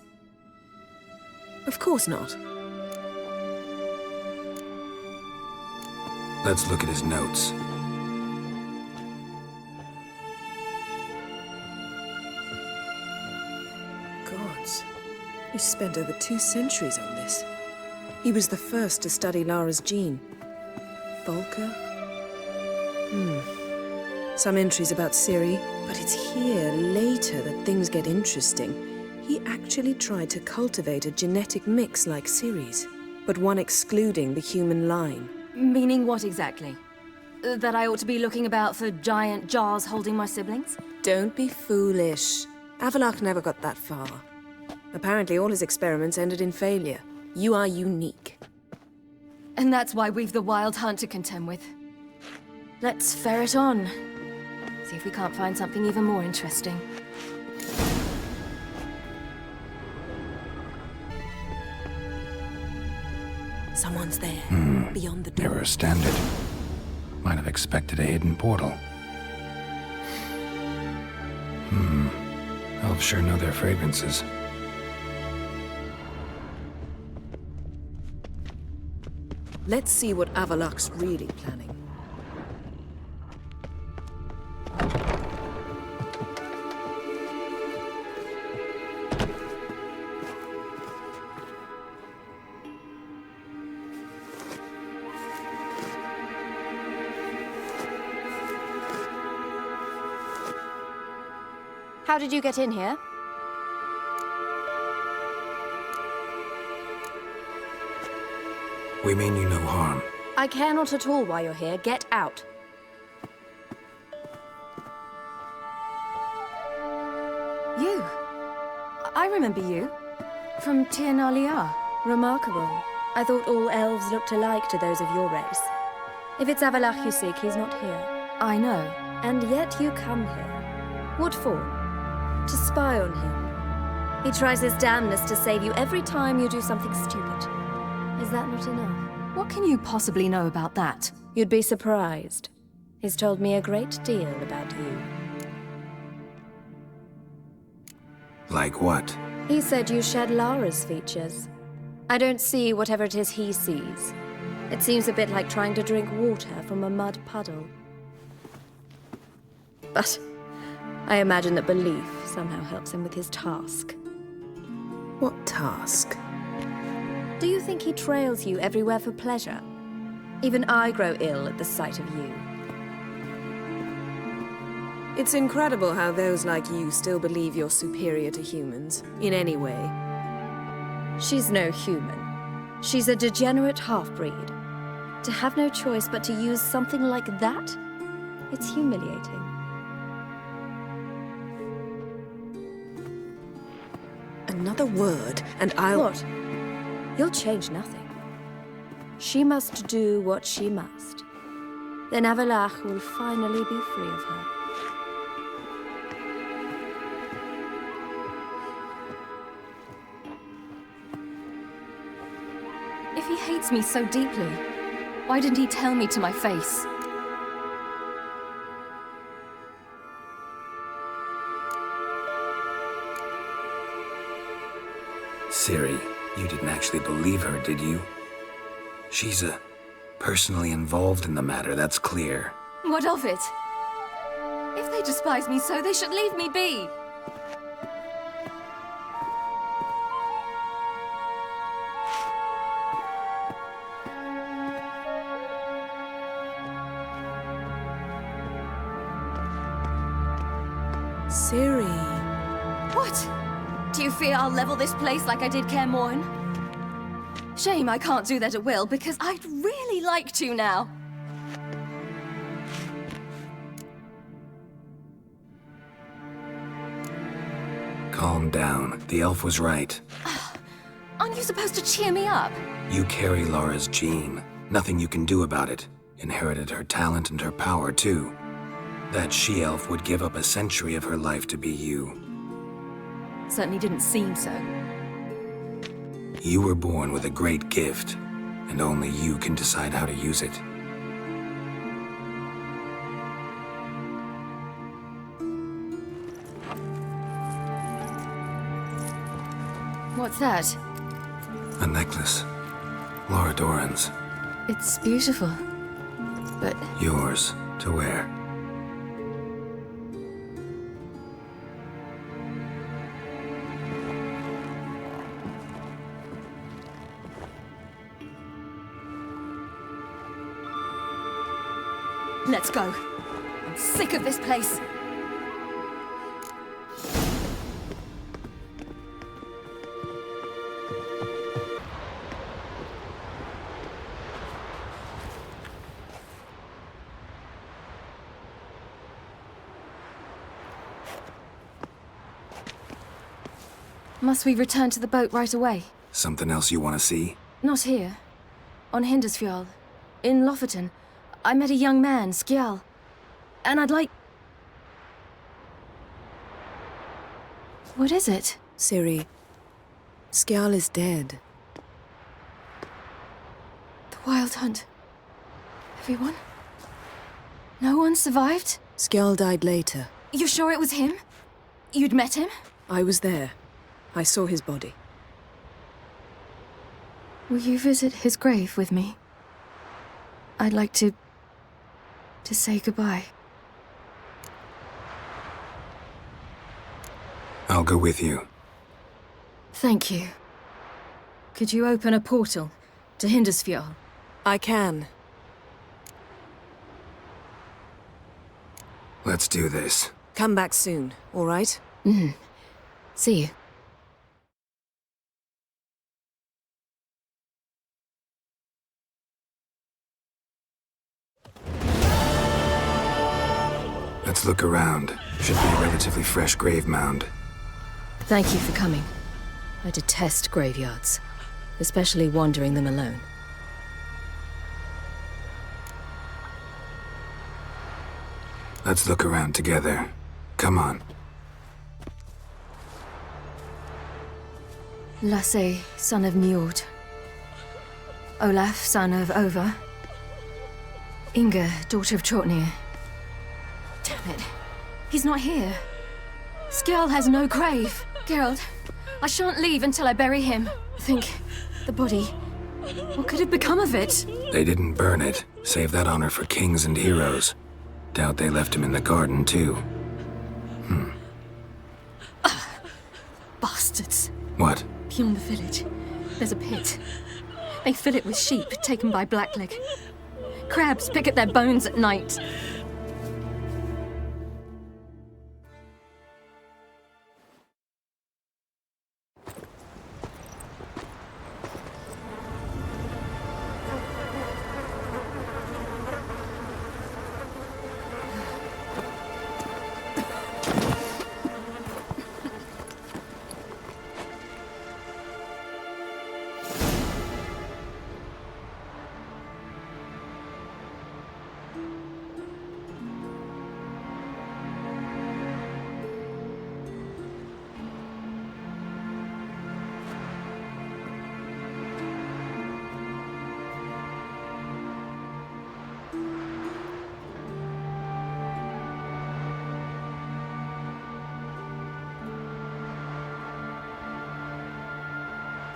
S19: Of course not.
S4: Let's look at his notes.
S19: Gods, he spent over 2 centuries on this. He was the first to study Lara's gene. Volker? Some entries about Ciri, but it's here, later, that things get interesting. He actually tried to cultivate a genetic mix like Ciri's. but one excluding the human line.
S12: Meaning what exactly? That I ought to be looking about for giant jars holding my siblings?
S19: Don't be foolish. Avallac'h never got that far. Apparently all his experiments ended in failure. You are unique.
S12: And that's why we've the Wild Hunt to contend with. Let's ferret on. See if we can't find something even more interesting.
S19: Someone's there, beyond the door.
S1: Mirror standard. Might have expected a hidden portal. Elves sure know their fragrances.
S19: Let's see what Avallac'h's really planning.
S12: How did you get in here?
S1: We mean you no harm.
S12: I care not at all why you're here. Get out. You. I remember you. From Tir Nalia.
S2: Remarkable. I thought all elves looked alike to those of your race. If it's Avallac'h you seek, he's not here.
S12: I know.
S2: And yet you come here. What for? To spy on him. He tries his damnedest to save you every time you do something stupid. Is that not enough?
S12: What can you possibly know about that?
S2: You'd be surprised. He's told me a great deal about you.
S1: Like what?
S2: He said you shed Lara's features. I don't see whatever it is he sees. It seems a bit like trying to drink water from a mud puddle. But I imagine that belief somehow helps him with his task.
S19: What task?
S2: Do you think he trails you everywhere for pleasure? Even I grow ill at the sight of you.
S19: It's incredible how those like you still believe you're superior to humans, in any way.
S2: She's no human. She's a degenerate half-breed. To have no choice but to use something like that? It's humiliating.
S19: Another word, and I'll...
S2: What? You'll change nothing. She must do what she must. Then Avallac'h will finally be free of her.
S12: If he hates me so deeply, why didn't he tell me to my face?
S4: Ciri, you didn't actually believe her, did you? She's personally involved in the matter, that's clear.
S12: What of it? If they despise me so, they should leave me be.
S19: Ciri.
S12: What? Do you fear I'll level this place like I did Kaer Morhen? Shame I can't do that at will, because I'd really like to now.
S4: Calm down. The elf was right.
S12: Aren't you supposed to cheer me up?
S4: You carry Lara's gene. Nothing you can do about it. Inherited her talent and her power, too. That she-elf would give up a century of her life to be you.
S12: Certainly didn't seem so.
S4: You were born with a great gift, and only you can decide how to use it.
S12: What's that?
S4: A necklace. Lara Dorren's.
S12: It's beautiful, but...
S4: Yours to wear.
S12: Let's go. I'm sick of this place. Must we return to the boat right away?
S4: Something else you want to see?
S12: Not here. On Hindersfjall. In Lofoten. I met a young man, Skjal. And I'd like... What is it?
S19: Ciri, Skjal is dead.
S12: The Wild Hunt. Everyone? No one survived?
S19: Skjal died later.
S12: You're sure it was him? You'd met him?
S19: I was there. I saw his body.
S12: Will you visit his grave with me? I'd like to say goodbye.
S4: I'll go with you.
S12: Thank you. Could you open a portal to Hindersfjall?
S19: I can.
S4: Let's do this.
S19: Come back soon, all right?
S12: See you.
S4: Let's look around. Should be a relatively fresh grave mound.
S12: Thank you for coming. I detest graveyards, especially wandering them alone.
S4: Let's look around together. Come on.
S12: Lasse, son of Njord. Olaf, son of Over. Inga, daughter of Trotnir. Damn it. He's not here. Skjal has no grave. Geralt, I shan't leave until I bury him. Think, the body. What could have become of it?
S4: They didn't burn it. Save that honor for kings and heroes. Doubt they left him in the garden, too.
S12: Bastards.
S4: What?
S12: Beyond the village, there's a pit. They fill it with sheep taken by Blackleg. Crabs pick at their bones at night.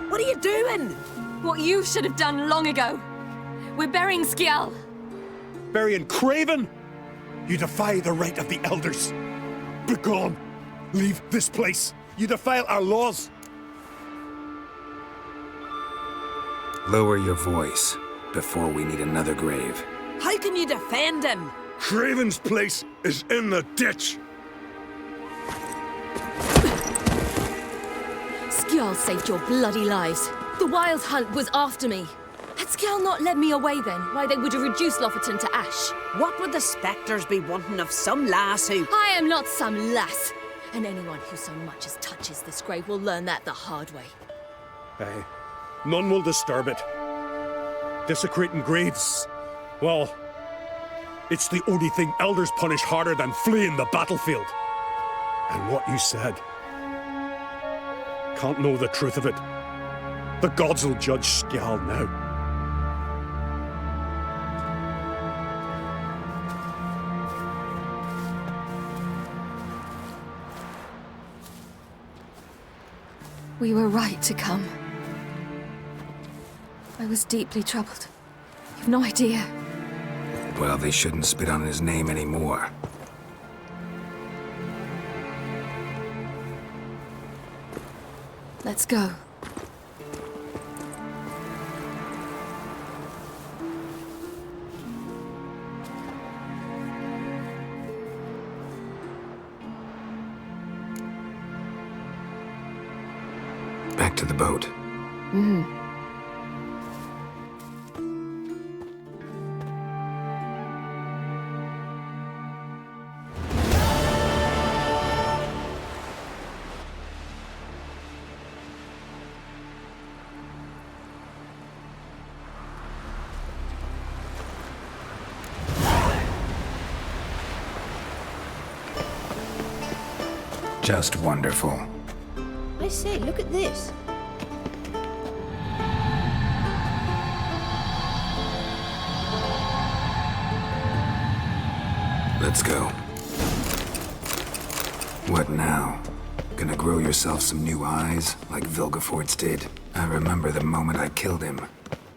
S3: What are you doing?
S12: What you should have done long ago. We're burying Skjal.
S9: Burying Craven? You defy the right of the elders. Begone! Leave this place. You defile our laws.
S4: Lower your voice before we need another grave.
S3: How can you defend him?
S9: Craven's place is in the ditch.
S12: Skjal saved your bloody lives. The Wild Hunt was after me. Had Skjal not led me away then, why they would have reduced Lofoten to ash.
S3: What would the spectres be wanting of some lass who...
S12: I am not some lass. And anyone who so much as touches this grave will learn that the hard way.
S9: Aye. None will disturb it. Desecrating graves, well, it's the only thing elders punish harder than fleeing the battlefield. And what you said. Can't know the truth of it. The gods will judge Skjal now.
S12: We were right to come. I was deeply troubled. You've no idea.
S4: Well, they shouldn't spit on his name anymore.
S12: Let's go.
S4: Back to the boat.
S1: Just wonderful.
S6: I say, look at this.
S1: Let's go. What now? Gonna grow yourself some new eyes, like Vilgefortz did? I remember the moment I killed him.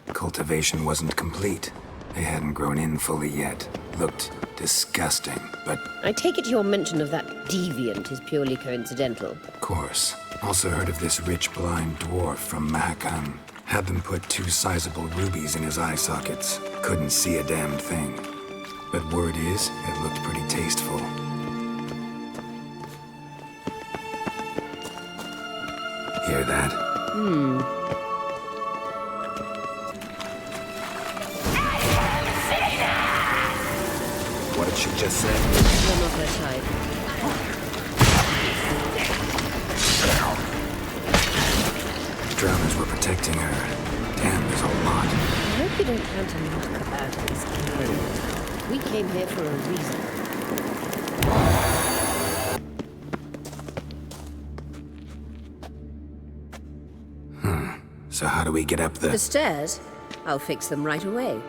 S1: Cultivation wasn't complete. They hadn't grown in fully yet. Looked disgusting, but...
S6: I take it your mention of that deviant is purely coincidental.
S1: Of course. Also heard of this rich blind dwarf from Mahakam. Had them put 2 sizable rubies in his eye sockets. Couldn't see a damned thing. But word is, it looked pretty tasteful. Hear that?
S4: What did she just say?
S6: You're not her type.
S1: Drowners were protecting her. Damn, there's a lot.
S6: I hope you don't plan to knock her out of this cave. We came here for a reason.
S1: So how do we get up
S6: The stairs? I'll fix them right away.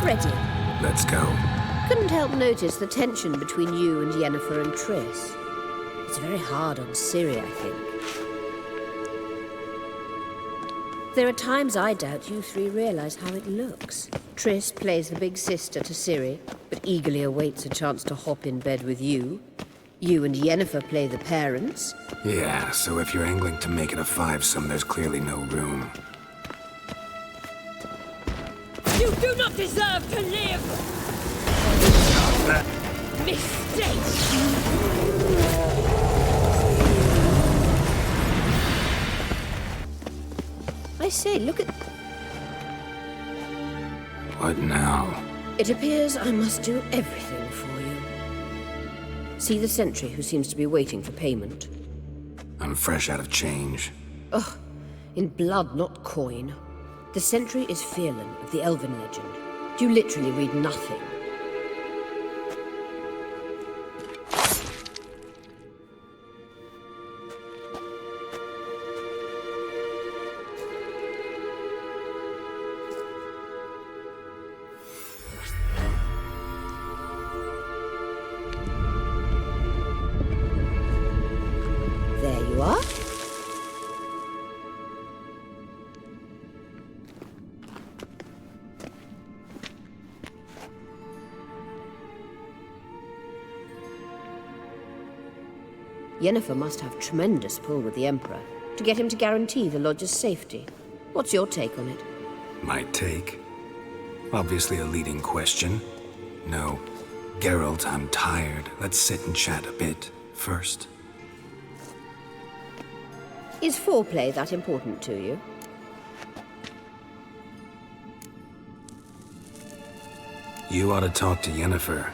S6: Ready.
S1: Let's go.
S6: Couldn't help notice the tension between you and Yennefer and Triss. It's very hard on Ciri, I think. There are times I doubt you three realize how it looks. Triss plays the big sister to Ciri, but eagerly awaits a chance to hop in bed with you. You and Yennefer play the parents.
S1: Yeah, so if you're angling to make it a 5-some, there's clearly no room.
S6: You do not deserve to live! Mistake! I say, look at...
S1: What now?
S6: It appears I must do everything for you. See the sentry who seems to be waiting for payment.
S1: I'm fresh out of change.
S6: Ugh, in blood, not coin. The sentry is Firlan of the Elven legend. You literally read nothing. There you are. Yennefer must have tremendous pull with the Emperor to get him to guarantee the Lodge's safety. What's your take on it?
S1: My take? Obviously a leading question. No. Geralt, I'm tired. Let's sit and chat a bit first.
S6: Is foreplay that important to you?
S1: You ought to talk to Yennefer.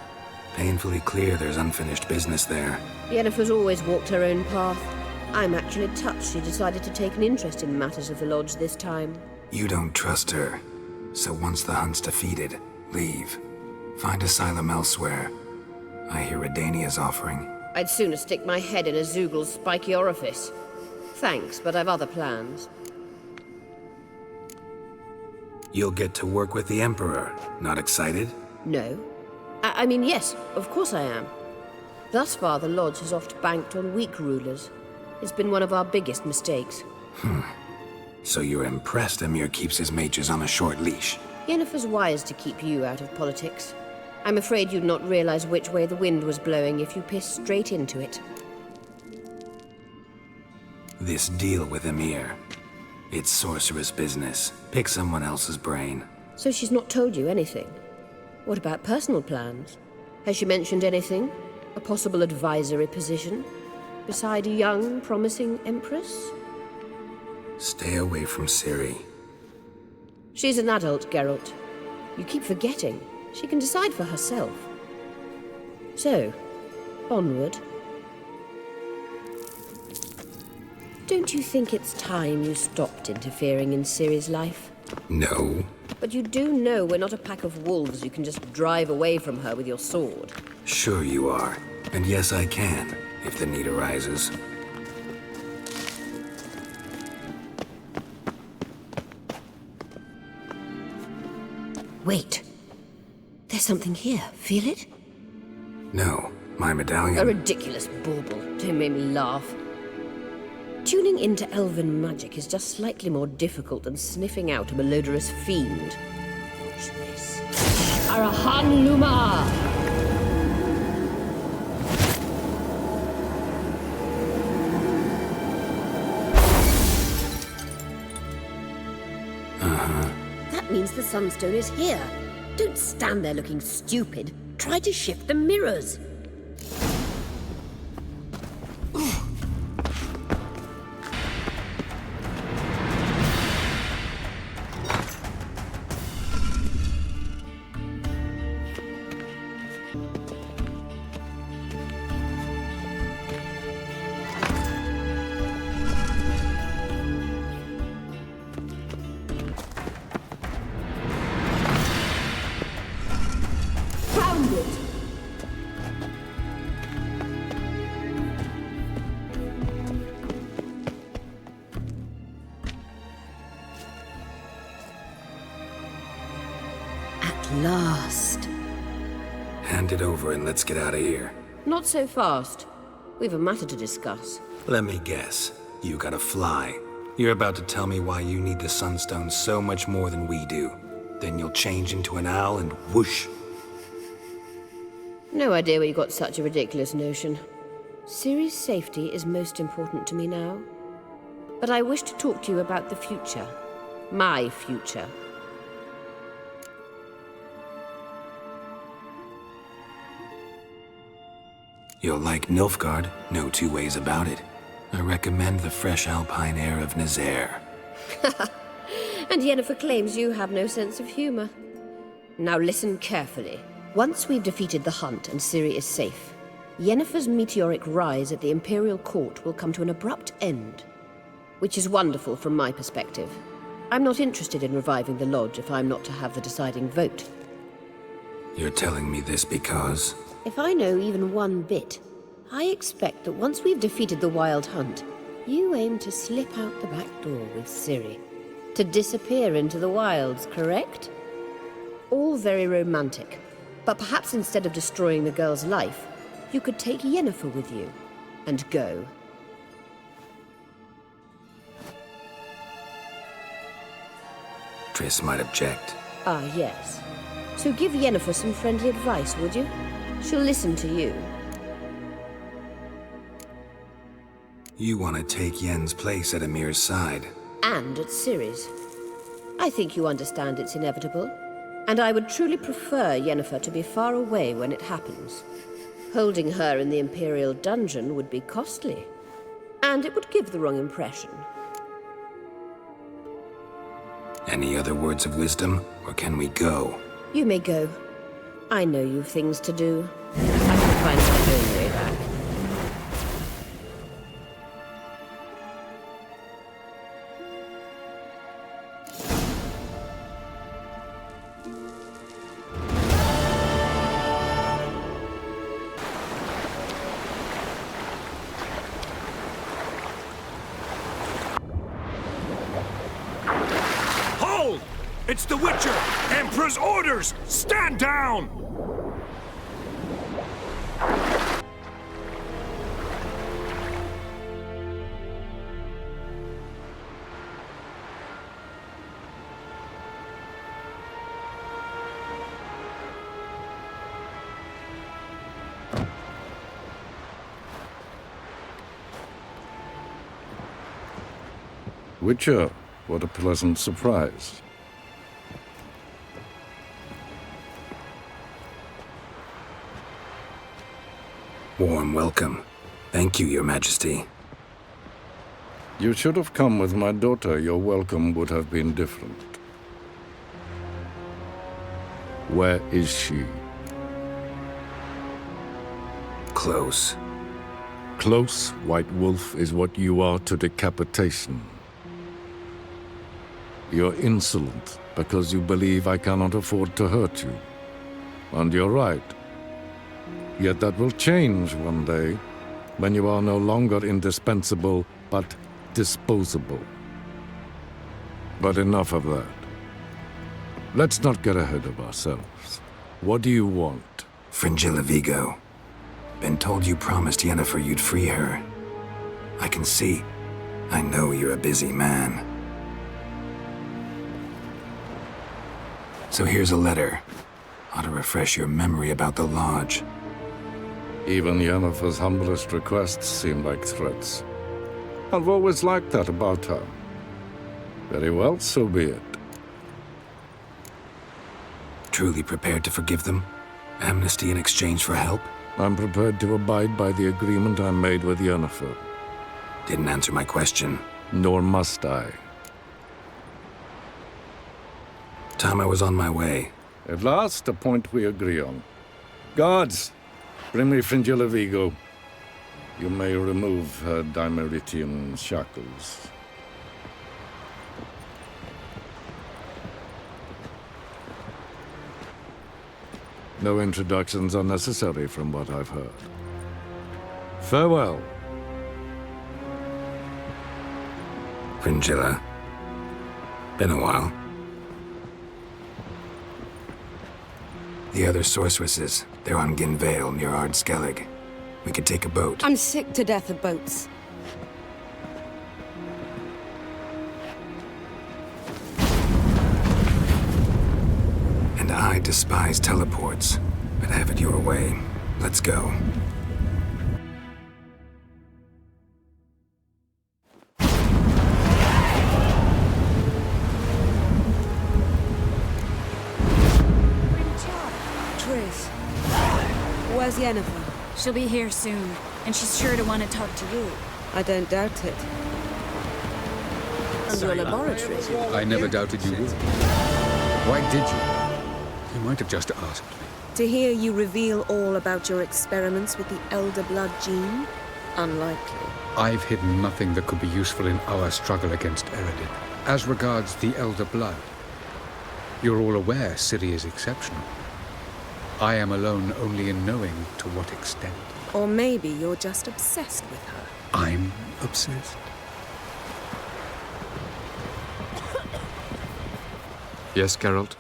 S1: Painfully clear there's unfinished business there.
S6: Yennefer's always walked her own path. I'm actually touched she decided to take an interest in matters of the Lodge this time.
S1: You don't trust her. So once the hunt's defeated, leave. Find asylum elsewhere. I hear Redania's offering.
S6: I'd sooner stick my head in a Zoogl's spiky orifice. Thanks, but I've other plans.
S1: You'll get to work with the Emperor. Not excited?
S6: No. I mean, yes, of course I am. Thus far, the Lodge has oft banked on weak rulers. It's been one of our biggest mistakes.
S1: So you're impressed Emir keeps his mages on a short leash?
S6: Yennefer's wise to keep you out of politics. I'm afraid you'd not realize which way the wind was blowing if you pissed straight into it.
S1: This deal with Emir. It's sorceress business. Pick someone else's brain.
S6: So she's not told you anything? What about personal plans? Has she mentioned anything? A possible advisory position? Beside a young, promising Empress?
S1: Stay away from Ciri.
S6: She's an adult, Geralt. You keep forgetting. She can decide for herself. So, onward. Don't you think it's time you stopped interfering in Ciri's life?
S4: No.
S6: But you do know we're not a pack of wolves you can just drive away from her with your sword.
S4: Sure you are. And yes, I can, if the need arises.
S6: Wait. There's something here. Feel it?
S4: No, my medallion.
S6: A ridiculous bauble. Don't make me laugh. Tuning into elven magic is just slightly more difficult than sniffing out a malodorous fiend. Watch this. Arahan Luma! That means the Sunstone is here. Don't stand there looking stupid. Try to shift the mirrors. Last.
S4: Hand it over and let's get out of here.
S6: Not so fast. We've a matter to discuss.
S4: Let me guess. You gotta fly. You're about to tell me why you need the Sunstone so much more than we do. Then you'll change into an owl and whoosh.
S6: No idea where you got such a ridiculous notion. Ciri's safety is most important to me now. But I wish to talk to you about the future. My future.
S4: You'll like Nilfgaard, no two ways about it. I recommend the fresh alpine air of Nazaire.
S6: And Yennefer claims you have no sense of humor. Now listen carefully. Once we've defeated the Hunt and Ciri is safe, Yennefer's meteoric rise at the Imperial Court will come to an abrupt end. Which is wonderful from my perspective. I'm not interested in reviving the Lodge if I'm not to have the deciding vote.
S4: You're telling me this because...
S6: If I know even one bit, I expect that once we've defeated the Wild Hunt, you aim to slip out the back door with Ciri. To disappear into the wilds, correct? All very romantic. But perhaps instead of destroying the girl's life, you could take Yennefer with you and go.
S4: Triss might object.
S6: Ah, yes. So give Yennefer some friendly advice, would you? She'll listen to you.
S4: You want to take Yen's place at Emir's side.
S6: And at Ciri's. I think you understand it's inevitable. And I would truly prefer Yennefer to be far away when it happens. Holding her in the Imperial dungeon would be costly. And it would give the wrong impression.
S4: Any other words of wisdom, or can we go?
S6: You may go. I know you've things to do. I can find my own way back.
S9: Hold! It's the Witcher! Emperor's orders! Stand down!
S23: Witcher, what a pleasant surprise.
S4: Warm welcome. Thank you, Your Majesty.
S23: You should have come with my daughter. Your welcome would have been different. Where is she?
S4: Close.
S14: close, White Wolf, is what you are to decapitation. You're insolent because you believe I cannot afford to hurt you. And you're right. Yet that will change one day, when you are no longer indispensable, but disposable. But enough of that. Let's not get ahead of ourselves. What do you want?
S4: Fringilla Vigo. Been told you promised Yennefer you'd free her. I can see. I know you're a busy man. So here's a letter. Ought to refresh your memory about the Lodge.
S14: Even Yennefer's humblest requests seem like threats. I've always liked that about her. Very well, so be it.
S4: Truly prepared to forgive them? Amnesty in exchange for help?
S14: I'm prepared to abide by the agreement I made with Yennefer.
S4: Didn't answer my question.
S14: Nor must I.
S4: Time I was on my way.
S14: At last, a point we agree on. Guards, bring me Fringilla Vigo. You may remove her Dimeritian shackles. No introductions are necessary from what I've heard. Farewell.
S4: Fringilla. Been a while. The other sorceresses, they're on Ginvale near Ard Skellig. We could take a boat.
S3: I'm sick to death of boats.
S4: And I despise teleports, but have it your way. Let's go.
S3: Triss, where's Yennefer?
S2: She'll be here soon, and she's sure to want to talk to you.
S3: I don't doubt it.
S6: And your laboratory.
S13: I never doubted you would. Why did you? You might have just asked me.
S19: To hear you reveal all about your experiments with the Elder Blood gene? Unlikely.
S13: I've hidden nothing that could be useful in our struggle against Eredin. As regards the Elder Blood, you're all aware Ciri is exceptional. I am alone only in knowing to what extent.
S19: Or maybe you're just obsessed with her.
S13: I'm obsessed. Yes, Geralt?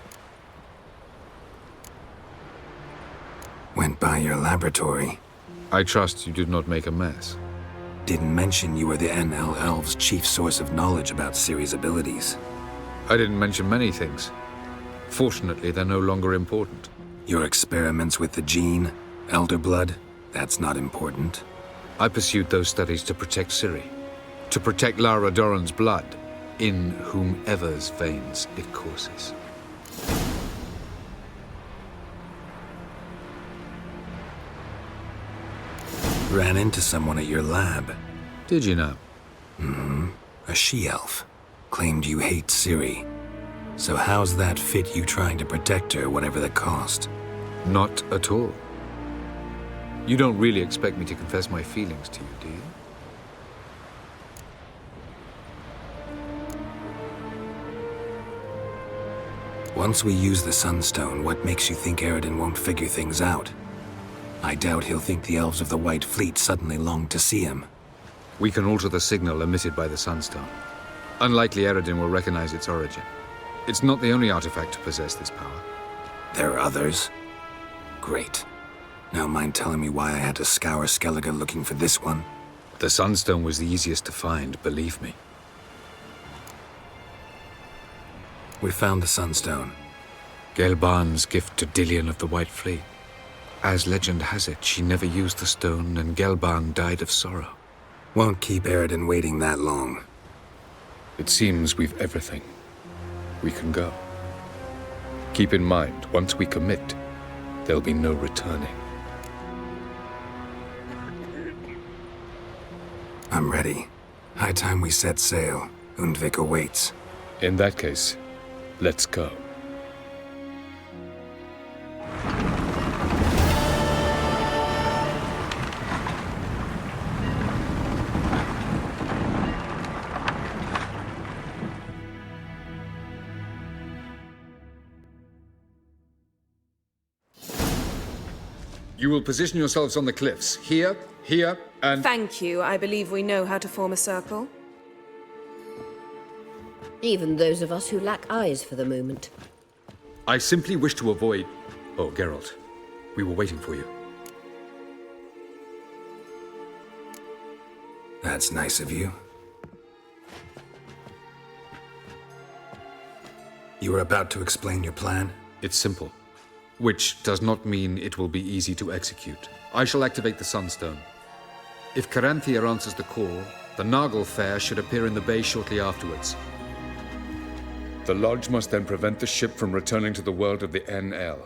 S4: Went by your laboratory.
S13: I trust you did not make a mess.
S4: Didn't mention you were the NL Elves' chief source of knowledge about Ciri's abilities.
S13: I didn't mention many things. Fortunately, they're no longer important.
S4: Your experiments with the gene, Elder Blood, that's not important.
S13: I pursued those studies to protect Ciri. To protect Lara Dorren's blood, in whomever's veins it courses.
S4: Ran into someone at your lab.
S13: Did you know?
S4: Mm-hmm. A she-elf. Claimed you hate Ciri. So how's that fit you trying to protect her, whatever the cost?
S13: Not at all. You don't really expect me to confess my feelings to you, do you?
S4: Once we use the Sunstone, what makes you think Eredin won't figure things out? I doubt he'll think the elves of the White Fleet suddenly long to see him.
S13: We can alter the signal emitted by the Sunstone. Unlikely Eredin will recognize its origin. It's not the only artifact to possess this power.
S4: There are others? Great. Now mind telling me why I had to scour Skellige looking for this one?
S13: The Sunstone was the easiest to find, believe me.
S4: We found the Sunstone.
S13: Gelban's gift to Dillion of the White Fleet. As legend has it, she never used the stone, and Gelban died of sorrow.
S4: Won't keep Eredin waiting that long.
S13: It seems we've everything. We can go. Keep in mind, once we commit, there'll be no returning.
S4: I'm ready. High time we set sail. Undvik awaits.
S13: In that case, let's go. You will position yourselves on the cliffs. Here, here, and...
S19: Thank you. I believe we know how to form a circle.
S6: Even those of us who lack eyes for the moment.
S13: I simply wish to avoid... Oh, Geralt. We were waiting for you.
S4: That's nice of you. You were about to explain your plan?
S13: It's simple. Which does not mean it will be easy to execute. I shall activate the Sunstone. If Caranthea answers the call, the Naglfar should appear in the bay shortly afterwards.
S17: The Lodge must then prevent the ship from returning to the world of the NL,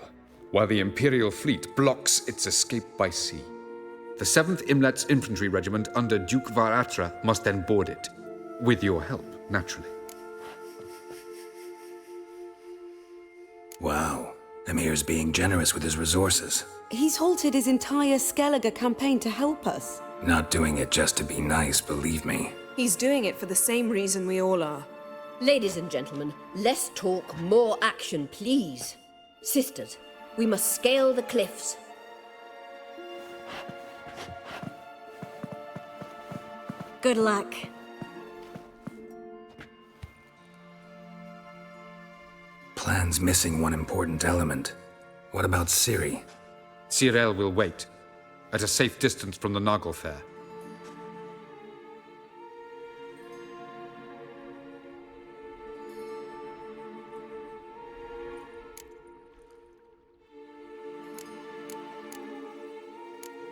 S17: while the Imperial fleet blocks its escape by sea.
S13: The 7th Imlet's infantry regiment under Duke Var-Atra must then board it. With your help, naturally.
S4: Wow. Emir's being generous with his resources.
S11: He's halted his entire Skellige campaign to help us.
S4: Not doing it just to be nice, believe me.
S19: He's doing it for the same reason we all are.
S6: Ladies and gentlemen, less talk, more action, please. Sisters, we must scale the cliffs.
S2: Good luck.
S4: Plan's missing one important element. What about Ciri?
S13: Cyril will wait, at a safe distance from the Naglfar.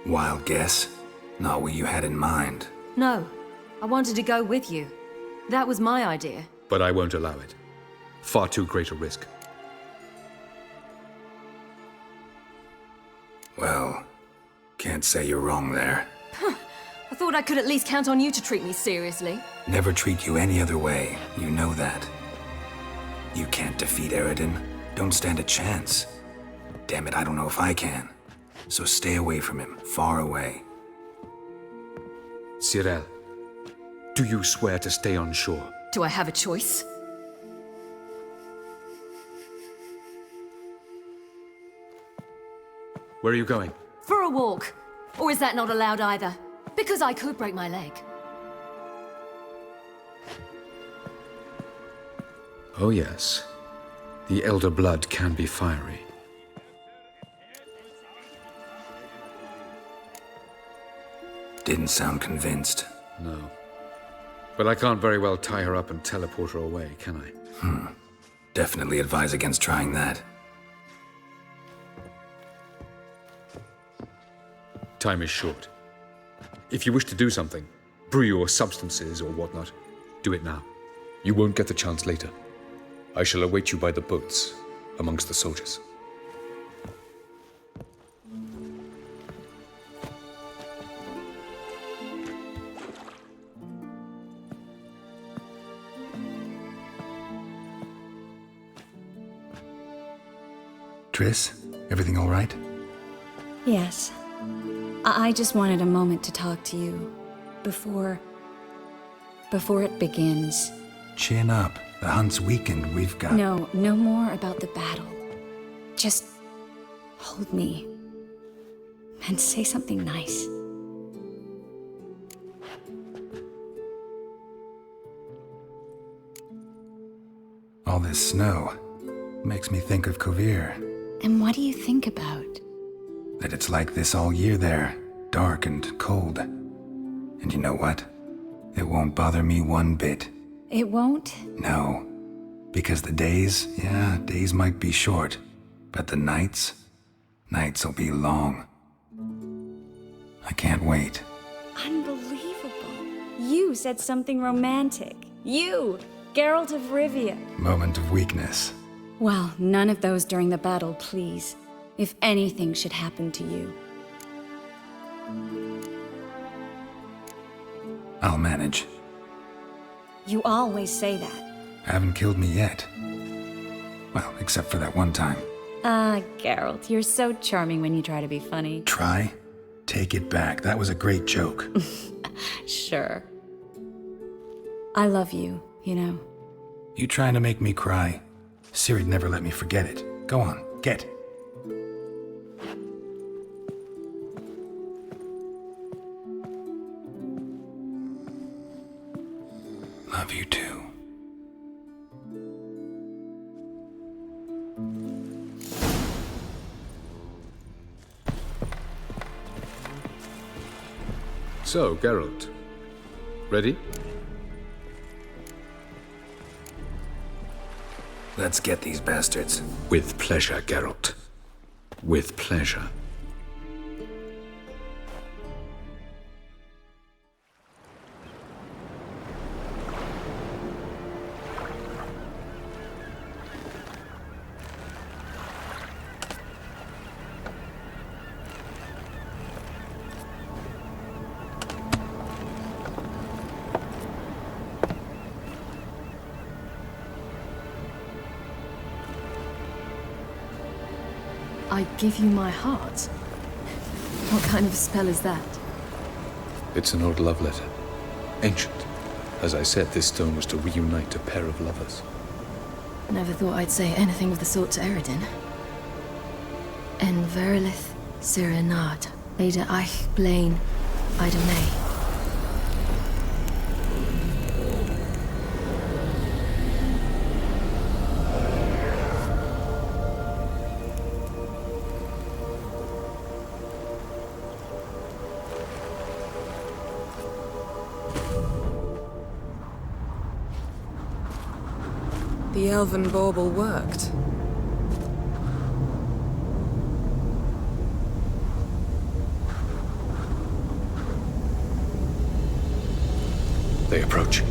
S4: Wild guess? Not what you had in mind.
S12: No, I wanted to go with you. That was my idea.
S13: But I won't allow it. Far too great a risk.
S4: Well, can't say you're wrong there.
S12: I thought I could at least count on you to treat me seriously.
S4: Never treat you any other way. You know that. You can't defeat Eredin. Don't stand a chance. Damn it, I don't know if I can. So stay away from him. Far away.
S13: Cyril, do you swear to stay on shore?
S12: Do I have a choice?
S13: Where are you going?
S12: For a walk. Or is that not allowed either? Because I could break my leg.
S13: Oh yes. The Elder Blood can be fiery.
S4: Didn't sound convinced.
S13: No. But I can't very well tie her up and teleport her away, can I?
S4: Definitely advise against trying that.
S13: Time is short. If you wish to do something, brew your substances or whatnot, do it now.
S17: You won't get the chance later. I shall await you by the boats, amongst the soldiers.
S4: Triss, everything all right?
S2: Yes. I just wanted a moment to talk to you. Before it begins.
S4: Chin up. The hunt's weakened. We've got...
S2: No more about the battle. Just hold me. And say something nice.
S4: All this snow makes me think of Kovir.
S2: And what do you think about?
S4: That it's like this all year there. Dark and cold. And you know what? It won't bother me one bit.
S2: It won't?
S4: No. Because the days might be short. But the nights will be long. I can't wait.
S2: Unbelievable. You said something romantic. You, Geralt of Rivia.
S4: Moment of weakness.
S2: Well, none of those during the battle, please. If anything should happen to you.
S4: I'll manage.
S2: You always say that.
S4: Haven't killed me yet. Well, except for that one time.
S2: Geralt, you're so charming when you try to be funny.
S4: Try? Take it back. That was a great joke.
S2: Sure. I love you, you know.
S4: You trying to make me cry? Ciri'd never let me forget it. Go on, get.
S1: Love you too.
S13: So, Geralt. Ready?
S4: Let's get these bastards.
S13: With pleasure, Geralt. With pleasure.
S12: I give you my heart? What kind of spell is that?
S17: It's an old love letter. Ancient. As I said, this stone was to reunite a pair of lovers.
S12: Never thought I'd say anything of the sort to Eredin. En verilith Sirenad, Ada Eich Blaine, Ida May.
S19: The elven bauble worked.
S17: They approach.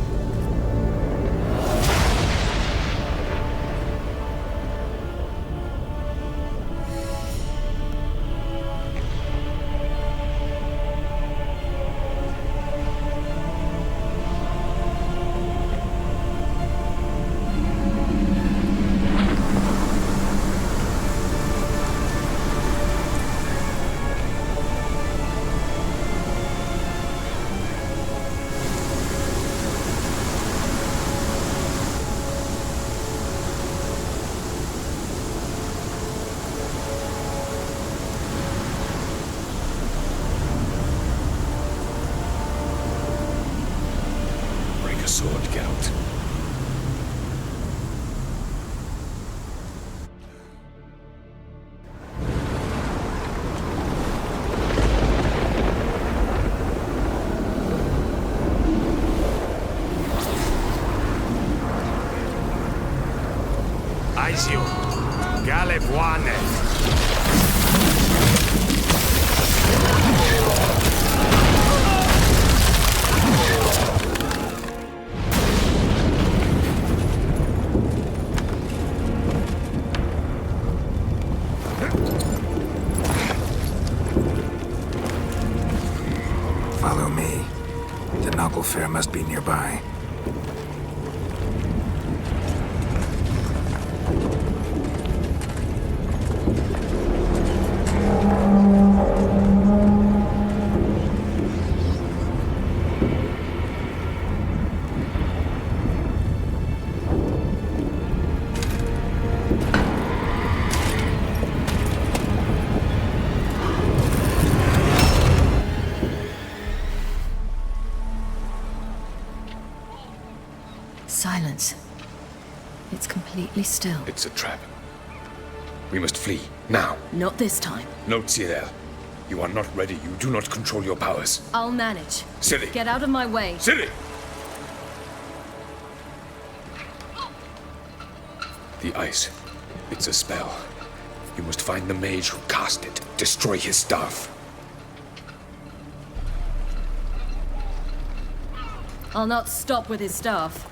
S17: Sword, Geralt.
S5: Aizio, Galebuane.
S4: Follow me. The Naglfar must be nearby.
S12: Silence. It's completely still.
S17: It's a trap. We must flee, now.
S12: Not this time.
S17: Note, Cyril. You are not ready. You do not control your powers.
S12: I'll manage.
S17: Ciri!
S12: Get out of my way.
S17: Ciri! The ice. It's a spell. You must find the mage who cast it. Destroy his staff.
S12: I'll not stop with his staff.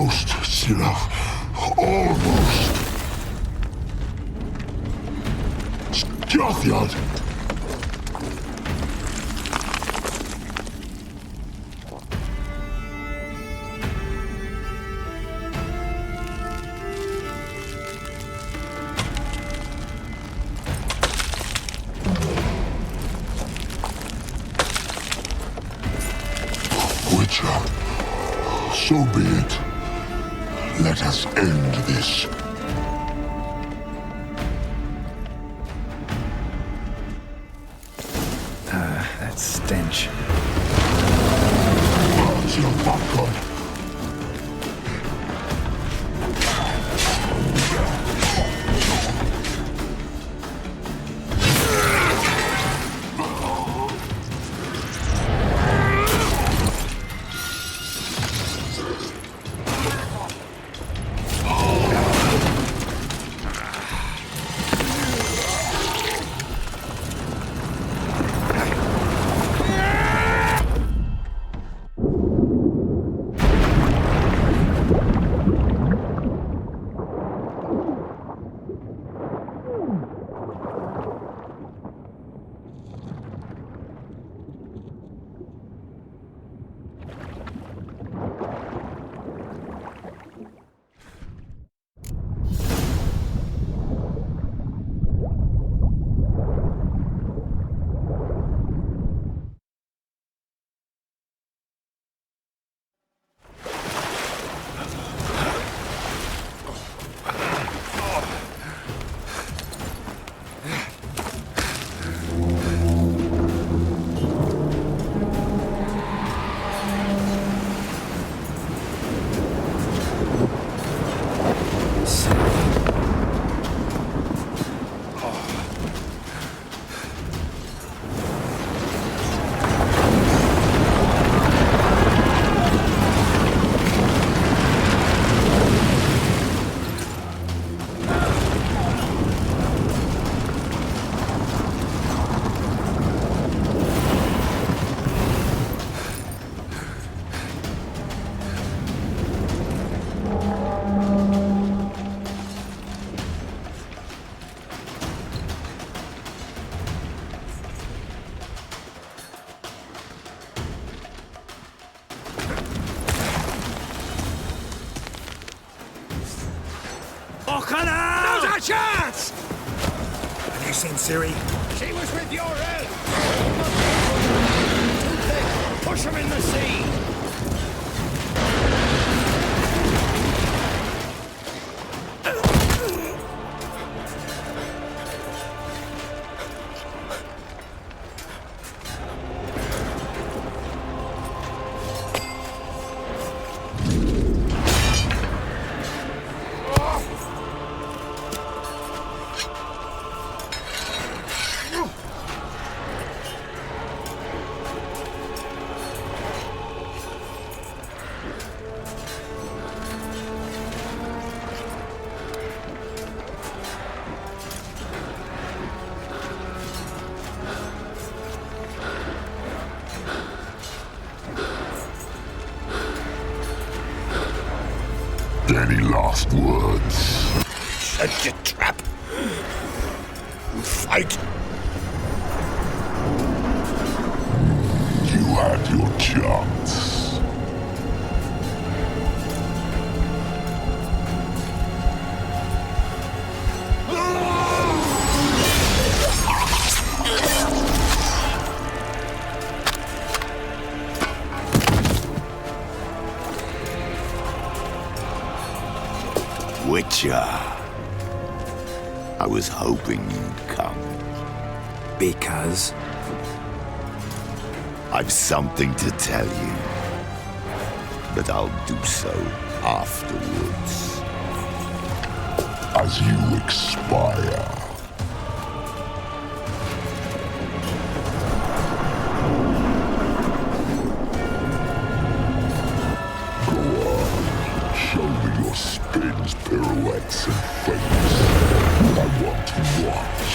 S10: Almost, Scylla. Almost. Scathjad! Witcher, so be it. Let us end this.
S1: That stench.
S10: It's your popcorn.
S5: O'Connell!
S8: Not a chance!
S5: Have you seen Ciri?
S8: She was with your help! Push him in the sea!
S10: Any last words?
S5: Set your trap. Fight.
S10: You had your chance.
S15: Witcher. I was hoping you'd come.
S4: Because?
S15: I've something to tell you. But I'll do so afterwards.
S10: As you expire. Show me your spins, pirouettes, and feints. I want to watch.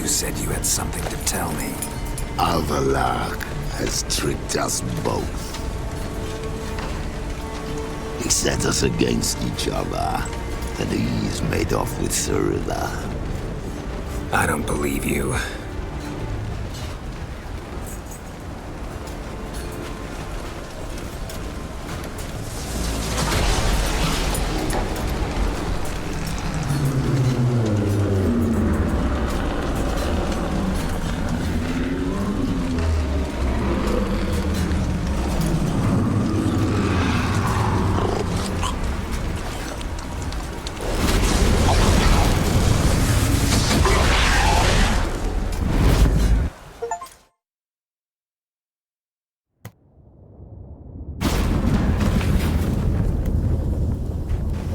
S4: said you had something to tell me.
S15: Avallac'h has tricked us both. He set us against each other, and he's made off with Cirilla.
S4: I don't believe you.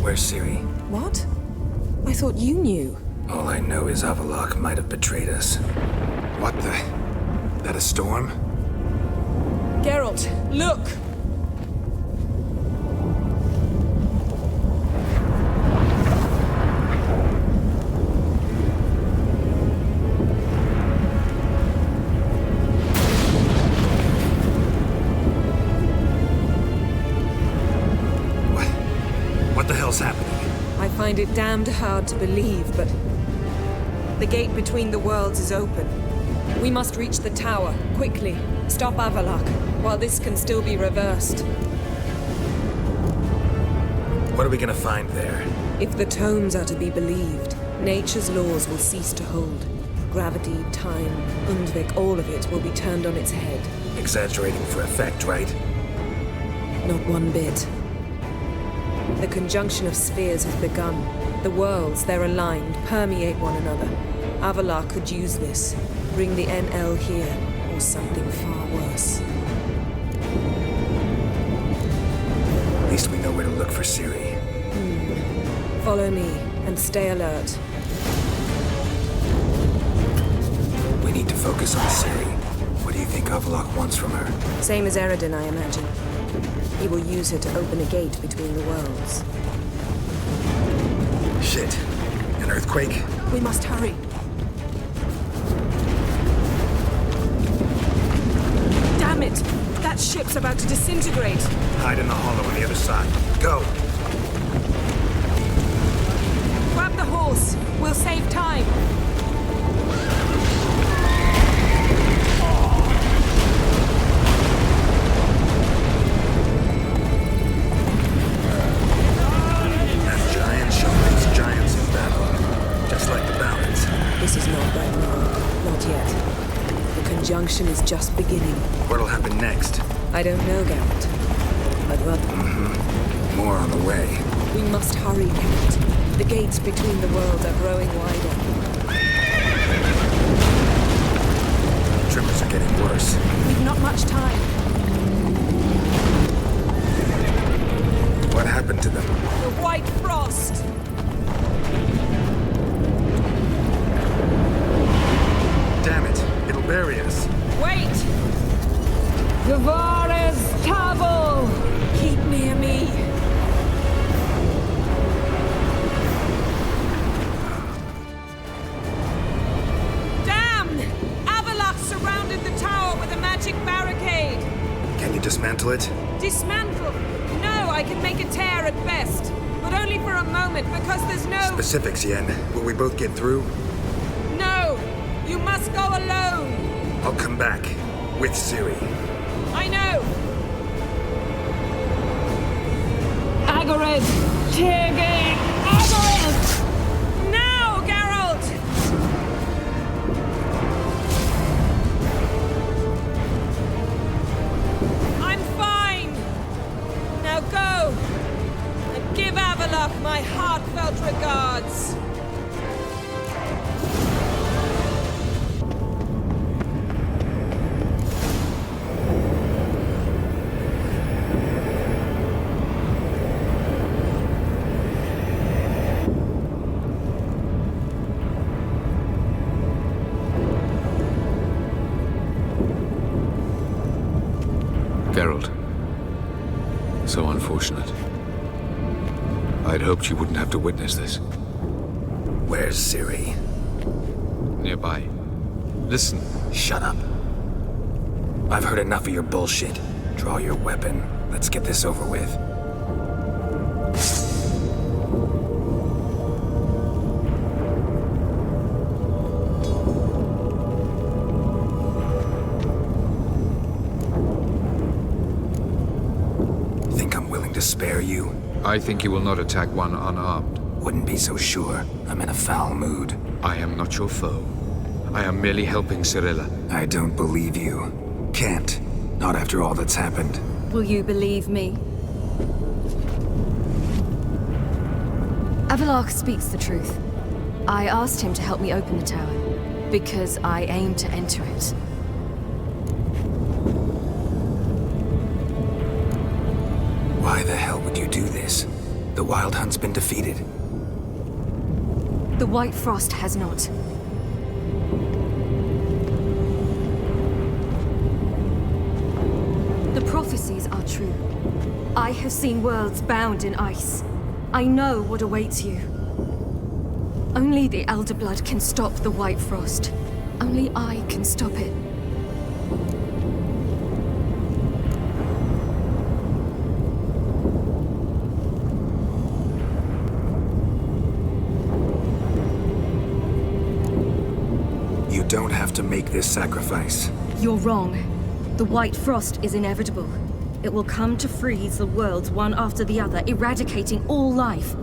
S4: Where's Ciri?
S19: What? I thought you knew.
S4: All I know is Avallac'h might have betrayed us. What the? That a storm?
S19: Geralt, look!
S4: What the hell's happening?
S19: I find it damned hard to believe, but the gate between the worlds is open. We must reach the tower, quickly. Stop Avallac'h, while this can still be reversed.
S4: What are we gonna find there?
S19: If the tomes are to be believed, nature's laws will cease to hold. Gravity, time, Undvik, all of it will be turned on its head.
S4: Exaggerating for effect, right?
S19: Not one bit. The conjunction of spheres has begun. The worlds, they're aligned, permeate one another. Avallac'h could use this. Bring the NL here, or something far worse.
S4: At least we know where to look for Ciri.
S19: Follow me, and stay alert.
S4: We need to focus on Ciri. What do you think Avallac'h wants from her?
S19: Same as Eredin, I imagine. He will use her to open a gate between the worlds.
S4: Shit. An earthquake?
S19: We must hurry. Damn it! That ship's about to disintegrate.
S4: Hide in the hollow on the other side. Go!
S19: Grab the horse. We'll save time. This is not Ragnarok. Not yet. The conjunction is just beginning.
S4: What'll happen next?
S19: I don't know, Geralt. But what?
S4: More on the way.
S19: We must hurry, Geralt. The gates between the worlds are growing wider.
S4: Tremors are getting worse.
S19: We've not much time.
S4: What happened to them?
S19: The White Frost!
S4: Damn it! It'll bury us.
S19: Wait! Gavares Tavel! Keep near me. Damn! Avallac'h surrounded the tower with a magic barricade.
S4: Can you dismantle it?
S19: Dismantle? No, I can make a tear at best. But only for a moment, because there's no...
S4: Specifics, Yen. Will we both get through?
S19: No! You must go alone!
S4: I'll come back. With Ciri.
S19: I know! Agared! Tirgate! Agared! Now, Geralt! I'm fine! Now go! And give Avallac'h my heartfelt regards!
S13: Geralt. So unfortunate. I'd hoped you wouldn't have to witness this.
S4: Where's Ciri?
S13: Nearby. Listen.
S4: Shut up. I've heard enough of your bullshit. Draw your weapon. Let's get this over with. Think I'm willing to spare you?
S13: I think you will not attack one unarmed.
S4: Wouldn't be so sure. I'm in a foul mood.
S13: I am not your foe. I am merely helping Cirilla.
S4: I don't believe you. Can't. Not after all that's happened.
S12: Will you believe me? Avallac'h speaks the truth. I asked him to help me open the tower, because I aim to enter it.
S4: Why the hell would you do this? The Wild Hunt's been defeated.
S12: The White Frost has not. The prophecies are true. I have seen worlds bound in ice. I know what awaits you. Only the Elder Blood can stop the White Frost. Only I can stop it.
S4: You don't have to make this sacrifice.
S12: You're wrong. The White Frost is inevitable. It will come to freeze the worlds one after the other, eradicating all life.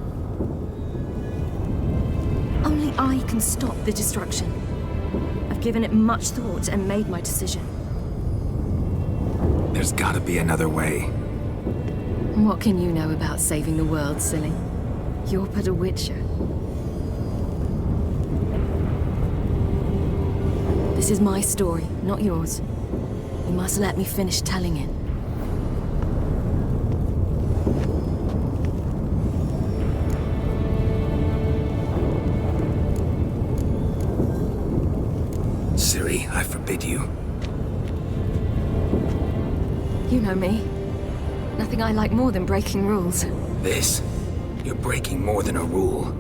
S12: Only I can stop the destruction. I've given it much thought and made my decision.
S4: There's gotta be another way.
S12: What can you know about saving the world, silly? You're but a witcher. This is my story, not yours. You must let me finish telling it.
S4: Ciri, I forbid you.
S12: You know me. Nothing I like more than breaking rules.
S4: This? You're breaking more than a rule.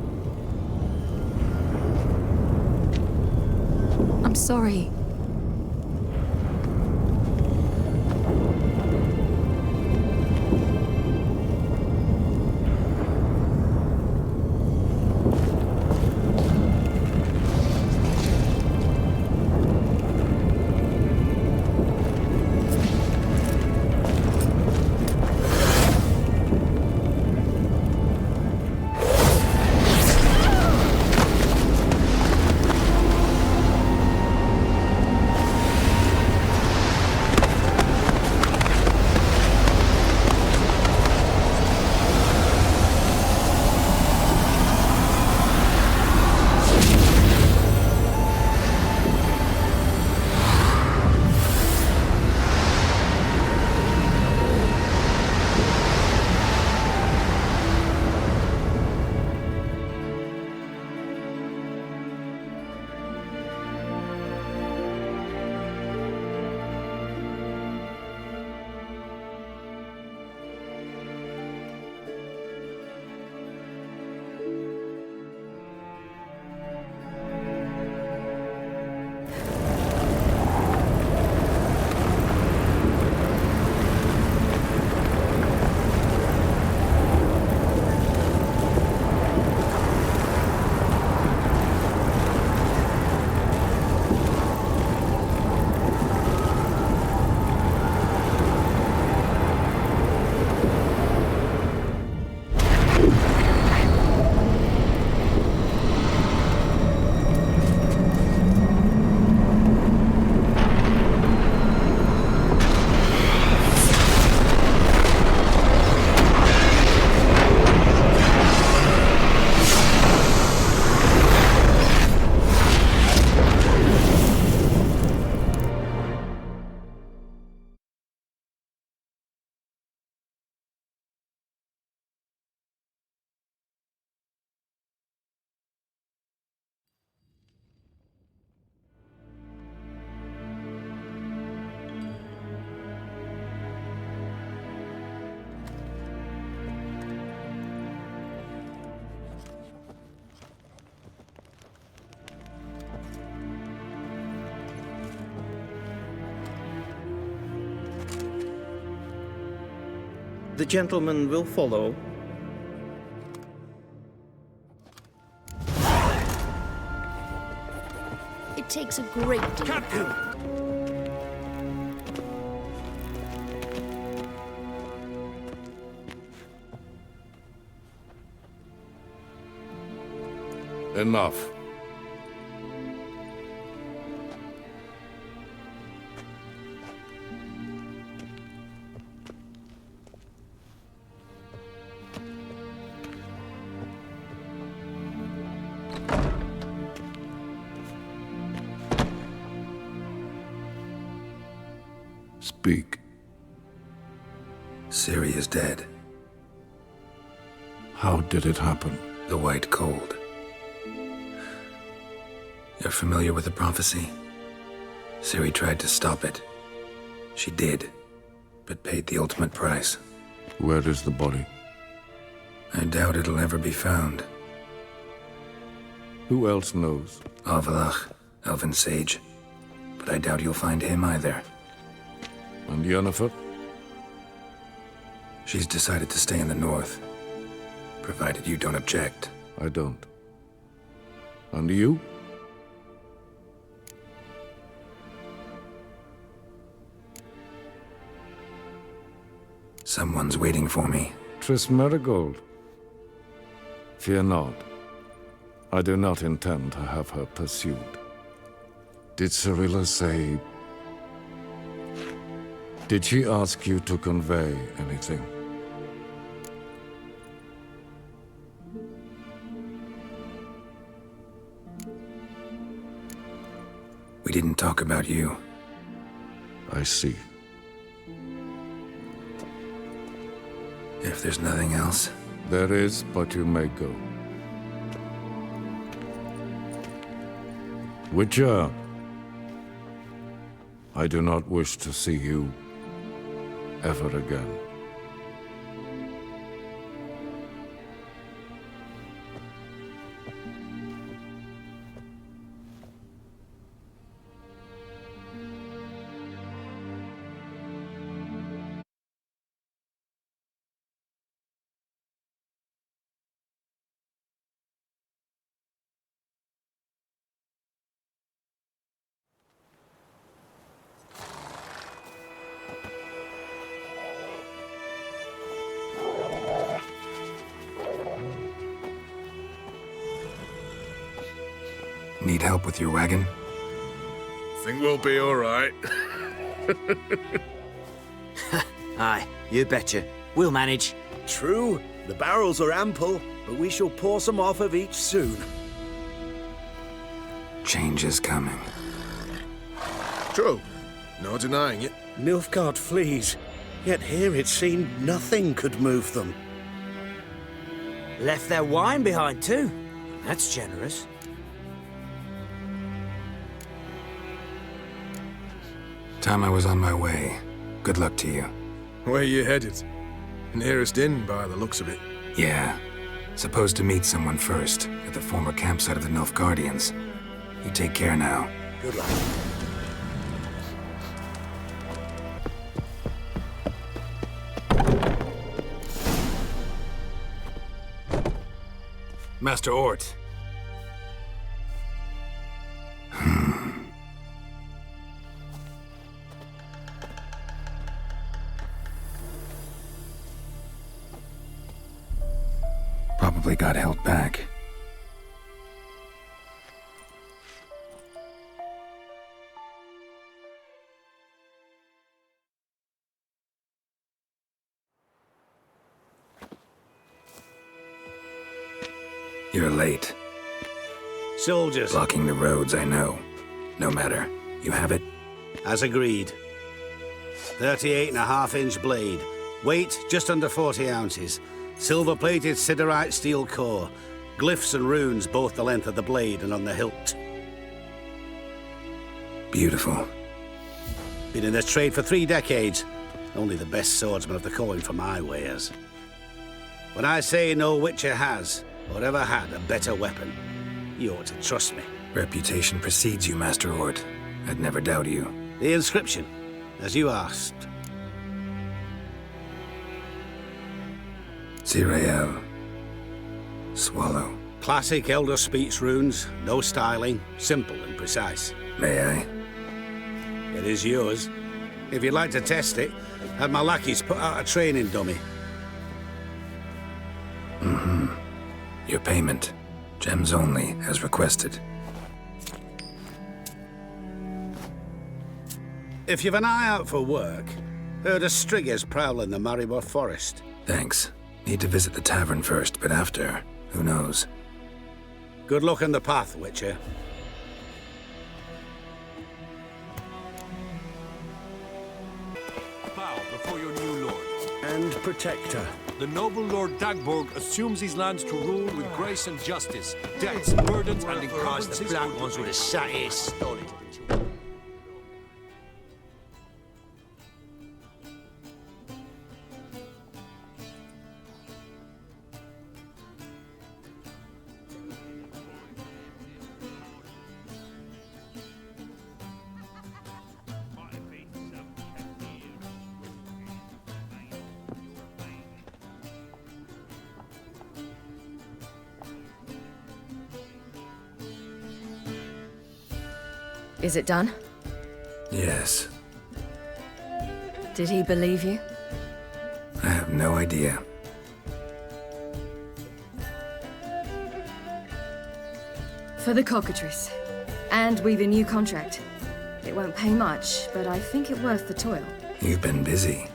S12: I'm sorry.
S20: The gentleman will follow.
S6: It takes a great deal of help.
S14: Enough. Speak.
S4: Ciri is dead.
S14: How did it happen?
S4: The White Cold. You're familiar with the prophecy? Ciri tried to stop it. She did, but paid the ultimate price.
S14: Where is the body?
S4: I doubt it'll ever be found.
S14: Who else knows?
S4: Avallac'h, Elven Sage. But I doubt you'll find him either.
S14: And Yennefer?
S4: She's decided to stay in the north. Provided you don't object.
S14: I don't. And you?
S4: Someone's waiting for me.
S14: Triss Merigold. Fear not. I do not intend to have her pursued. Did Cirilla say... Did she ask you to convey anything?
S4: We didn't talk about you.
S14: I see.
S4: If there's nothing else...
S14: There is, but you may go. Witcher, I do not wish to see you ever again.
S4: Need help with your wagon?
S23: Think we'll be all right.
S21: Aye, you betcha. We'll manage.
S22: True, the barrels are ample, but we shall pour some off of each soon.
S4: Change is coming.
S23: True, no denying it.
S22: Nilfgaard flees, yet here it seemed nothing could move them.
S21: Left their wine behind too. That's generous.
S4: Time I was on my way. Good luck to you.
S23: Where you headed? Nearest inn, by the looks of it.
S4: Yeah. Supposed to meet someone first, at the former campsite of the Nilfgaardians. You take care now.
S22: Good luck.
S18: Master Ort.
S4: Probably got held back. You're late.
S22: Soldiers.
S4: Blocking the roads, I know. No matter. You have it?
S22: As agreed. 38.5-inch blade. Weight just under 40 ounces. Silver-plated siderite steel core. Glyphs and runes both the length of the blade and on the hilt.
S4: Beautiful.
S22: Been in this trade for 3 decades. Only the best swordsman of the calling for my wares. When I say no Witcher has, or ever had, a better weapon, you ought to trust me.
S4: Reputation precedes you, Master Ort. I'd never doubt you.
S22: The inscription, as you asked.
S4: Zirael. Swallow.
S22: Classic Elder Speech runes, no styling, simple and precise.
S4: May I?
S22: It is yours. If you'd like to test it, have my lackeys put out a training dummy.
S4: Mm-hmm. Your payment. Gems only, as requested.
S22: If you've an eye out for work, heard of Striggers prowling the Maribor Forest.
S4: Thanks. Need to visit the tavern first, but after, who knows?
S22: Good luck on the path, Witcher.
S18: Bow before your new lord.
S7: And protector.
S18: The noble Lord Dagborg assumes these lands to rule with grace and justice, debts, burdens, and encumbrances.
S21: The black ones would have sat here stolid.
S12: Is it done?
S4: Yes.
S12: Did he believe you?
S4: I have no idea.
S12: For the cockatrice. And we've a new contract. It won't pay much, but I think it worth the toil.
S4: You've been busy.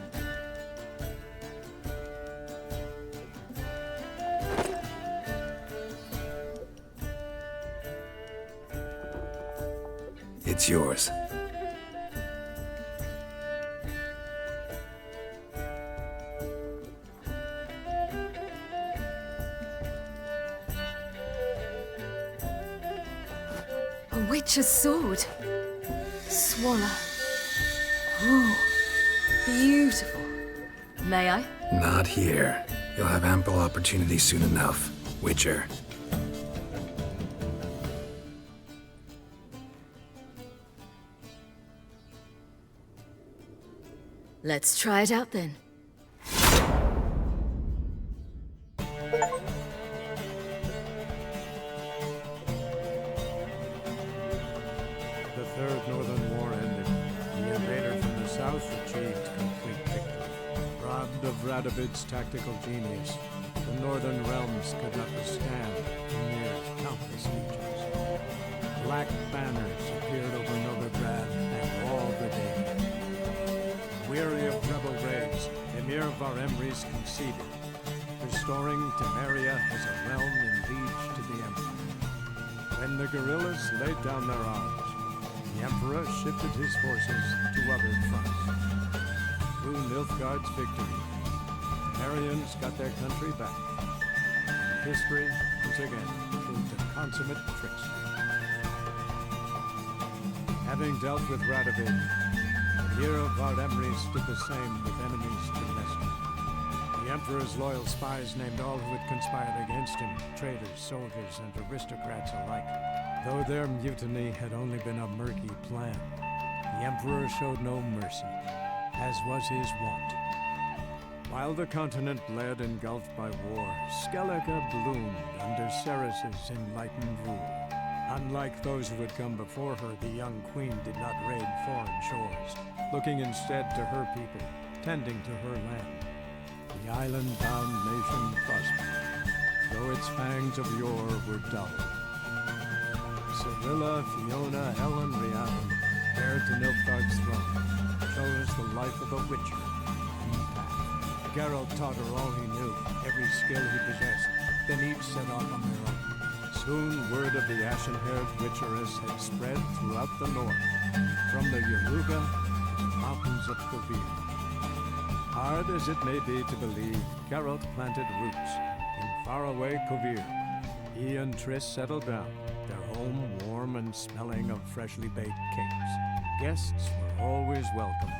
S4: It's yours.
S12: A witch's sword. Swallow. Ooh, beautiful. May I?
S4: Not here. You'll have ample opportunity soon enough, Witcher.
S12: Let's try it out then.
S16: The Third Northern War ended. The invader from the south achieved complete victory. Robbed of Radovid's tactical genius, the Northern realms could not withstand Ymir's countless legions. Black banners appeared over Novigrad and all the day. Weary of rebel raids, Ymir Varemres conceded, restoring Temeria as a realm in liege to the Emperor. When the guerrillas laid down their arms, the Emperor shifted his forces to other fronts. Through Nilfgaard's victory, Temerians got their country back. History, once again, proved a consummate trickster. Having dealt with Radovid, Ymir Varemres did the same with enemies to rescue. The Emperor's loyal spies named all who had conspired against him, traitors, soldiers, and aristocrats alike. Though their mutiny had only been a murky plan, the Emperor showed no mercy, as was his wont. While the continent bled engulfed by war, Skellige bloomed under Ceres's enlightened rule. Unlike those who had come before her, the young queen did not raid foreign shores, looking instead to her people, tending to her land. The island-bound nation prospered, though its fangs of yore were dulled. Cirilla, Fiona, Helen, Rhiannon, heir to Nilfgaard's throne, chose the life of a witcher and path. Geralt taught her all he knew, every skill he possessed, then each set off on their own. Soon word of the ashen-haired witcheress had spread throughout the north, from the Yaruga to the mountains of Kovir. Hard as it may be to believe, Geralt planted roots in faraway Kovir. He and Triss settled down, their home warm and smelling of freshly baked cakes. Guests were always welcome,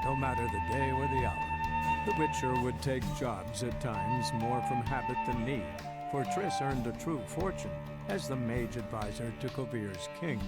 S16: no matter the day or the hour. The Witcher would take jobs at times more from habit than need, for Triss earned a true fortune as the mage advisor to Kovir's king.